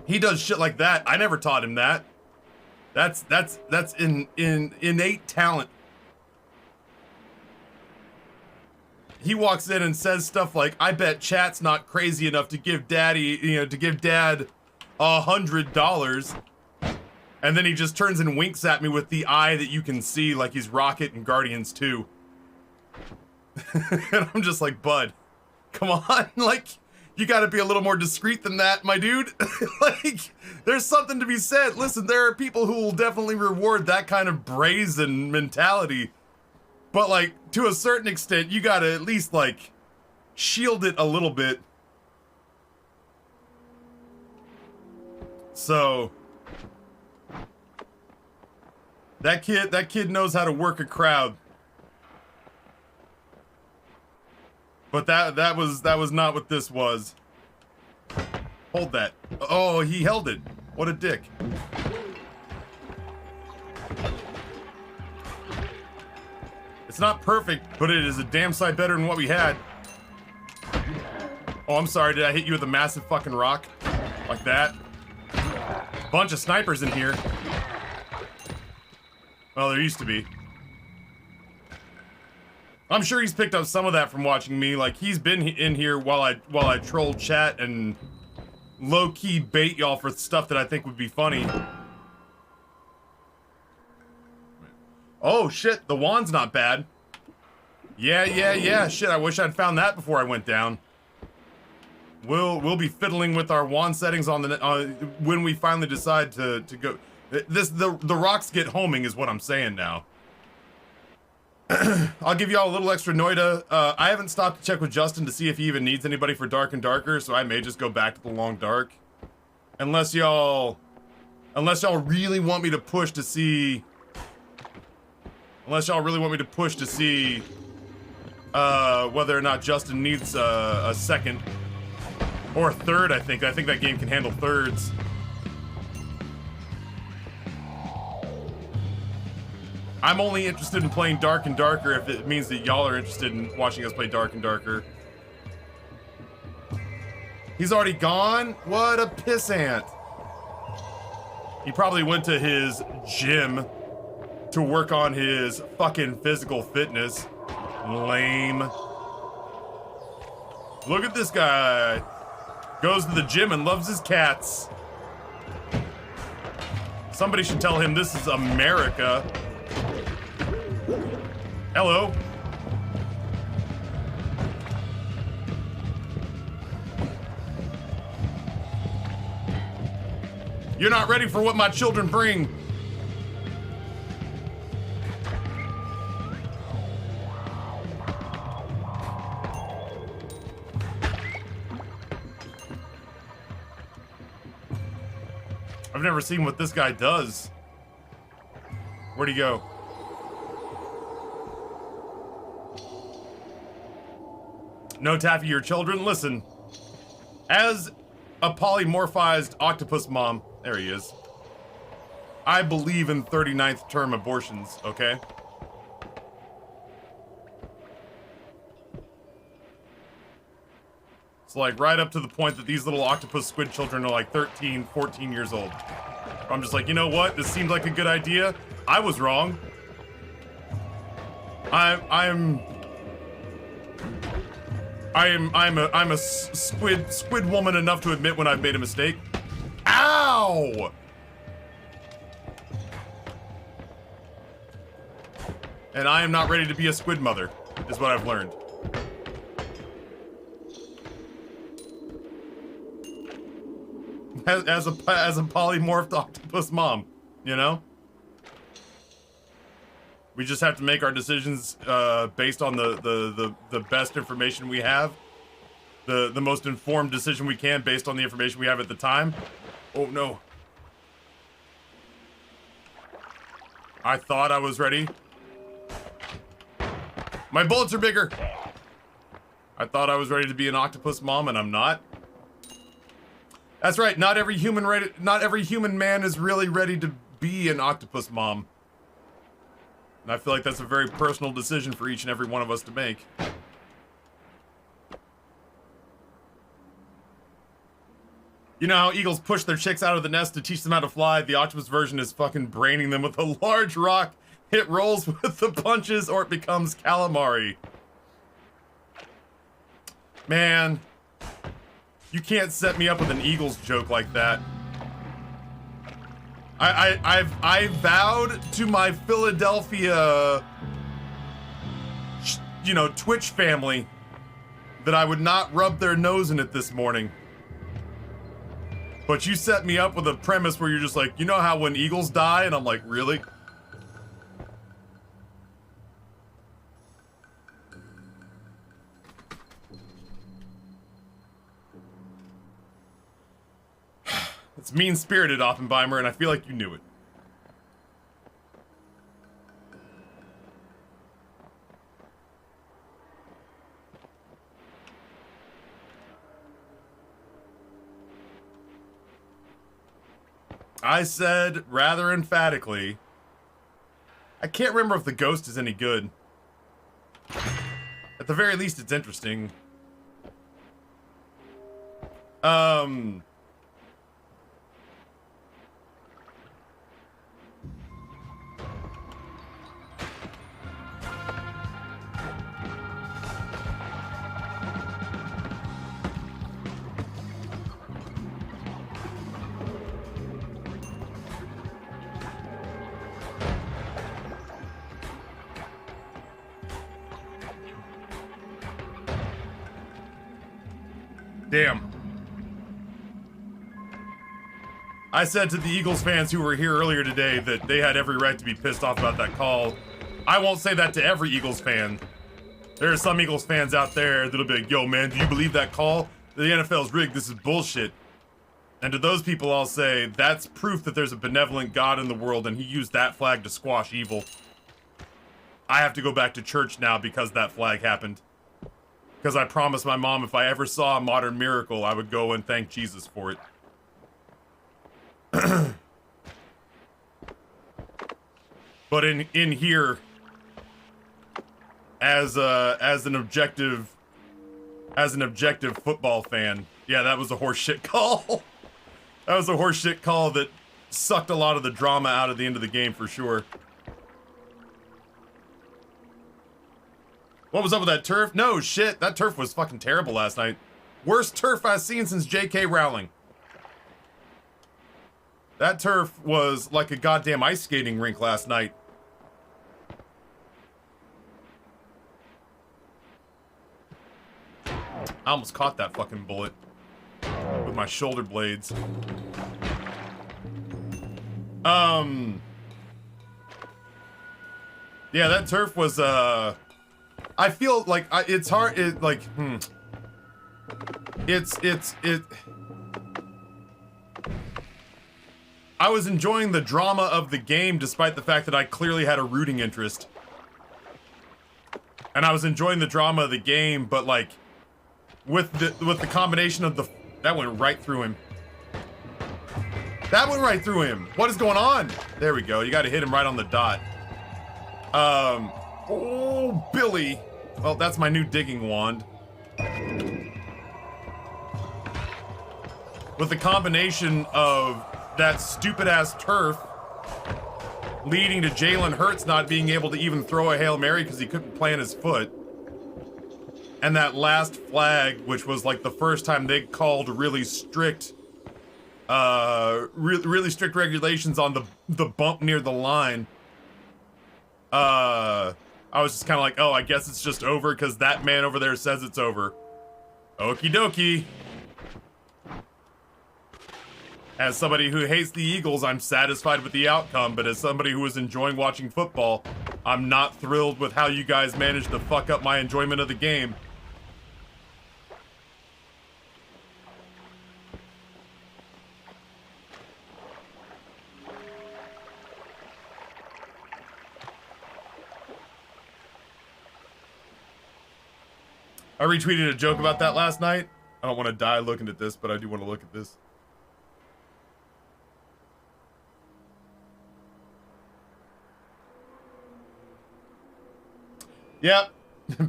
He does shit like that. I never taught him that. That's innate talent. He walks in and says stuff like, I bet chat's not crazy enough to give daddy, to give dad $100. And then he just turns and winks at me with the eye that you can see like he's Rocket and Guardians 2. And I'm just like, bud, come on. Like, You gotta be a little more discreet than that, my dude. Like, there's something to be said. Listen, there are people who will definitely reward that kind of brazen mentality. But, like, to a certain extent, you gotta at least, like, shield it a little bit. So, that kid knows how to work a crowd. But that was not what this was. Hold that. Oh, he held it. What a dick. It's not perfect, but it is a damn sight better than what we had. Oh, I'm sorry. Did I hit you with a massive fucking rock? Like that? Bunch of snipers in here. Well, there used to be. I'm sure he's picked up some of that from watching me. Like, he's been in here while I troll chat and low-key bait y'all for stuff that I think would be funny. Oh, shit. The wand's not bad. Yeah. Shit, I wish I'd found that before I went down. We'll be fiddling with our wand settings on the when we finally decide to go. The rocks get homing is what I'm saying now. I'll give y'all a little extra Noita. I haven't stopped to check with Justin to see if he even needs anybody for Dark and Darker, so I may just go back to the Long Dark. Unless y'all really want me to push to see... whether or not Justin needs a second. Or a third, I think. I think that game can handle thirds. I'm only interested in playing Dark and Darker if it means that y'all are interested in watching us play Dark and Darker. He's already gone? What a pissant. He probably went to his gym to work on his fucking physical fitness. Lame. Look at this guy. Goes to the gym and loves his cats. Somebody should tell him this is America. Hello. You're not ready for what my children bring. I've never seen what this guy does. Where'd he go? No, Taffy, your children, listen. As a polymorphized octopus mom, there he is. I believe in 39th term abortions, okay? It's like right up to the point that these little octopus squid children are like 13, 14 years old. I'm just like, you know what? This seemed like a good idea. I was wrong. I'm a squid woman enough to admit when I've made a mistake. Ow! And I am not ready to be a squid mother, is what I've learned. As a polymorphed octopus mom, you know? We just have to make our decisions based on the best information we have. The most informed decision we can based on the information we have at the time. Oh no. I thought I was ready. My bullets are bigger. I thought I was ready to be an octopus mom and I'm not. That's right, not every human man is really ready to be an octopus mom. And I feel like that's a very personal decision for each and every one of us to make. You know how eagles push their chicks out of the nest to teach them how to fly? The octopus version is fucking braining them with a large rock. It rolls with the punches or it becomes calamari. Man, you can't set me up with an Eagles joke like that. I vowed to my Philadelphia, you know, Twitch family that I would not rub their nose in it this morning. But you set me up with a premise where you're just like, you know how when eagles die? And I'm like, really? It's mean-spirited, Oppenheimer, and I feel like you knew it. I said rather emphatically, I can't remember if the ghost is any good. At the very least, it's interesting. Damn. I said to the Eagles fans who were here earlier today that they had every right to be pissed off about that call. I won't say that to every Eagles fan. There are some Eagles fans out there that'll be like, yo man, do you believe that call? The NFL's rigged, this is bullshit. And to those people I'll say, that's proof that there's a benevolent God in the world and he used that flag to squash evil. I have to go back to church now because that flag happened. Because I promised my mom if I ever saw a modern miracle, I would go and thank Jesus for it. But in here, as an objective football fan, yeah, that was a horseshit call. That was a horseshit call that sucked a lot of the drama out of the end of the game for sure. What was up with that turf? No shit, that turf was fucking terrible last night. Worst turf I've seen since J.K. Rowling. That turf was like a goddamn ice skating rink last night. I almost caught that fucking bullet with my shoulder blades. Yeah, that turf was, I feel like it's hard. I was enjoying the drama of the game despite the fact that I clearly had a rooting interest. And I was enjoying the drama of the game, but like with the combination of that went right through him. That went right through him. What is going on? There we go. You got to hit him right on the dot. Oh, Billy. Well, that's my new digging wand. With the combination of that stupid-ass turf leading to Jalen Hurts not being able to even throw a Hail Mary because he couldn't plant his foot. And that last flag, which was like the first time they called really strict really strict regulations on the bump near the line. I was just kind of like, oh, I guess it's just over because that man over there says it's over. Okie dokie. As somebody who hates the Eagles, I'm satisfied with the outcome, but as somebody who is enjoying watching football, I'm not thrilled with how you guys managed to fuck up my enjoyment of the game. I retweeted a joke about that last night. I don't want to die looking at this, but I do want to look at this. Yep.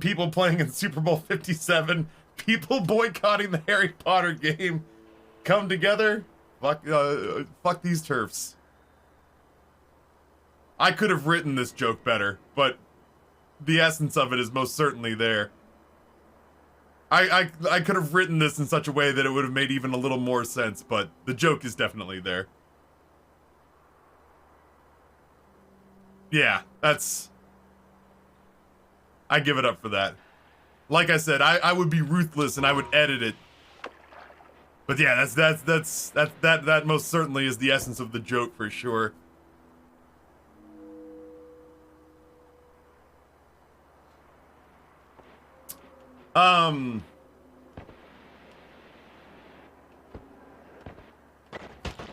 People playing in Super Bowl 57. People boycotting the Harry Potter game. Come together. Fuck these turfs. I could have written this joke better, but the essence of it is most certainly there. I could have written this in such a way that it would have made even a little more sense, but the joke is definitely there. Yeah, that's... I give it up for that. like I said, I would be ruthless and I would edit it. But yeah, that most certainly is the essence of the joke for sure.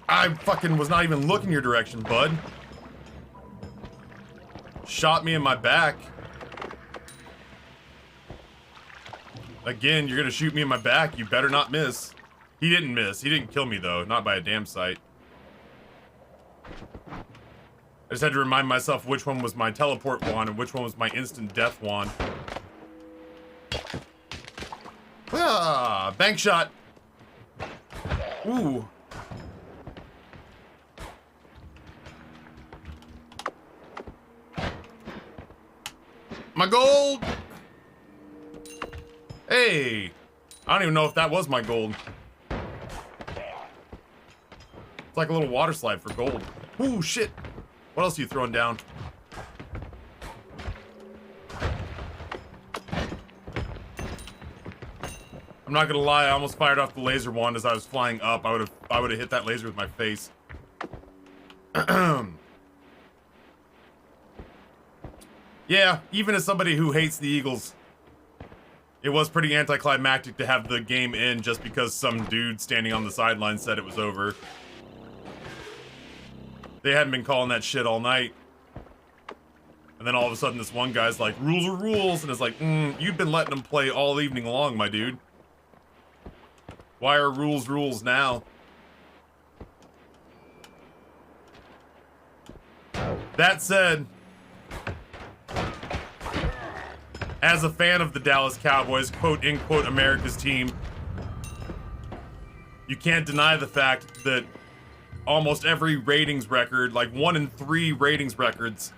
I fucking was not even looking your direction, bud. Shot me in my back. Again, you're gonna shoot me in my back. You better not miss. He didn't miss. He didn't kill me, though. Not by a damn sight. I just had to remind myself which one was my teleport wand and which one was my instant death wand. Ah, bank shot. Ooh. My gold! Hey! I don't even know if that was my gold. It's like a little water slide for gold. Ooh, shit! What else are you throwing down? I'm not gonna lie, I almost fired off the laser wand as I was flying up. I would have hit that laser with my face. Yeah, even as somebody who hates the Eagles, it was pretty anticlimactic to have the game end just because some dude standing on the sideline said it was over. They hadn't been calling that shit all night. And then all of a sudden this one guy's like, rules are rules, and it's like, you've been letting them play all evening long, my dude. Why are rules rules now? That said, as a fan of the Dallas Cowboys, quote, in quote, America's team, you can't deny the fact that almost every ratings record, like 1 in 3 ratings records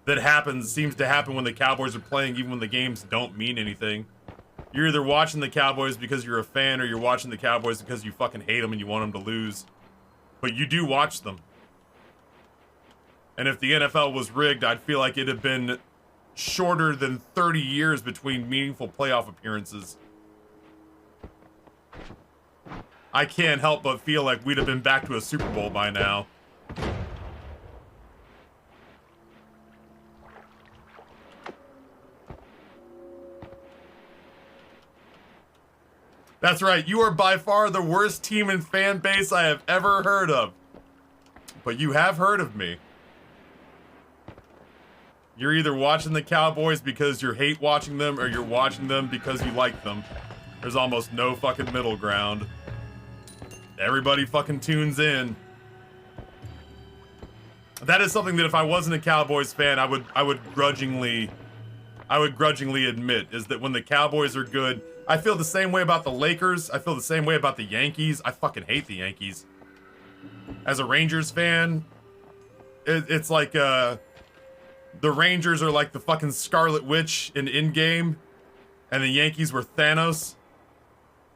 that happens, seems to happen when the Cowboys are playing, even when the games don't mean anything. You're either watching the Cowboys because you're a fan, or you're watching the Cowboys because you fucking hate them and you want them to lose. But you do watch them. And if the NFL was rigged, I'd feel like it'd have been shorter than 30 years between meaningful playoff appearances. I can't help but feel like we'd have been back to a Super Bowl by now. That's right, you are by far the worst team and fan base I have ever heard of. But you have heard of me. You're either watching the Cowboys because you hate watching them, or you're watching them because you like them. There's almost no fucking middle ground. Everybody fucking tunes in. That is something that if I wasn't a Cowboys fan, I would grudgingly admit, is that when the Cowboys are good, I feel the same way about the Lakers. I feel the same way about the Yankees. I fucking hate the Yankees. As a Rangers fan, it's like, the Rangers are like the fucking Scarlet Witch in Endgame, and the Yankees were Thanos.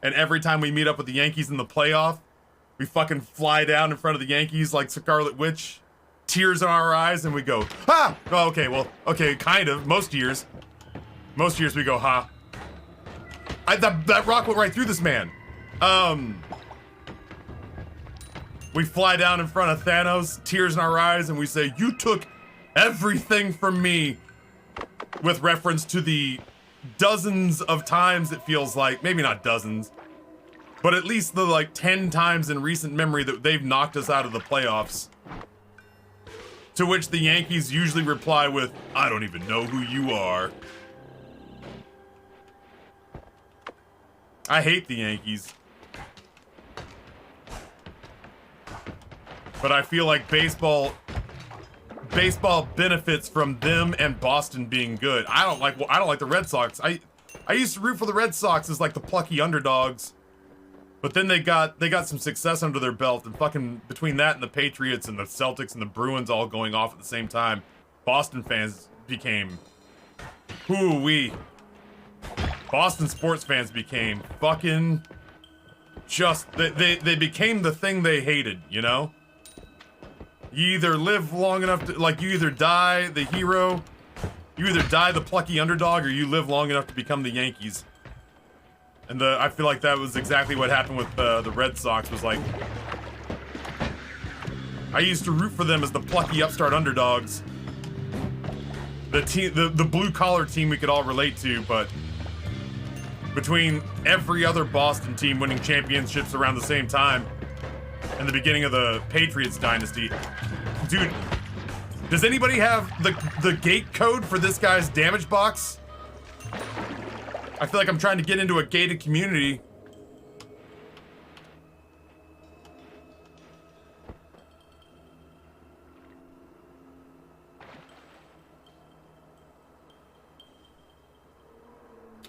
And every time we meet up with the Yankees in the playoff, we fucking fly down in front of the Yankees like Scarlet Witch, tears in our eyes, and we go, ha! Oh, okay, well, okay, kind of. Most years we go, ha. That rock went right through this man. We fly down in front of Thanos, tears in our eyes, and we say, you took everything from me, with reference to the dozens of times it feels like, maybe not dozens, but at least the like 10 times in recent memory that they've knocked us out of the playoffs. To which the Yankees usually reply with, I don't even know who you are. I hate the Yankees. But I feel like baseball benefits from them and Boston being good. I don't like the Red Sox. I used to root for the Red Sox as like the plucky underdogs. But then they got some success under their belt, and fucking between that and the Patriots and the Celtics and the Bruins all going off at the same time, Boston fans became hoo-wee. Boston sports fans became fucking just they became the thing they hated, you know? You either live long enough to, like, you either die the hero You either die the plucky underdog or you live long enough to become the Yankees. And I feel like that was exactly what happened with the Red Sox. Was like, I used to root for them as the plucky upstart underdogs. The team, the blue collar team we could all relate to, but between every other Boston team winning championships around the same time and the beginning of the Patriots dynasty, dude, does anybody have the gate code for this guy's damage box? I feel like I'm trying to get into a gated community.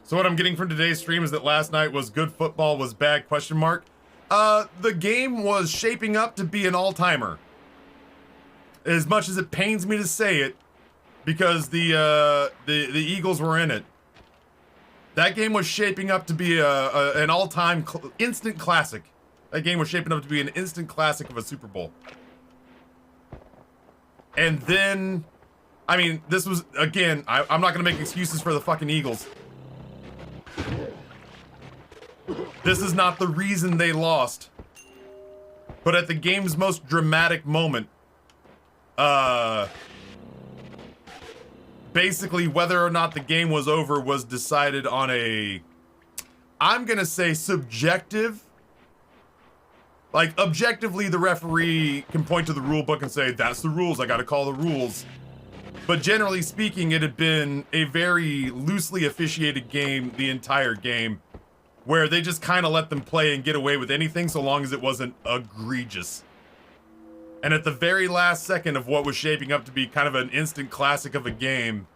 So what I'm getting from today's stream is that last night was good, football was bad, question mark. The game was shaping up to be an all-timer. As much as it pains me to say it, because the Eagles were in it. That game was shaping up to be an all-time instant classic. That game was shaping up to be an instant classic of a Super Bowl. And then, I mean, this was, again, I'm not going to make excuses for the fucking Eagles. This is not the reason they lost. But at the game's most dramatic moment, basically whether or not the game was over was decided on a, I'm gonna say subjective. Like, objectively, the referee can point to the rule book and say, that's the rules, I gotta call the rules. But generally speaking, it had been a very loosely officiated game the entire game, where they just kind of let them play and get away with anything so long as it wasn't egregious. And at the very last second of what was shaping up to be kind of an instant classic of a game,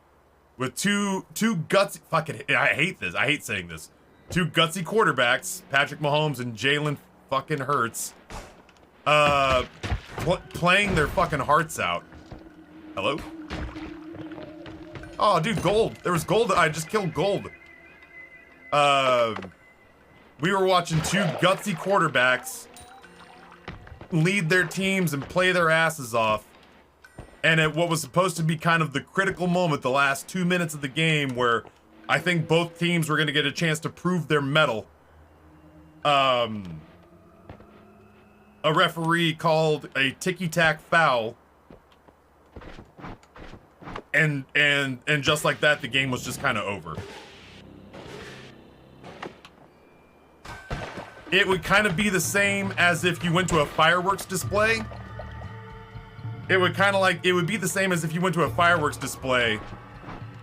with two gutsy, fucking, I hate this, I hate saying this, two gutsy quarterbacks, Patrick Mahomes and Jalen fucking Hurts, playing their fucking hearts out. Hello? Oh, dude, gold. There was gold. I just killed gold. We were watching two gutsy quarterbacks lead their teams and play their asses off. And at what was supposed to be kind of the critical moment, the last 2 minutes of the game, where I think both teams were going to get a chance to prove their mettle. A referee called a ticky-tack foul. And just like that, the game was just kind of over. It would kind of be the same as if you went to a fireworks display. It would be the same as if you went to a fireworks display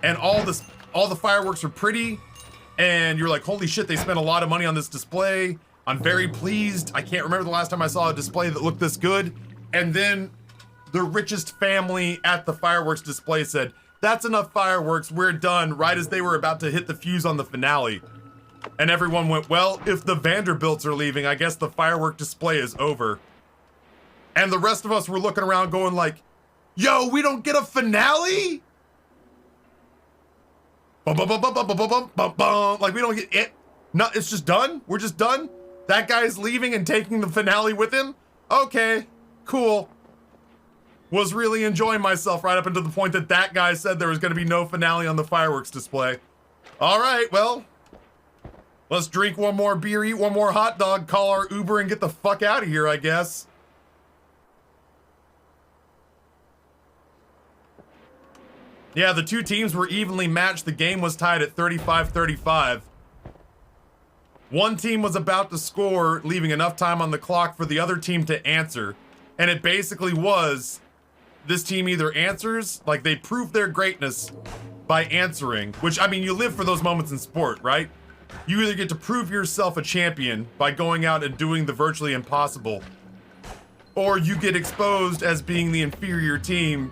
and all the fireworks are pretty and you're like, holy shit, they spent a lot of money on this display. I'm very pleased. I can't remember the last time I saw a display that looked this good. And then the richest family at the fireworks display said, that's enough fireworks, we're done, right as they were about to hit the fuse on the finale. And everyone went, well, if the Vanderbilts are leaving, I guess the firework display is over. And the rest of us were looking around going like, yo, we don't get a finale? Bum, bum, bum, bum, bum, bum, bum, bum, bum. Like, we don't get it. No, it's just done? We're just done? That guy's leaving and taking the finale with him? Okay, cool. Was really enjoying myself right up until the point that that guy said there was going to be no finale on the fireworks display. All right, well, let's drink one more beer, eat one more hot dog, call our Uber, and get the fuck out of here, I guess. Yeah, the two teams were evenly matched. The game was tied at 35-35. One team was about to score, leaving enough time on the clock for the other team to answer. And it basically was, this team either answers, like they prove their greatness by answering, which, I mean, you live for those moments in sport, right? You either get to prove yourself a champion by going out and doing the virtually impossible, or you get exposed as being the inferior team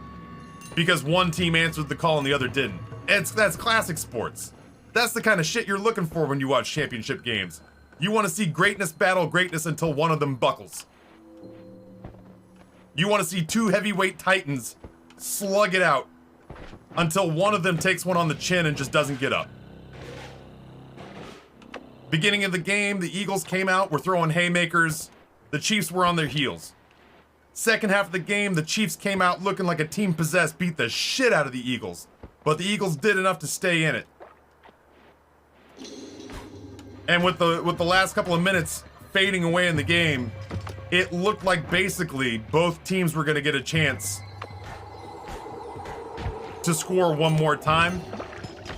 because one team answered the call and the other didn't. That's classic sports. That's the kind of shit you're looking for when you watch championship games. You want to see greatness battle greatness until one of them buckles. You want to see two heavyweight titans slug it out until one of them takes one on the chin and just doesn't get up. Beginning of the game, the Eagles came out, were throwing haymakers. The Chiefs were on their heels. Second half of the game, the Chiefs came out looking like a team possessed, beat the shit out of the Eagles. but the Eagles did enough to stay in it. And with the last couple of minutes fading away in the game, it looked like basically both teams were going to get a chance to score one more time,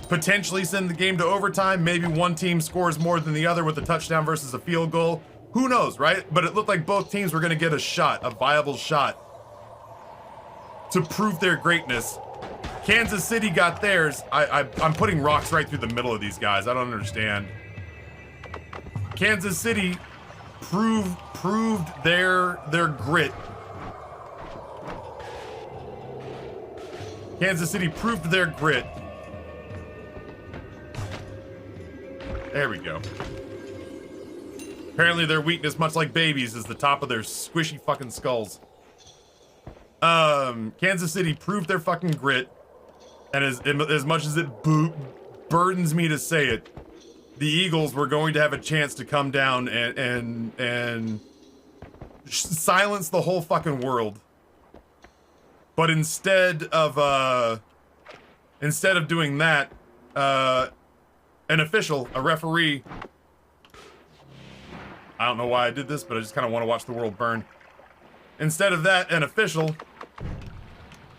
potentially send the game to overtime. Maybe one team scores more than the other with a touchdown versus a field goal. Who knows, right? But it looked like both teams were going to get a shot, a viable shot, to prove their greatness. Kansas City got theirs. I'm putting rocks right through the middle of these guys. I don't understand. Kansas City proved their grit. Kansas City proved their grit. There we go. Apparently their weakness, much like babies, is the top of their squishy fucking skulls. Kansas City proved their fucking grit. And as much as it burdens me to say it, the Eagles were going to have a chance to come down and silence the whole fucking world. But instead of doing that, an official, a referee, I don't know why I did this, but I just kind of want to watch the world burn. Instead of that, an official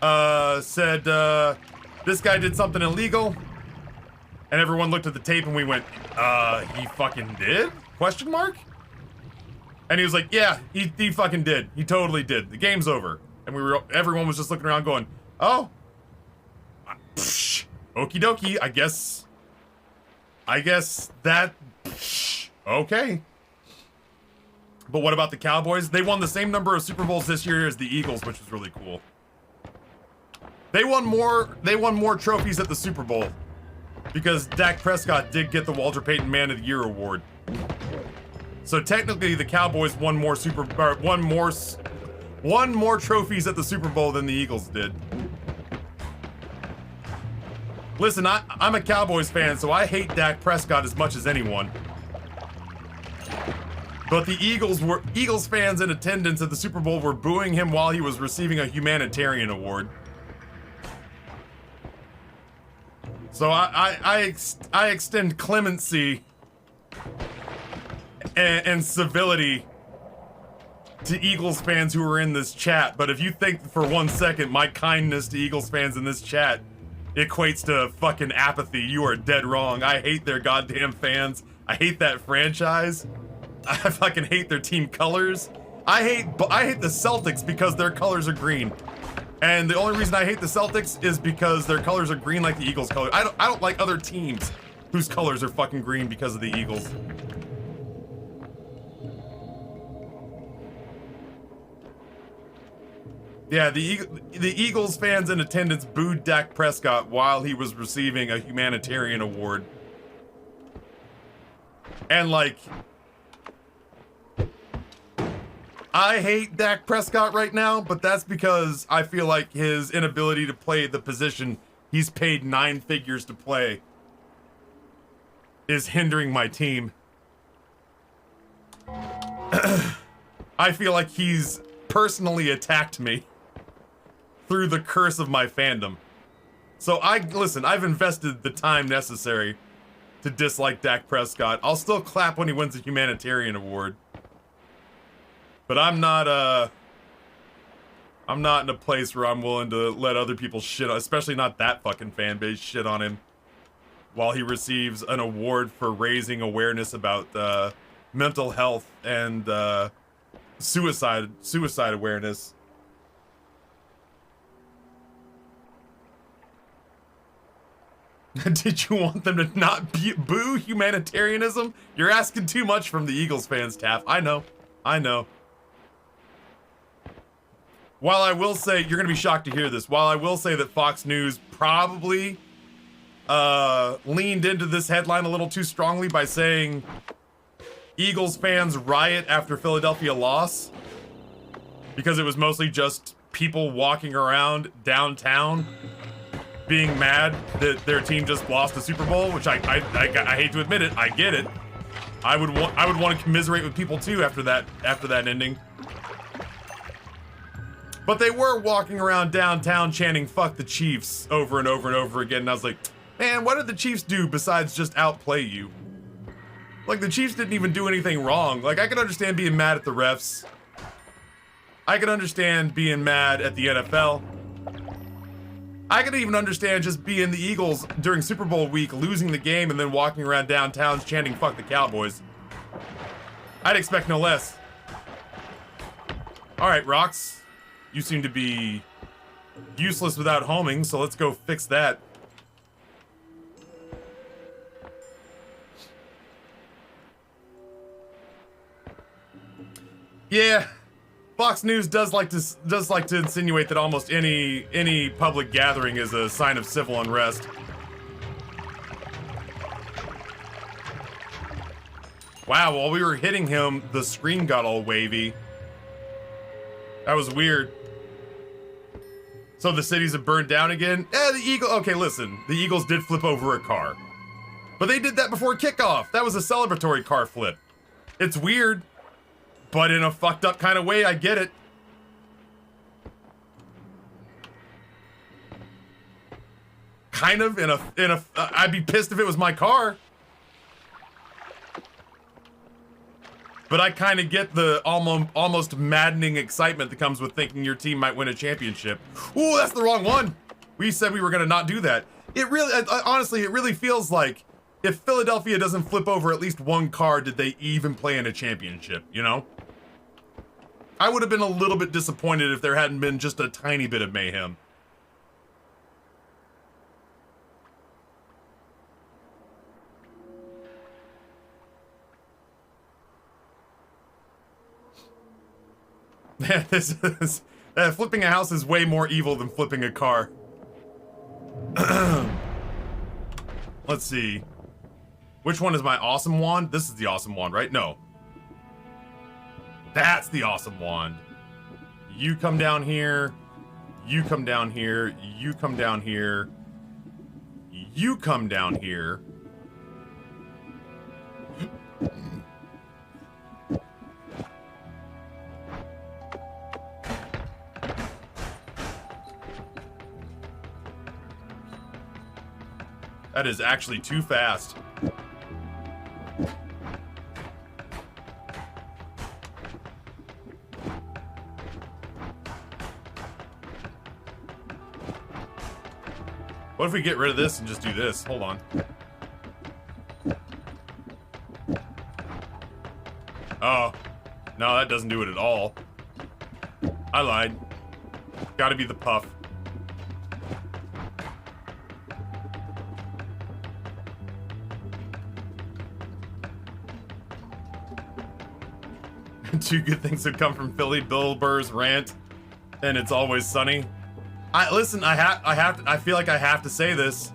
said, this guy did something illegal. And everyone looked at the tape and we went, he fucking did? Question mark? And he was like, yeah, he fucking did. He totally did. The game's over. And everyone was just looking around going, oh, okie dokie, I guess that, okay. But what about the Cowboys? They won the same number of Super Bowls this year as the Eagles, which was really cool. They won more trophies at the Super Bowl because Dak Prescott did get the Walter Payton Man of the Year award. So technically the Cowboys won more trophies at the Super Bowl than the Eagles did. Listen, I'm a Cowboys fan, so I hate Dak Prescott as much as anyone. But the Eagles fans in attendance at the Super Bowl were booing him while he was receiving a humanitarian award. So I extend clemency and civility to Eagles fans who are in this chat. But if you think for 1 second my kindness to Eagles fans in this chat equates to fucking apathy, you are dead wrong. I hate their goddamn fans. I hate that franchise. I fucking hate their team colors. I hate the Celtics because their colors are green. And the only reason I hate the Celtics is because their colors are green like the Eagles' colors. I don't like other teams whose colors are fucking green because of the Eagles. Yeah, the Eagles fans in attendance booed Dak Prescott while he was receiving a humanitarian award. And like, I hate Dak Prescott right now, but that's because I feel like his inability to play the position he's paid 9 figures to play is hindering my team. I feel like he's personally attacked me through the curse of my fandom. So listen, I've invested the time necessary to dislike Dak Prescott. I'll still clap when he wins a humanitarian award. But I'm not in a place where I'm willing to let other people shit on, especially not that fucking fan base shit on him while he receives an award for raising awareness about mental health and suicide awareness. Did you want them to not boo humanitarianism? You're asking too much from the Eagles fans, Taff. I know. While I will say, you're gonna be shocked to hear this, while I will say that Fox News probably leaned into this headline a little too strongly by saying Eagles fans riot after Philadelphia loss, because it was mostly just people walking around downtown being mad that their team just lost the Super Bowl, which I hate to admit it, I get it. I would want to commiserate with people too after that ending. But they were walking around downtown chanting "fuck the Chiefs" over and over and over again, and I was like, man, what did the Chiefs do besides just outplay you? Like, the Chiefs didn't even do anything wrong. Like, I could understand being mad at the refs. I could understand being mad at the NFL. I could even understand just being the Eagles during Super Bowl week, losing the game, and then walking around downtown chanting "fuck the Cowboys." I'd expect no less. All right, Rox. You seem to be useless without homing, so let's go fix that. Yeah, Fox News does like to insinuate that almost any public gathering is a sign of civil unrest. Wow, while we were hitting him, the screen got all wavy. That was weird. So the cities have burned down again? Okay, listen. The Eagles did flip over a car. But they did that before kickoff. That was a celebratory car flip. It's weird, but in a fucked up kind of way, I get it. Kind of I'd be pissed if it was my car. But I kind of get the almost maddening excitement that comes with thinking your team might win a championship. Ooh, that's the wrong one. We said we were gonna not do that. It really, honestly, it really feels like if Philadelphia doesn't flip over at least one car, did they even play in a championship, you know? I would have been a little bit disappointed if there hadn't been just a tiny bit of mayhem. Flipping a house is way more evil than flipping a car. Let's see. Which one is my awesome wand? This is the awesome wand, right? No. That's the awesome wand. You come down here. You come down here. You come down here. You come down here. That is actually too fast. What if we get rid of this and just do this? Hold on. Oh. No, that doesn't do it at all. I lied. Gotta be the puff. Two good things have come from Philly: Bill Burr's rant, and It's Always Sunny. Listen, I feel like I have to say this.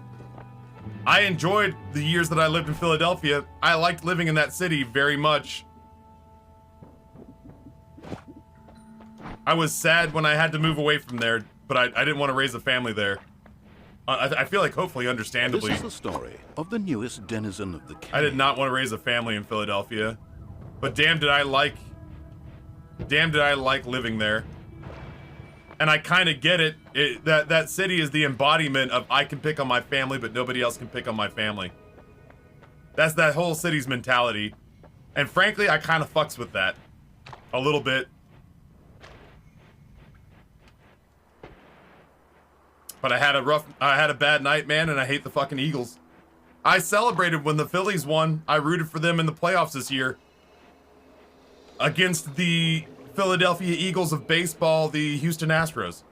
I enjoyed the years that I lived in Philadelphia. I liked living in that city very much. I was sad when I had to move away from there, but I didn't want to raise a family there. I feel like hopefully understandably. This is the story of the newest denizen of the cave. I did not want to raise a family in Philadelphia, but damn did I like living there. And I kind of get it. That city is the embodiment of I can pick on my family, but nobody else can pick on my family. That's that whole city's mentality. And frankly, I kind of fucks with that. A little bit. But I had a bad night, man, and I hate the fucking Eagles. I celebrated when the Phillies won. I rooted for them in the playoffs this year. Against the Philadelphia Eagles of baseball, the Houston Astros.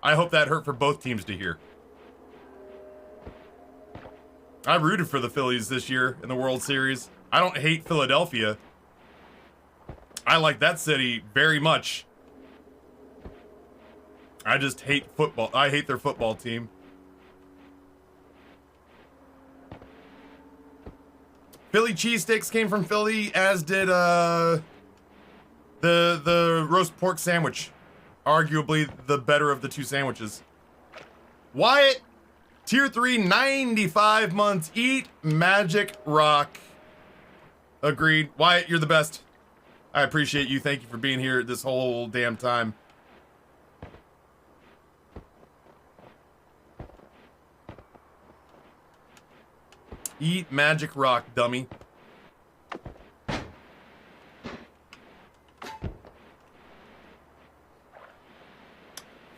I hope that hurt for both teams to hear. I rooted for the Phillies this year in the World Series. I don't hate Philadelphia. I like that city very much. I just hate football. I hate their football team. Philly cheesesteaks came from Philly, as did the roast pork sandwich. Arguably the better of the two sandwiches. Wyatt, tier 3, 95 months. Eat magic rock. Agreed. Wyatt, you're the best. I appreciate you. Thank you for being here this whole damn time. Eat magic rock, dummy.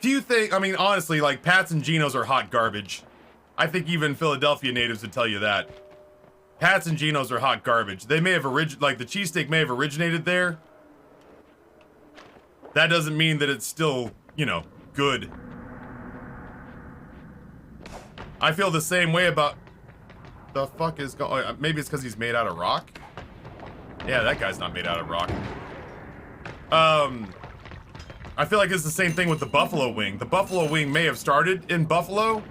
Do you think, I mean, honestly, like, Pats and Geno's are hot garbage. I think even Philadelphia natives would tell you that. Pats and Geno's are hot garbage. They may have like, the cheesesteak may have originated there. That doesn't mean that it's still, you know, good. I feel the same way about... The fuck is going... Maybe it's because he's made out of rock? Yeah, that guy's not made out of rock. I feel like it's the same thing with the buffalo wing. The buffalo wing may have started in Buffalo,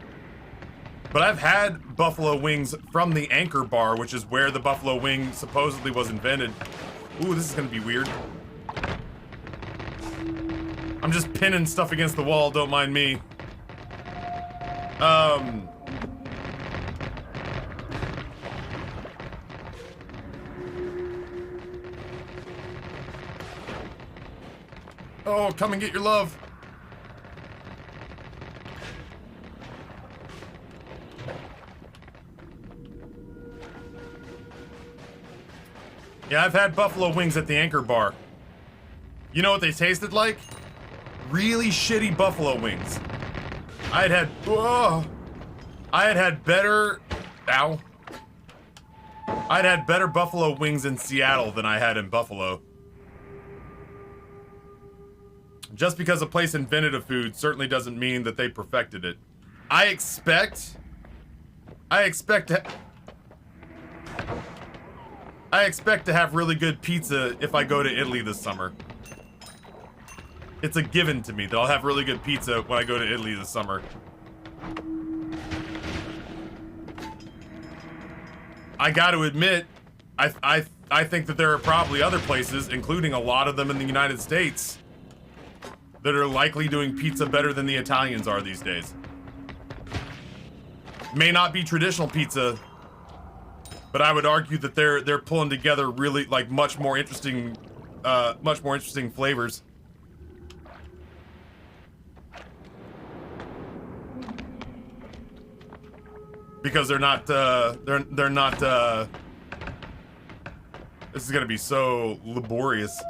but I've had buffalo wings from the Anchor Bar, which is where the buffalo wing supposedly was invented. Ooh, this is gonna be weird. I'm just pinning stuff against the wall, don't mind me. Oh, come and get your love. Yeah, I've had buffalo wings at the Anchor Bar. You know what they tasted like? Really shitty buffalo wings. I had had better... Ow. I'd had better buffalo wings in Seattle than I had in Buffalo. Just because a place invented a food certainly doesn't mean that they perfected it. I expect to have really good pizza if I go to Italy this summer. It's a given to me that I'll have really good pizza when I go to Italy this summer. I gotta admit, I think that there are probably other places, including a lot of them in the United States, that are likely doing pizza better than the Italians are these days. May not be traditional pizza, but I would argue that they're pulling together really like much more interesting flavors. Because they're not this is gonna be so laborious.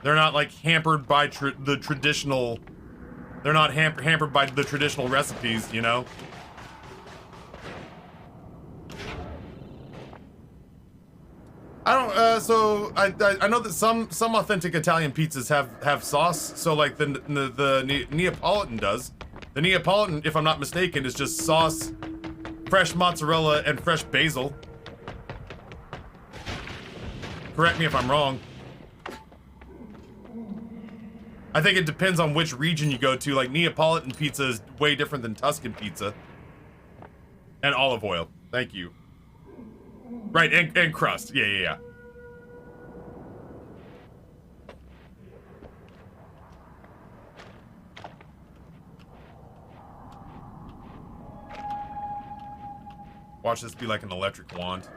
They're not like hampered by the traditional. They're not hampered by the traditional recipes, you know. I don't. So I know that some authentic Italian pizzas have sauce. So like the Neapolitan does. The Neapolitan, if I'm not mistaken, is just sauce, fresh mozzarella, and fresh basil. Correct me if I'm wrong. I think it depends on which region you go to. Like, Neapolitan pizza is way different than Tuscan pizza. And olive oil. Thank you. Right, and crust. Yeah. Watch this be like an electric wand.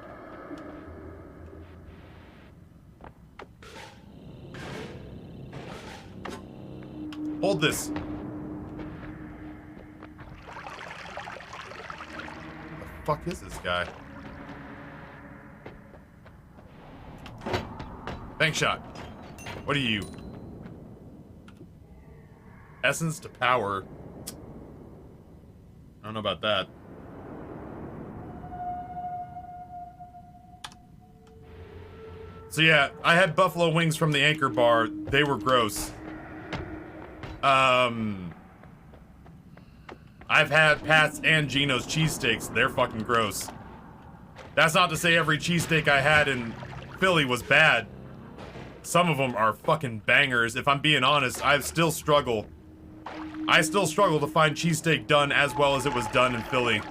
Hold this. The fuck is this guy? Thanks, shot. What are you? Essence to power. I don't know about that. So yeah, I had buffalo wings from the Anchor Bar. They were gross. I've had Pat's and Geno's cheesesteaks. They're fucking gross. That's not to say every cheesesteak I had in Philly was bad. Some of them are fucking bangers. If I'm being honest, I still struggle to find cheesesteak done as well as it was done in Philly.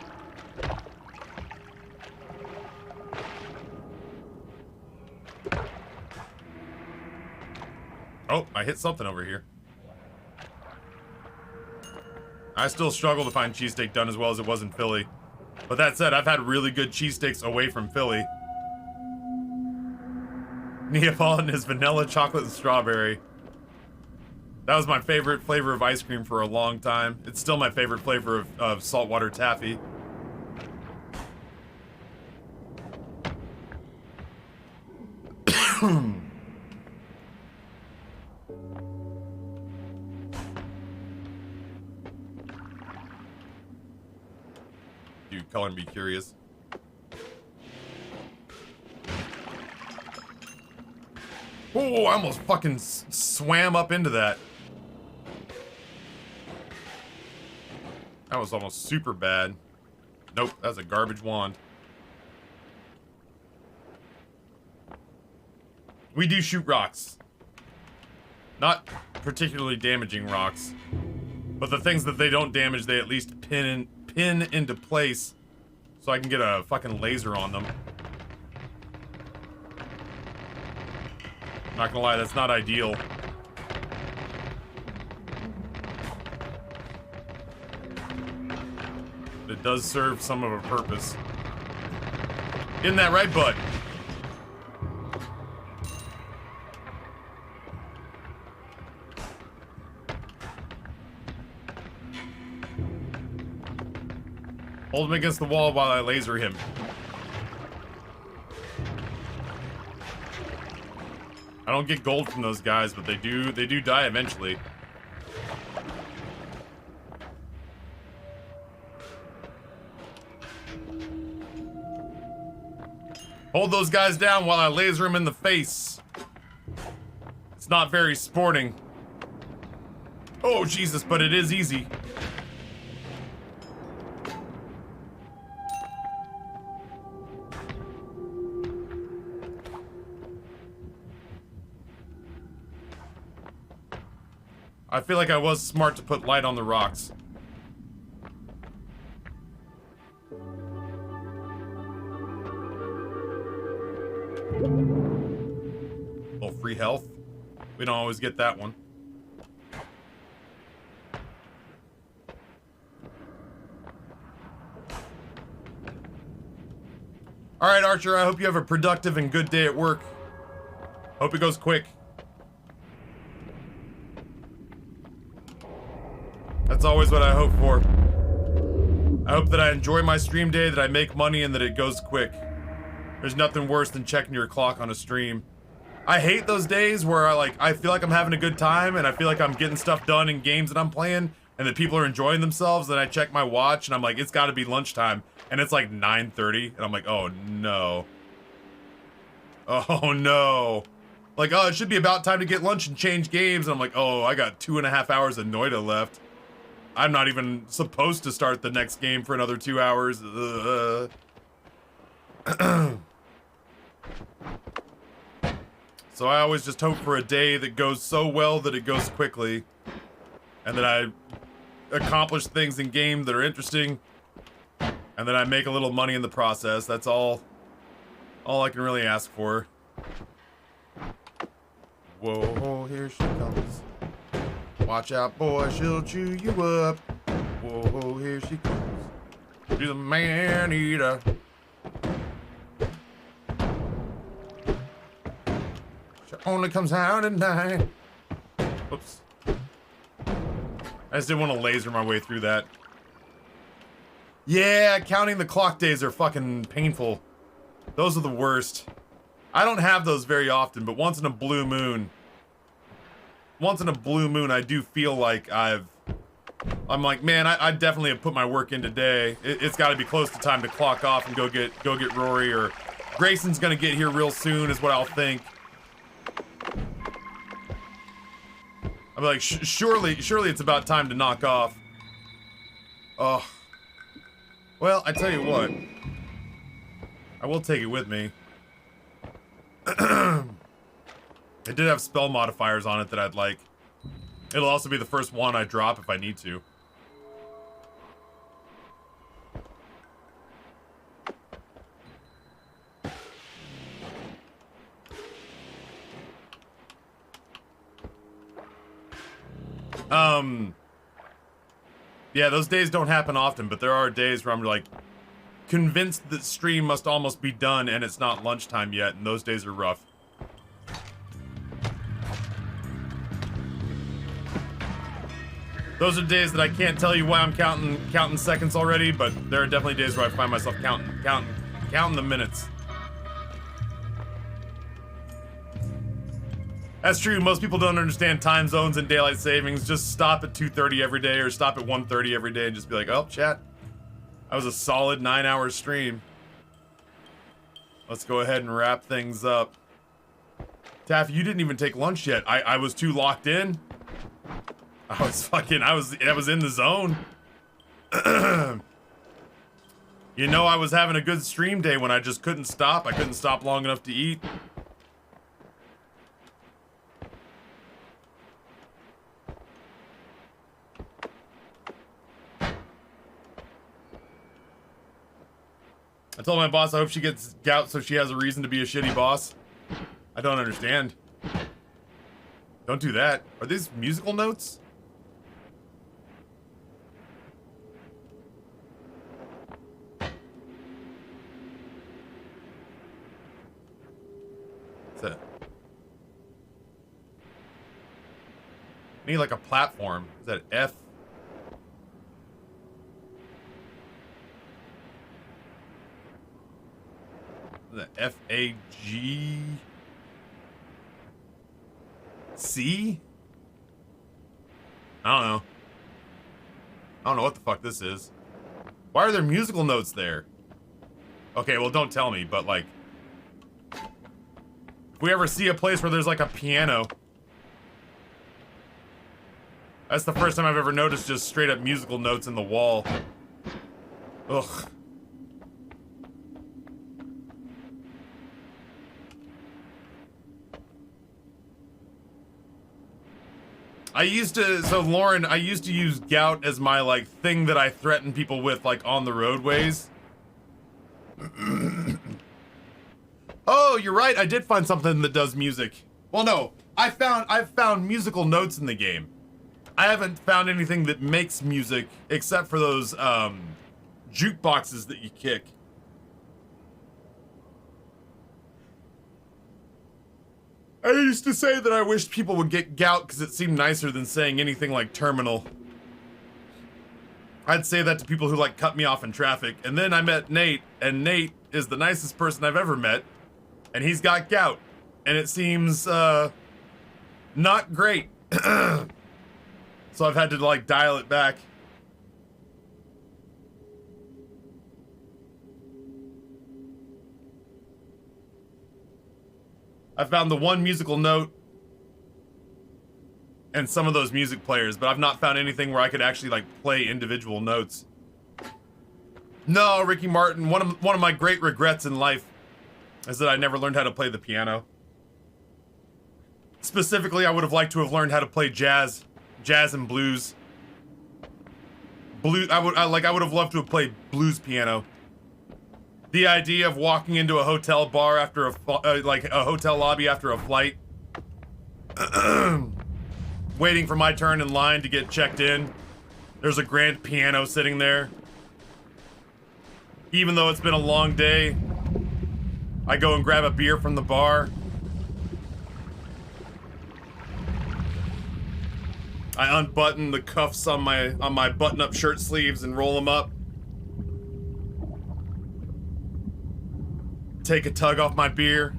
Oh, I hit something over here. I still struggle to find cheesesteak done as well as it was in Philly. But that said, I've had really good cheesesteaks away from Philly. Neapolitan is vanilla, chocolate, and strawberry. That was my favorite flavor of ice cream for a long time. It's still my favorite flavor of saltwater taffy. Dude, color me curious. Oh, I almost fucking swam up into that. That was almost super bad. Nope, that's a garbage wand. We do shoot rocks. Not particularly damaging rocks. But the things that they don't damage, they at least pin into place so I can get a fucking laser on them. Not gonna lie, that's not ideal. But it does serve some of a purpose. Isn't that right, bud? Hold him against the wall while I laser him. I don't get gold from those guys, but they do die eventually. Hold those guys down while I laser them in the face. It's not very sporting. Oh, Jesus, but it is easy. I feel like I was smart to put light on the rocks. Little free health. We don't always get that one. All right, Archer, I hope you have a productive and good day at work. Hope it goes quick. That's always what I hope for. I hope that I enjoy my stream day, that I make money, and that it goes quick. There's nothing worse than checking your clock on a stream. I hate those days where I feel like I'm having a good time and I feel like I'm getting stuff done in games that I'm playing and that people are enjoying themselves, and I check my watch and I'm like, it's gotta be lunchtime, and it's like 9:30 and I'm like, oh no. Oh no. Like, oh, it should be about time to get lunch and change games, and I'm like, oh, I got 2.5 hours of Noita left. I'm not even supposed to start the next game for another 2 hours. So I always just hope for a day that goes so well that it goes quickly, and that I accomplish things in game that are interesting, and that I make a little money in the process. That's all I can really ask for. Whoa, here she comes. Watch out, boy, she'll chew you up. Whoa, here she comes. She's a man-eater. She only comes out at night. Oops. I just didn't want to laser my way through that. Yeah, counting the clock days are fucking painful. Those are the worst. I don't have those very often, but once in a blue moon, I do feel like I'm like, man, I definitely have put my work in today. It's got to be close to time to clock off and go get Rory, or Grayson's gonna get here real soon, is what I'll think. I'm like, surely it's about time to knock off. Oh, well, I tell you what, I will take it with me. It did have spell modifiers on it that I'd like. It'll also be the first one I drop if I need to. Yeah, those days don't happen often, but there are days where I'm like, convinced that stream must almost be done and it's not lunchtime yet, and those days are rough. Those are days that I can't tell you why I'm counting seconds already, but there are definitely days where I find myself counting the minutes. That's true. Most people don't understand time zones and daylight savings. Just stop at 2:30 every day or stop at 1:30 every day and just be like, oh, chat. That was a solid 9-hour stream. Let's go ahead and wrap things up. Taff, you didn't even take lunch yet. I was too locked in. I was in the zone. You know, I was having a good stream day when I just couldn't stop. I couldn't stop long enough to eat. I told my boss I hope she gets gout so she has a reason to be a shitty boss. I don't understand. Don't do that. Are these musical notes? What's that? I need like a platform. Is that F? The F-A-G-C? I don't know. I don't know what the fuck this is. Why are there musical notes there? Okay, well, don't tell me, but like, if we ever see a place where there's like a piano, that's the first time I've ever noticed just straight up musical notes in the wall. Ugh. So Lauren, I used to use gout as my, like, thing that I threaten people with, like, on the roadways. Oh, you're right, I did find something that does music. Well, no, I've found musical notes in the game. I haven't found anything that makes music, except for those, jukeboxes that you kick. I used to say that I wished people would get gout because it seemed nicer than saying anything like terminal. I'd say that to people who like cut me off in traffic. And then I met Nate, and Nate is the nicest person I've ever met. And he's got gout. And it seems, not great. So I've had to like dial it back. I found the one musical note and some of those music players, but I've not found anything where I could actually like play individual notes. No, Ricky Martin, one of my great regrets in life is that I never learned how to play the piano. Specifically, I would have liked to have learned how to play jazz and blues. I would have loved to have played blues piano. The idea of walking into a hotel bar after like a hotel lobby after a flight, waiting for my turn in line to get checked in. There's a grand piano sitting there. Even though it's been a long day, I go and grab a beer from the bar. I unbutton the cuffs on my button-up shirt sleeves and roll them up. Take a tug off my beer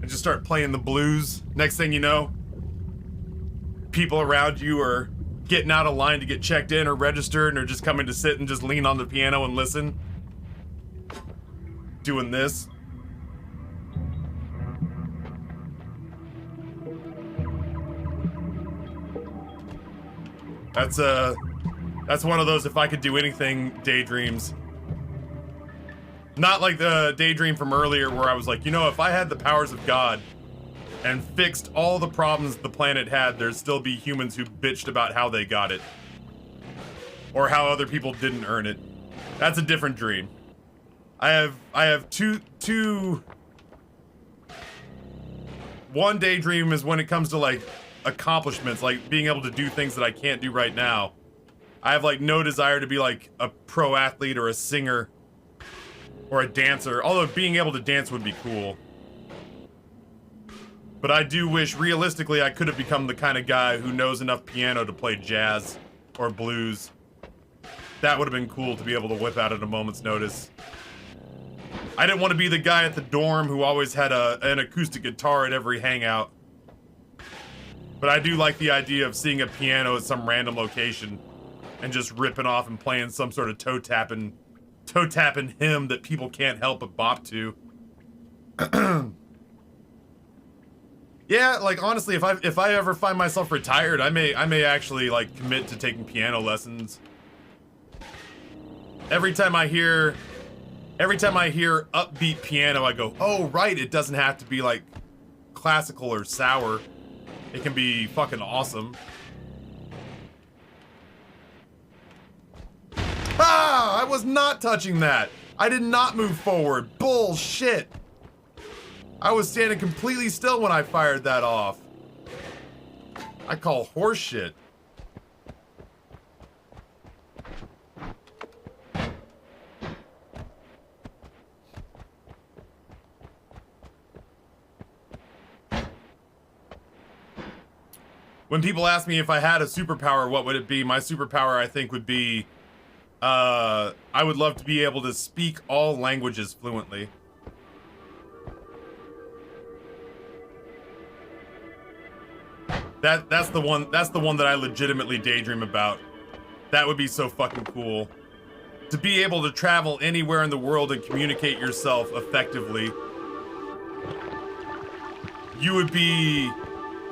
and just start playing the blues. Next thing you know, people around you are getting out of line to get checked in or registered and are just coming to sit and just lean on the piano and listen. Doing this. That's one of those if I could do anything daydreams. Not like the daydream from earlier where I was like, you know, if I had the powers of God and fixed all the problems the planet had, there'd still be humans who bitched about how they got it. Or how other people didn't earn it. That's a different dream. I have two... One daydream is when it comes to like accomplishments, like being able to do things that I can't do right now. I have like no desire to be like a pro athlete or a singer Or a dancer, although being able to dance would be cool. But I do wish, realistically, I could have become the kind of guy who knows enough piano to play jazz or blues. That would have been cool to be able to whip out at a moment's notice. I didn't want to be the guy at the dorm who always had an acoustic guitar at every hangout. But I do like the idea of seeing a piano at some random location and just ripping off and playing some sort of toe-tapping hymn that people can't help but bop to. Yeah, like honestly, if I ever find myself retired, I may actually like commit to taking piano lessons. Every time I hear upbeat piano, I go, oh right, it doesn't have to be like classical or sour. It can be fucking awesome. Ah, I was not touching that. I did not move forward. Bullshit. I was standing completely still when I fired that off. I call horseshit. When people ask me if I had a superpower, what would it be? My superpower, I think, would be, I would love to be able to speak all languages fluently. That's the one that I legitimately daydream about. That would be so fucking cool. To be able to travel anywhere in the world and communicate yourself effectively. You would be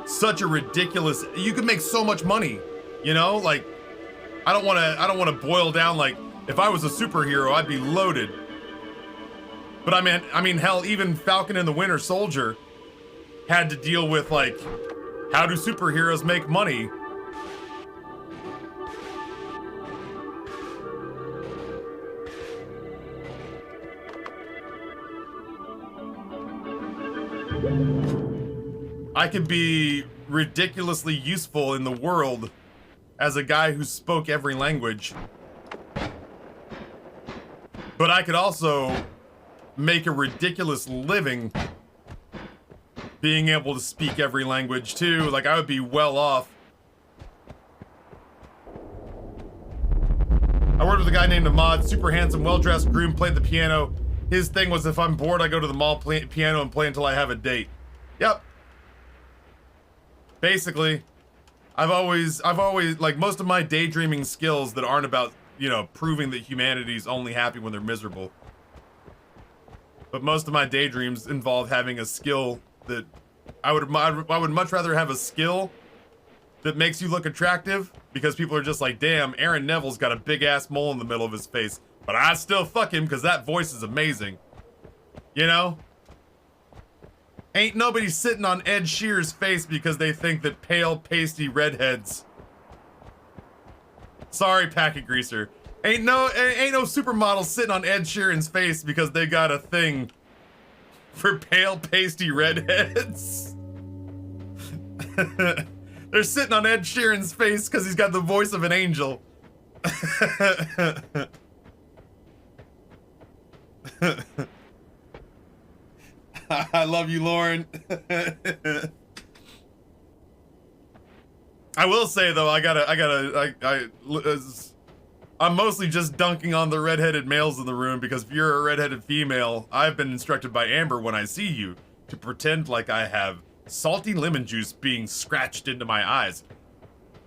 such a ridiculous, you could make so much money, you know? Like, I don't want to boil down, like, if I was a superhero, I'd be loaded. But I mean, hell, even Falcon and the Winter Soldier had to deal with, like, how do superheroes make money? I could be ridiculously useful in the world as a guy who spoke every language. But I could also make a ridiculous living being able to speak every language too. Like, I would be well off. I worked with a guy named Ahmad, super handsome, well-dressed groom, played the piano. His thing was, if I'm bored, I go to the mall, play piano, and play until I have a date. Yep. Basically, I've always, like, most of my daydreaming skills that aren't about, you know, proving that humanity's only happy when they're miserable. But most of my daydreams involve having a skill that I would much rather have a skill that makes you look attractive, because people are just like, damn, Aaron Neville's got a big ass mole in the middle of his face, but I still fuck him because that voice is amazing. You know? Ain't nobody sitting on Ed Sheeran's face because they think that pale, pasty redheads. Sorry, Packet Greaser. Ain't no supermodel sitting on Ed Sheeran's face because they got a thing for pale, pasty redheads. They're sitting on Ed Sheeran's face because he's got the voice of an angel. I love you, Lauren. I will say though, I'm mostly just dunking on the redheaded males in the room, because if you're a redheaded female, I've been instructed by Amber when I see you to pretend like I have salty lemon juice being scratched into my eyes,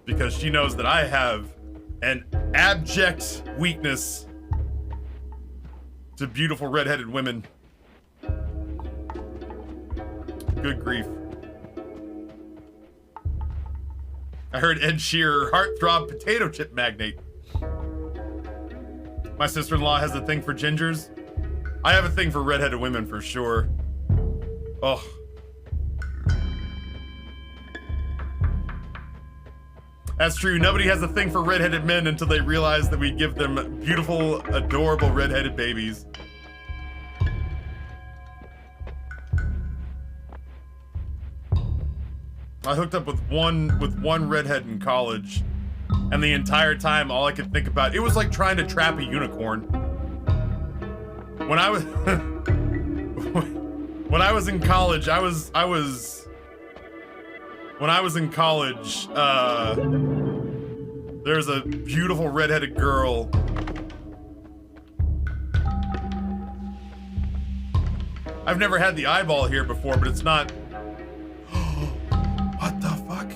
because she knows that I have an abject weakness to beautiful redheaded women. Good grief. I heard Ed Sheeran, heartthrob potato chip magnate. My sister-in-law has a thing for gingers. I have a thing for redheaded women for sure. Oh. That's true. Nobody has a thing for redheaded men until they realize that we give them beautiful, adorable redheaded babies. I hooked up with one redhead in college, and the entire time all I could think about, it was like trying to trap a unicorn. When I was when I was in college, when I was in college, there's a beautiful redheaded girl. I've never had the eyeball here before, but it's not. What the fuck?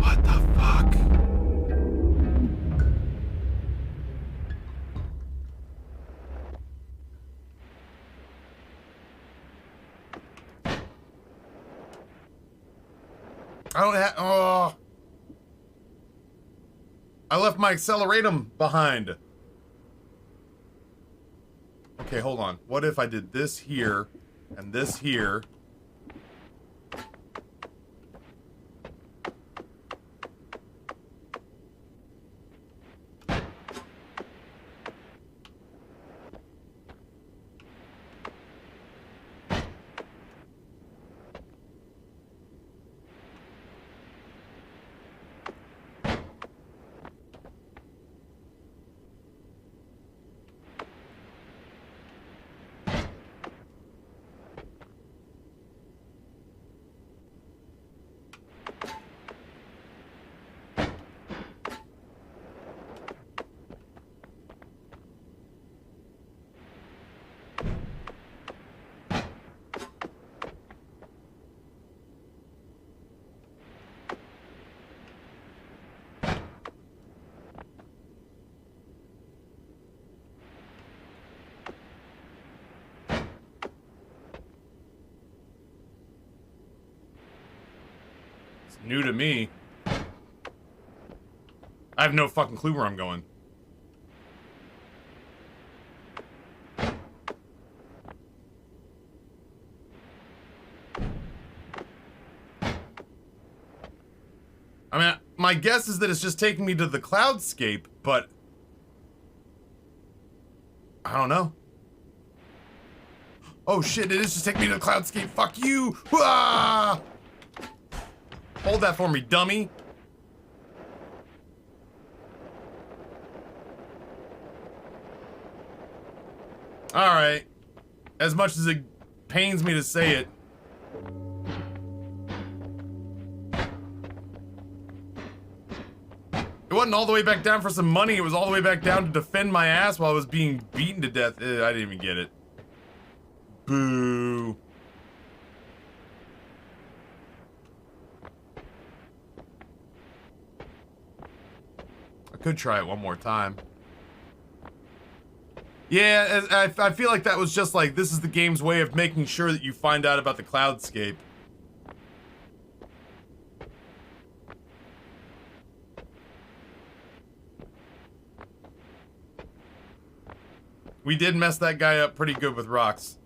What the fuck? I don't have. Oh. I left my acceleratum behind. Okay, hold on. What if I did this here and this here? New to me. I have no fucking clue where I'm going. I mean, my guess is that it's just taking me to the cloudscape, but I don't know. Oh shit, it is just taking me to the cloudscape. Fuck you! Ah! Hold that for me, dummy. Alright. As much as it pains me to say it. It wasn't all the way back down for some money, it was all the way back down to defend my ass while I was being beaten to death. I didn't even get it. Boo. I could try it one more time. Yeah, I feel like that was just like, this is the game's way of making sure that you find out about the cloudscape. We did mess that guy up pretty good with rocks.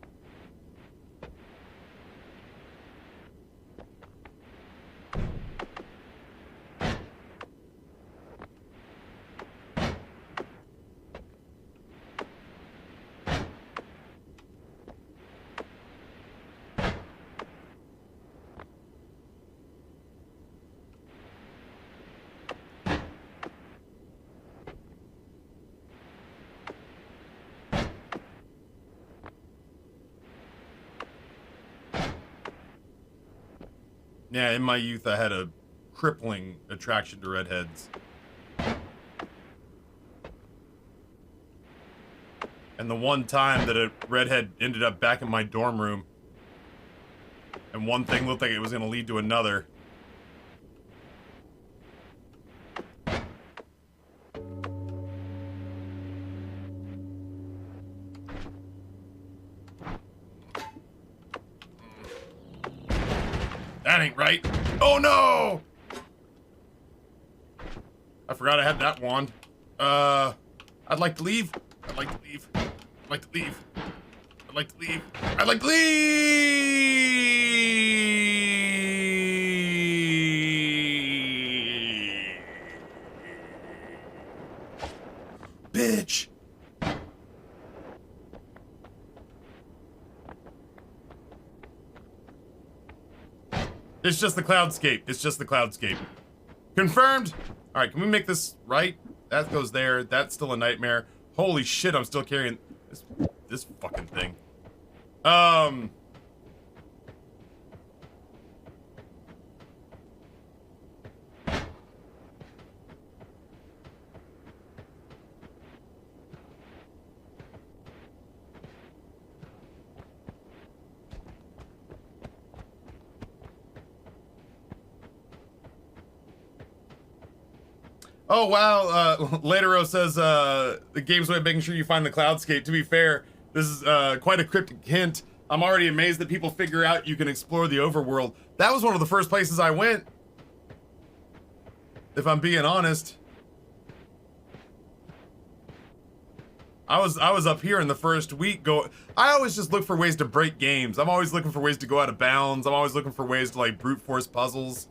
Yeah, in my youth, I had a crippling attraction to redheads. And the one time that a redhead ended up back in my dorm room, and one thing looked like it was going to lead to another. That ain't right. Oh no! I forgot I had that wand. I'd like to leave. I'd like to leave. I'd like to leave. I'd like to leave. I'd like to leave! Bitch! It's just the cloudscape. It's just the cloudscape. Confirmed. All right, can we make this right? That goes there. That's still a nightmare. Holy shit, I'm still carrying this fucking thing. Oh, wow. Latero says, the game's way of making sure you find the cloudscape. To be fair, this is quite a cryptic hint. I'm already amazed that people figure out you can explore the overworld. That was one of the first places I went. If I'm being honest. I was up here in the first week. I always just look for ways to break games. I'm always looking for ways to go out of bounds. I'm always looking for ways to like brute force puzzles.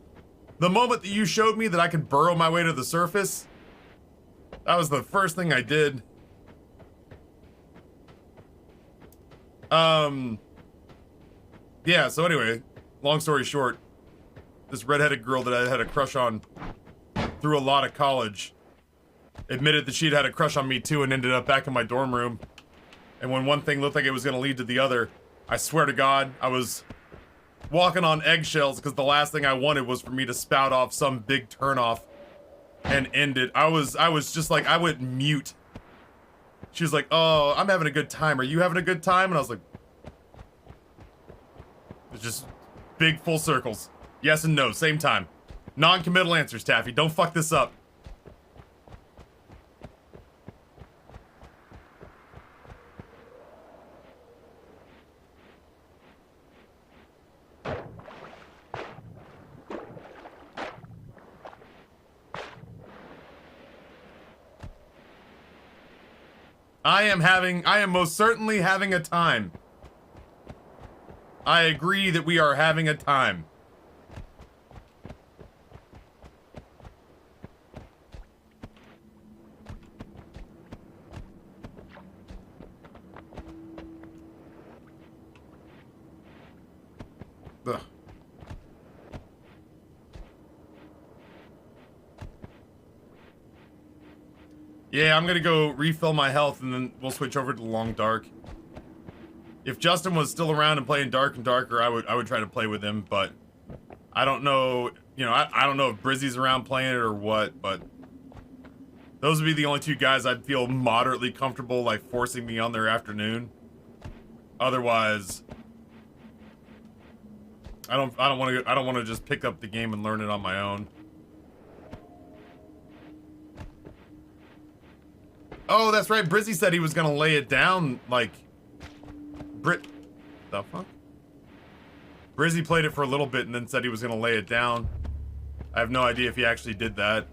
The moment that you showed me that I could burrow my way to the surface, that was the first thing I did. Yeah, so anyway, long story short, this redheaded girl that I had a crush on through a lot of college admitted that she'd had a crush on me too and ended up back in my dorm room. And when one thing looked like it was gonna lead to the other, I swear to God, I was walking on eggshells because the last thing I wanted was for me to spout off some big turnoff and end it. I was just like, I went mute. She was like, oh, I'm having a good time. Are you having a good time? And I was like, it's just big full circles. Yes and no, same time. Non-committal answers, Taffy. Don't fuck this up. I am most certainly having a time. I agree that we are having a time. Ugh. Yeah, I'm gonna go refill my health and then we'll switch over to the long dark. If Justin was still around and playing Dark and Darker, I would try to play with him, but I don't know, you know, I don't know if Brizzy's around playing it or what, but those would be the only two guys I'd feel moderately comfortable like forcing me on their afternoon. Otherwise, I don't want to just pick up the game and learn it on my own. Oh, that's right. Brizzy said he was gonna lay it down like the fuck? Brizzy played it for a little bit and then said he was gonna lay it down. I have no idea if he actually did that.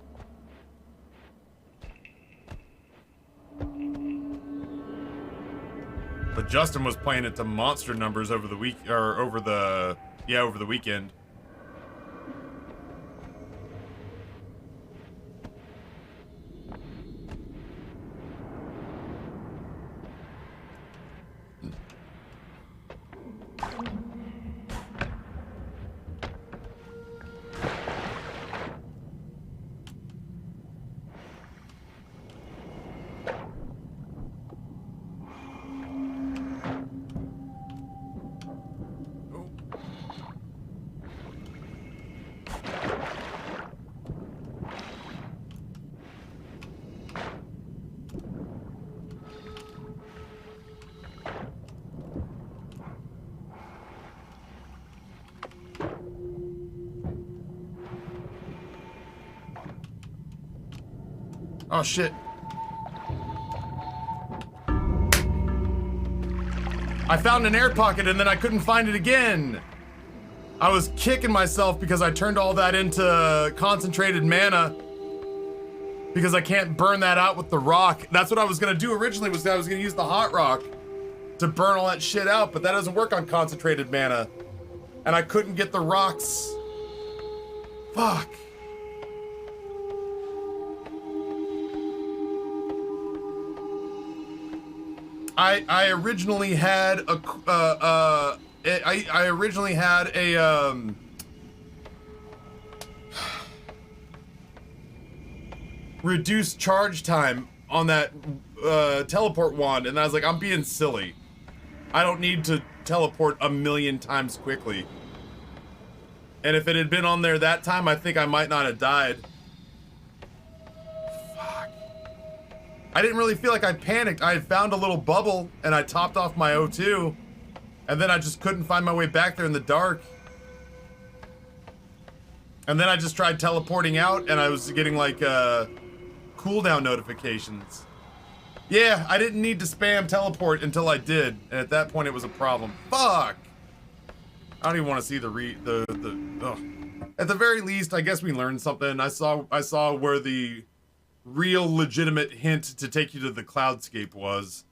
But Justin was playing it to monster numbers over the week, or over the weekend. Oh shit. I found an air pocket and then I couldn't find it again. I was kicking myself because I turned all that into concentrated mana because I can't burn that out with the rock. That's what I was gonna do originally, was I was gonna use the hot rock to burn all that shit out, but that doesn't work on concentrated mana. And I couldn't get the rocks. Fuck. I originally had a reduce charge time on that teleport wand, and I was like, I'm being silly. I don't need to teleport a million times quickly. And if it had been on there that time, I think I might not have died. Fuck. I didn't really feel like I panicked. I had found a little bubble and I topped off my O2, and then I just couldn't find my way back there in the dark. And then I just tried teleporting out and I was getting like cooldown notifications. Yeah, I didn't need to spam teleport until I did, and at that point it was a problem. Fuck! I don't even want to see ugh. At the very least, I guess we learned something. I saw where the real legitimate hint to take you to the cloudscape was.